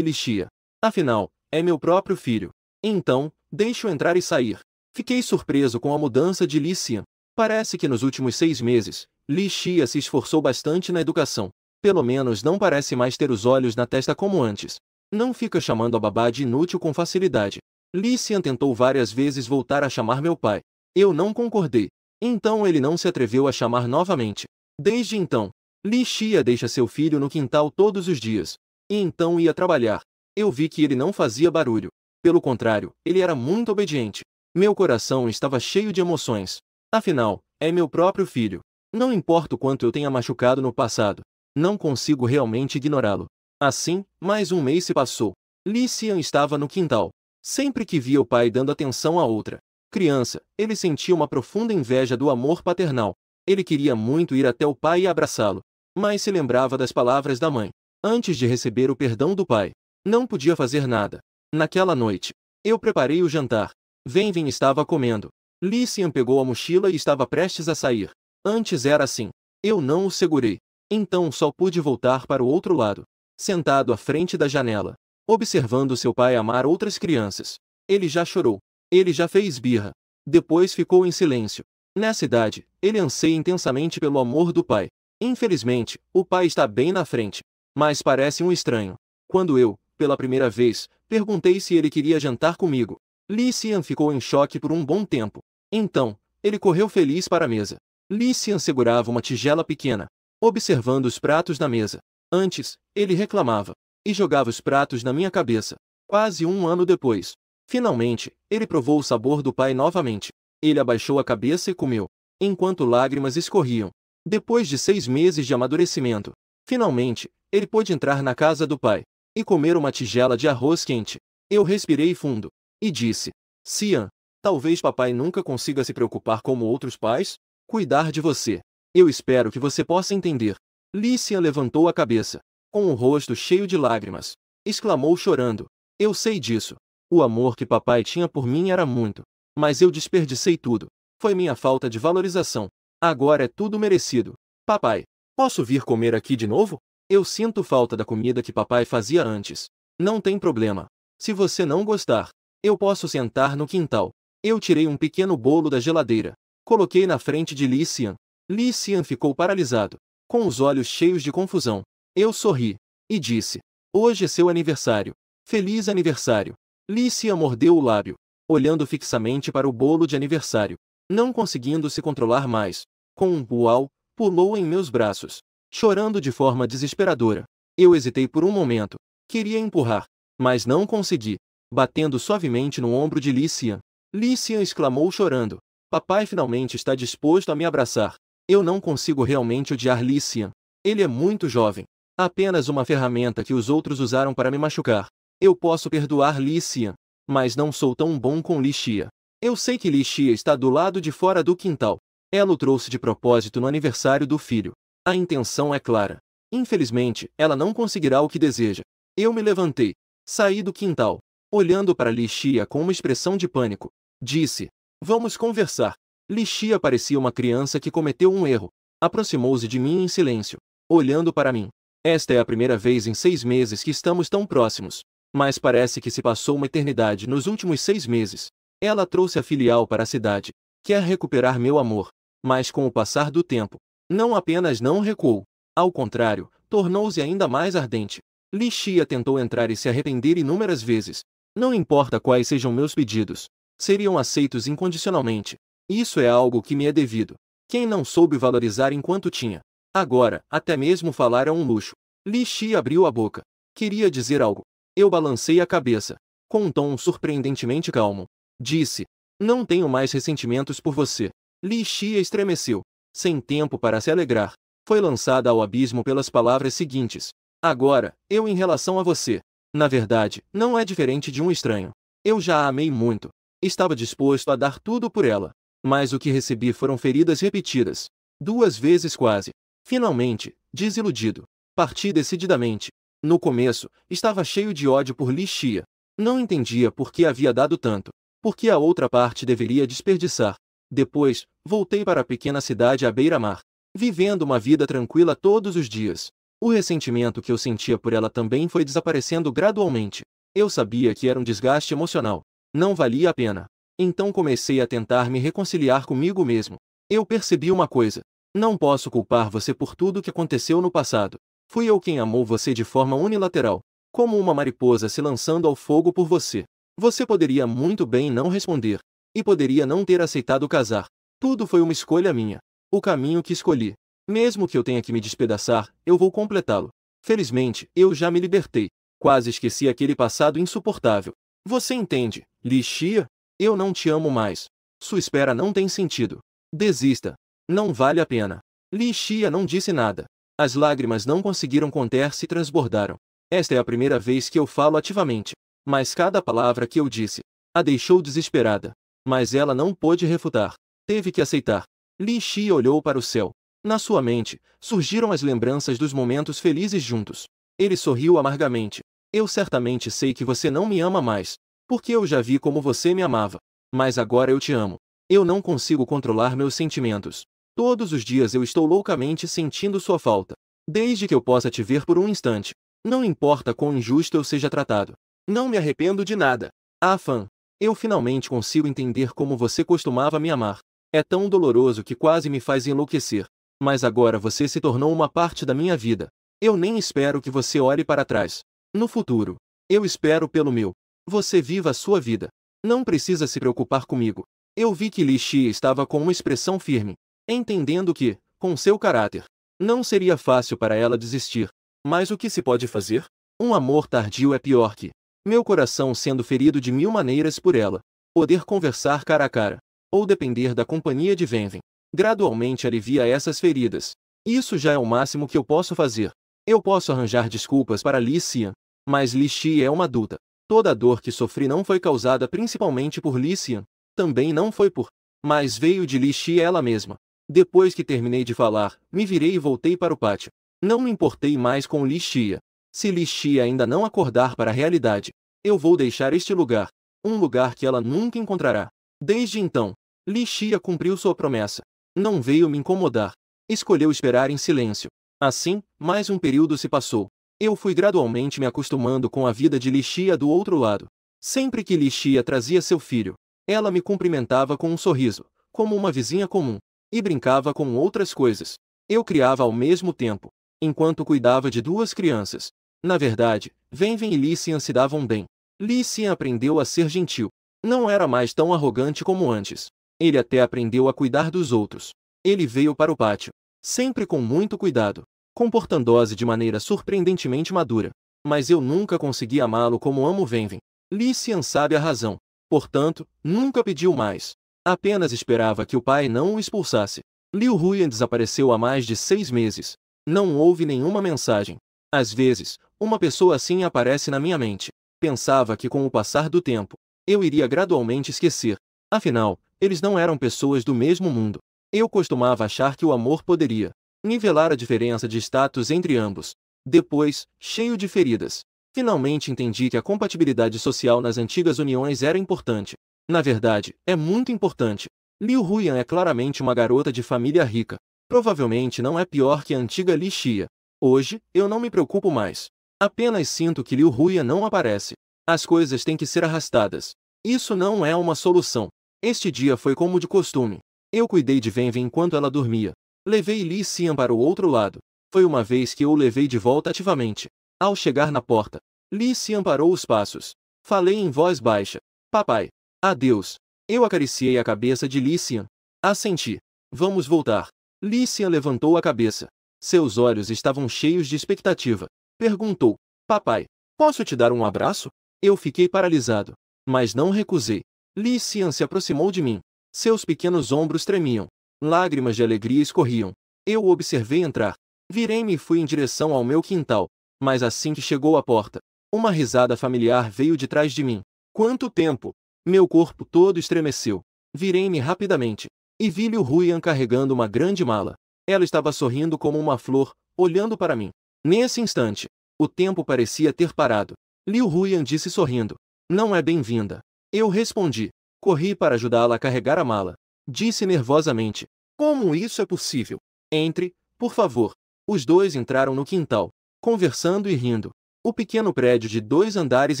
Li Xia. Afinal, é meu próprio filho. Então, deixe-o entrar e sair. Fiquei surpreso com a mudança de Li Xian. Parece que nos últimos 6 meses, Li Xia se esforçou bastante na educação. Pelo menos não parece mais ter os olhos na testa como antes. Não fica chamando a babá de inútil com facilidade. Li Xian tentou várias vezes voltar a chamar meu pai. Eu não concordei. Então ele não se atreveu a chamar novamente. Desde então, Li Xia deixa seu filho no quintal todos os dias. E então ia trabalhar. Eu vi que ele não fazia barulho. Pelo contrário, ele era muito obediente. Meu coração estava cheio de emoções. Afinal, é meu próprio filho. Não importa o quanto eu tenha machucado no passado. Não consigo realmente ignorá-lo. Assim, mais um mês se passou. Li Xian estava no quintal. Sempre que via o pai dando atenção a outra criança, ele sentia uma profunda inveja do amor paternal. Ele queria muito ir até o pai e abraçá-lo, mas se lembrava das palavras da mãe. Antes de receber o perdão do pai, não podia fazer nada. Naquela noite, eu preparei o jantar. Wenwen estava comendo. Li Xian pegou a mochila e estava prestes a sair. Antes era assim. Eu não o segurei. Então só pude voltar para o outro lado. Sentado à frente da janela, observando seu pai amar outras crianças. Ele já chorou. Ele já fez birra. Depois ficou em silêncio. Nessa idade, ele anseia intensamente pelo amor do pai. Infelizmente, o pai está bem na frente. Mas parece um estranho. Quando eu, pela primeira vez, perguntei se ele queria jantar comigo, Li Xian ficou em choque por um bom tempo. Então, ele correu feliz para a mesa. Li Xian segurava uma tigela pequena, observando os pratos na mesa. Antes, ele reclamava e jogava os pratos na minha cabeça. Quase um ano depois, finalmente, ele provou o sabor do pai novamente. Ele abaixou a cabeça e comeu, enquanto lágrimas escorriam. Depois de 6 meses de amadurecimento, finalmente, ele pôde entrar na casa do pai e comer uma tigela de arroz quente. Eu respirei fundo e disse: Xian, talvez papai nunca consiga se preocupar como outros pais, cuidar de você. Eu espero que você possa entender. Li Xian levantou a cabeça, com o rosto cheio de lágrimas. Exclamou chorando: eu sei disso. O amor que papai tinha por mim era muito. Mas eu desperdicei tudo. Foi minha falta de valorização. Agora é tudo merecido. Papai, posso vir comer aqui de novo? Eu sinto falta da comida que papai fazia antes. Não tem problema. Se você não gostar, eu posso sentar no quintal. Eu tirei um pequeno bolo da geladeira. Coloquei na frente de Li Xian. Li Xian ficou paralisado, com os olhos cheios de confusão. Eu sorri e disse: hoje é seu aniversário. Feliz aniversário. Li Xian mordeu o lábio, olhando fixamente para o bolo de aniversário. Não conseguindo se controlar mais, com um uau, pulou em meus braços, chorando de forma desesperadora. Eu hesitei por um momento. Queria empurrar, mas não consegui. Batendo suavemente no ombro de Li Xian, Li Xian exclamou chorando: papai finalmente está disposto a me abraçar. Eu não consigo realmente odiar Li Xian. Ele é muito jovem. Apenas uma ferramenta que os outros usaram para me machucar. Eu posso perdoar Li Xian, mas não sou tão bom com Li Xia. Eu sei que Li Xia está do lado de fora do quintal. Ela o trouxe de propósito no aniversário do filho. A intenção é clara. Infelizmente, ela não conseguirá o que deseja. Eu me levantei, saí do quintal, olhando para Li Xia com uma expressão de pânico. Disse: vamos conversar. Li Xia parecia uma criança que cometeu um erro. Aproximou-se de mim em silêncio, olhando para mim. Esta é a primeira vez em 6 meses que estamos tão próximos. Mas parece que se passou uma eternidade nos últimos 6 meses. Ela trouxe a filial para a cidade. Quer recuperar meu amor. Mas com o passar do tempo, não apenas não recuou. Ao contrário, tornou-se ainda mais ardente. Li Xia tentou entrar e se arrepender inúmeras vezes. Não importa quais sejam meus pedidos, seriam aceitos incondicionalmente. Isso é algo que me é devido. Quem não soube valorizar enquanto tinha, agora, até mesmo falar é um luxo. Li Xia abriu a boca. Queria dizer algo. Eu balancei a cabeça, com um tom surpreendentemente calmo. Disse: não tenho mais ressentimentos por você. Li Xia estremeceu. Sem tempo para se alegrar, foi lançada ao abismo pelas palavras seguintes: agora, eu em relação a você. Na verdade, não é diferente de um estranho. Eu já a amei muito. Estava disposto a dar tudo por ela. Mas o que recebi foram feridas repetidas. 2 vezes quase. Finalmente, desiludido, parti decididamente. No começo, estava cheio de ódio por Li Xia. Não entendia por que havia dado tanto. Por que a outra parte deveria desperdiçar. Depois, voltei para a pequena cidade à beira-mar, vivendo uma vida tranquila todos os dias. O ressentimento que eu sentia por ela também foi desaparecendo gradualmente. Eu sabia que era um desgaste emocional. Não valia a pena. Então comecei a tentar me reconciliar comigo mesmo. Eu percebi uma coisa. Não posso culpar você por tudo que aconteceu no passado. Fui eu quem amou você de forma unilateral, como uma mariposa se lançando ao fogo por você. Você poderia muito bem não responder. E poderia não ter aceitado casar. Tudo foi uma escolha minha. O caminho que escolhi. Mesmo que eu tenha que me despedaçar, eu vou completá-lo. Felizmente, eu já me libertei. Quase esqueci aquele passado insuportável. Você entende, Li Xia? Eu não te amo mais. Sua espera não tem sentido. Desista. Não vale a pena. Li Xia não disse nada. As lágrimas não conseguiram conter-se e transbordaram. Esta é a primeira vez que eu falo ativamente. Mas cada palavra que eu disse a deixou desesperada. Mas ela não pôde refutar. Teve que aceitar. Li Xia olhou para o céu. Na sua mente, surgiram as lembranças dos momentos felizes juntos. Ele sorriu amargamente. Eu certamente sei que você não me ama mais, porque eu já vi como você me amava. Mas agora eu te amo. Eu não consigo controlar meus sentimentos. Todos os dias eu estou loucamente sentindo sua falta. Desde que eu possa te ver por um instante. Não importa quão injusto eu seja tratado. Não me arrependo de nada. Ah, Fan. Eu finalmente consigo entender como você costumava me amar. É tão doloroso que quase me faz enlouquecer. Mas agora você se tornou uma parte da minha vida. Eu nem espero que você olhe para trás. No futuro, eu espero pelo meu. Você viva a sua vida. Não precisa se preocupar comigo. Eu vi que Li Xia estava com uma expressão firme, entendendo que, com seu caráter, não seria fácil para ela desistir. Mas o que se pode fazer? Um amor tardio é pior que meu coração sendo ferido de mil maneiras por ela. Poder conversar cara a cara, ou depender da companhia de Venven, gradualmente alivia essas feridas. Isso já é o máximo que eu posso fazer. Eu posso arranjar desculpas para Li Xia, mas Li Xia é uma adulta. Toda a dor que sofri não foi causada principalmente por Li Xia, também não foi por, mas veio de Li Xia ela mesma. Depois que terminei de falar, me virei e voltei para o pátio. Não me importei mais com Li Xia. Se Li Xia ainda não acordar para a realidade, eu vou deixar este lugar, um lugar que ela nunca encontrará. Desde então, Li Xia cumpriu sua promessa. Não veio me incomodar. Escolheu esperar em silêncio. Assim, mais um período se passou. Eu fui gradualmente me acostumando com a vida de Li Xia do outro lado. Sempre que Li Xia trazia seu filho, ela me cumprimentava com um sorriso, como uma vizinha comum, e brincava com outras coisas. Eu criava ao mesmo tempo, enquanto cuidava de 2 crianças. Na verdade, Venven e Li Xian se davam bem. Li Xian aprendeu a ser gentil. Não era mais tão arrogante como antes. Ele até aprendeu a cuidar dos outros. Ele veio para o pátio, sempre com muito cuidado, comportando-se de maneira surpreendentemente madura. Mas eu nunca consegui amá-lo como amo Venven. Li Xian sabe a razão. Portanto, nunca pediu mais. Apenas esperava que o pai não o expulsasse. Liu Huyan desapareceu há mais de 6 meses. Não houve nenhuma mensagem. Às vezes, uma pessoa assim aparece na minha mente. Pensava que com o passar do tempo, eu iria gradualmente esquecer. Afinal, eles não eram pessoas do mesmo mundo. Eu costumava achar que o amor poderia nivelar a diferença de status entre ambos. Depois, cheio de feridas, finalmente entendi que a compatibilidade social nas antigas uniões era importante. Na verdade, é muito importante. Liu Huyan é claramente uma garota de família rica. Provavelmente não é pior que a antiga Li Xia. Hoje, eu não me preocupo mais. Apenas sinto que Liu Huyan não aparece. As coisas têm que ser arrastadas. Isso não é uma solução. Este dia foi como de costume. Eu cuidei de Venven enquanto ela dormia. Levei Li Xian para o outro lado. Foi uma vez que eu o levei de volta ativamente. Ao chegar na porta, Li Xian parou os passos. Falei em voz baixa. Papai. Adeus. Eu acariciei a cabeça de Li Xian. Assenti. Vamos voltar. Li Xian levantou a cabeça. Seus olhos estavam cheios de expectativa. Perguntou. Papai, posso te dar um abraço? Eu fiquei paralisado. Mas não recusei. Li Xian se aproximou de mim. Seus pequenos ombros tremiam. Lágrimas de alegria escorriam. Eu o observei entrar. Virei-me e fui em direção ao meu quintal. Mas assim que chegou à porta, uma risada familiar veio de trás de mim. Quanto tempo? Meu corpo todo estremeceu. Virei-me rapidamente e vi Liu Huyan carregando uma grande mala. Ela estava sorrindo como uma flor, olhando para mim. Nesse instante, o tempo parecia ter parado. Liu Huyan disse sorrindo: "Não é bem-vinda." Eu respondi. Corri para ajudá-la a carregar a mala. Disse nervosamente: "Como isso é possível? Entre, por favor." Os dois entraram no quintal, conversando e rindo. O pequeno prédio de 2 andares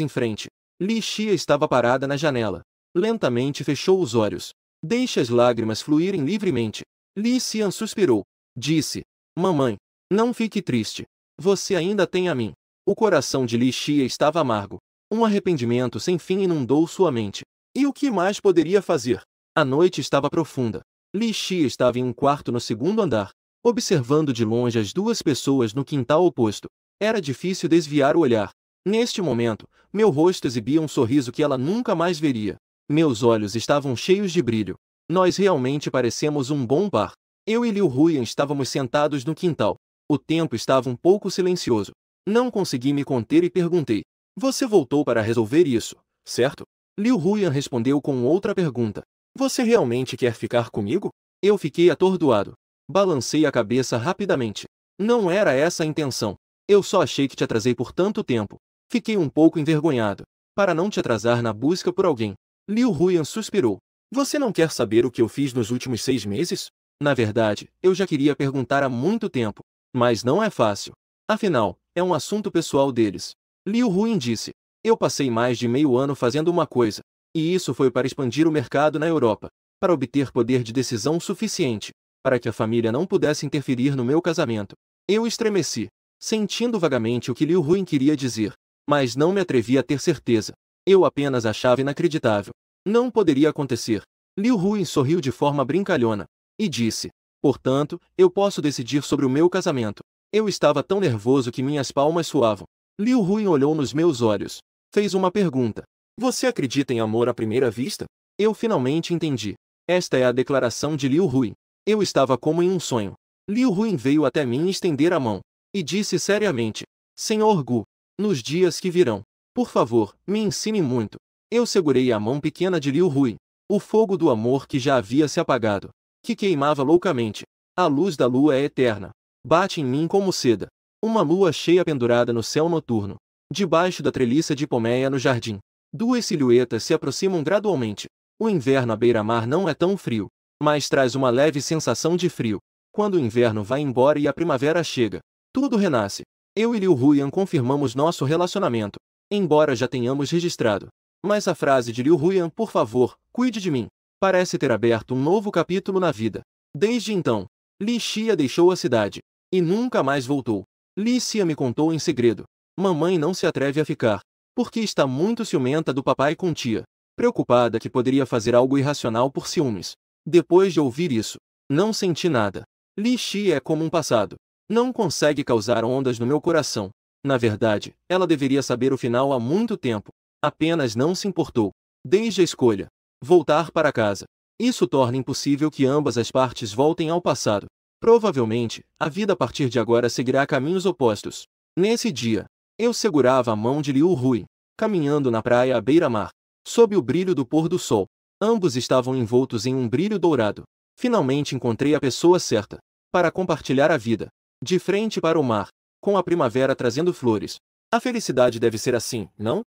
em frente. Li Xia estava parada na janela. Lentamente fechou os olhos. Deixe as lágrimas fluírem livremente. Li Xian suspirou. Disse: "Mamãe, não fique triste. Você ainda tem a mim." O coração de Li Xia estava amargo. Um arrependimento sem fim inundou sua mente. E o que mais poderia fazer? A noite estava profunda. Li Xia estava em um quarto no 2º andar, observando de longe as 2 pessoas no quintal oposto. Era difícil desviar o olhar. Neste momento, meu rosto exibia um sorriso que ela nunca mais veria. Meus olhos estavam cheios de brilho. Nós realmente parecemos um bom par. Eu e Liu Huyan estávamos sentados no quintal. O tempo estava um pouco silencioso. Não consegui me conter e perguntei: "Você voltou para resolver isso, certo?" Liu Huyan respondeu com outra pergunta: "Você realmente quer ficar comigo?" Eu fiquei atordoado. Balancei a cabeça rapidamente. Não era essa a intenção. Eu só achei que te atrasei por tanto tempo. Fiquei um pouco envergonhado. Para não te atrasar na busca por alguém. Liu Huyan suspirou. Você não quer saber o que eu fiz nos últimos 6 meses? Na verdade, eu já queria perguntar há muito tempo. Mas não é fácil. Afinal, é um assunto pessoal deles. Liu Huyan disse. Eu passei mais de meio ano fazendo uma coisa. E isso foi para expandir o mercado na Europa. Para obter poder de decisão suficiente. Para que a família não pudesse interferir no meu casamento. Eu estremeci, sentindo vagamente o que Liu Huyan queria dizer. Mas não me atrevi a ter certeza. Eu apenas achava inacreditável. Não poderia acontecer. Liu Huyan sorriu de forma brincalhona. E disse: "Portanto, eu posso decidir sobre o meu casamento." Eu estava tão nervoso que minhas palmas suavam. Liu Huyan olhou nos meus olhos. Fez uma pergunta. "Você acredita em amor à primeira vista?" Eu finalmente entendi. Esta é a declaração de Liu Huyan. Eu estava como em um sonho. Liu Huyan veio até mim estender a mão. E disse seriamente: "Senhor Gu, nos dias que virão, por favor, me ensine muito." Eu segurei a mão pequena de Liu Huyan. O fogo do amor que já havia se apagado. Que queimava loucamente. A luz da lua é eterna. Bate em mim como seda. Uma lua cheia pendurada no céu noturno. Debaixo da treliça de pomeia no jardim. 2 silhuetas se aproximam gradualmente. O inverno à beira-mar não é tão frio, mas traz uma leve sensação de frio. Quando o inverno vai embora e a primavera chega, tudo renasce. Eu e Liu Huyan confirmamos nosso relacionamento, embora já tenhamos registrado. Mas a frase de Liu Huyan, "por favor, cuide de mim", parece ter aberto um novo capítulo na vida. Desde então, Li Xia deixou a cidade e nunca mais voltou. Li Xia me contou em segredo: "Mamãe não se atreve a ficar, porque está muito ciumenta do papai com tia, preocupada que poderia fazer algo irracional por ciúmes." Depois de ouvir isso, não senti nada. Li Xia é como um passado. Não consegue causar ondas no meu coração. Na verdade, ela deveria saber o final há muito tempo. Apenas não se importou. Desde a escolha. Voltar para casa. Isso torna impossível que ambas as partes voltem ao passado. Provavelmente, a vida a partir de agora seguirá caminhos opostos. Nesse dia, eu segurava a mão de Liu Huyan, caminhando na praia à beira-mar, sob o brilho do pôr do sol. Ambos estavam envoltos em um brilho dourado. Finalmente encontrei a pessoa certa para compartilhar a vida. De frente para o mar, com a primavera trazendo flores. A felicidade deve ser assim, não?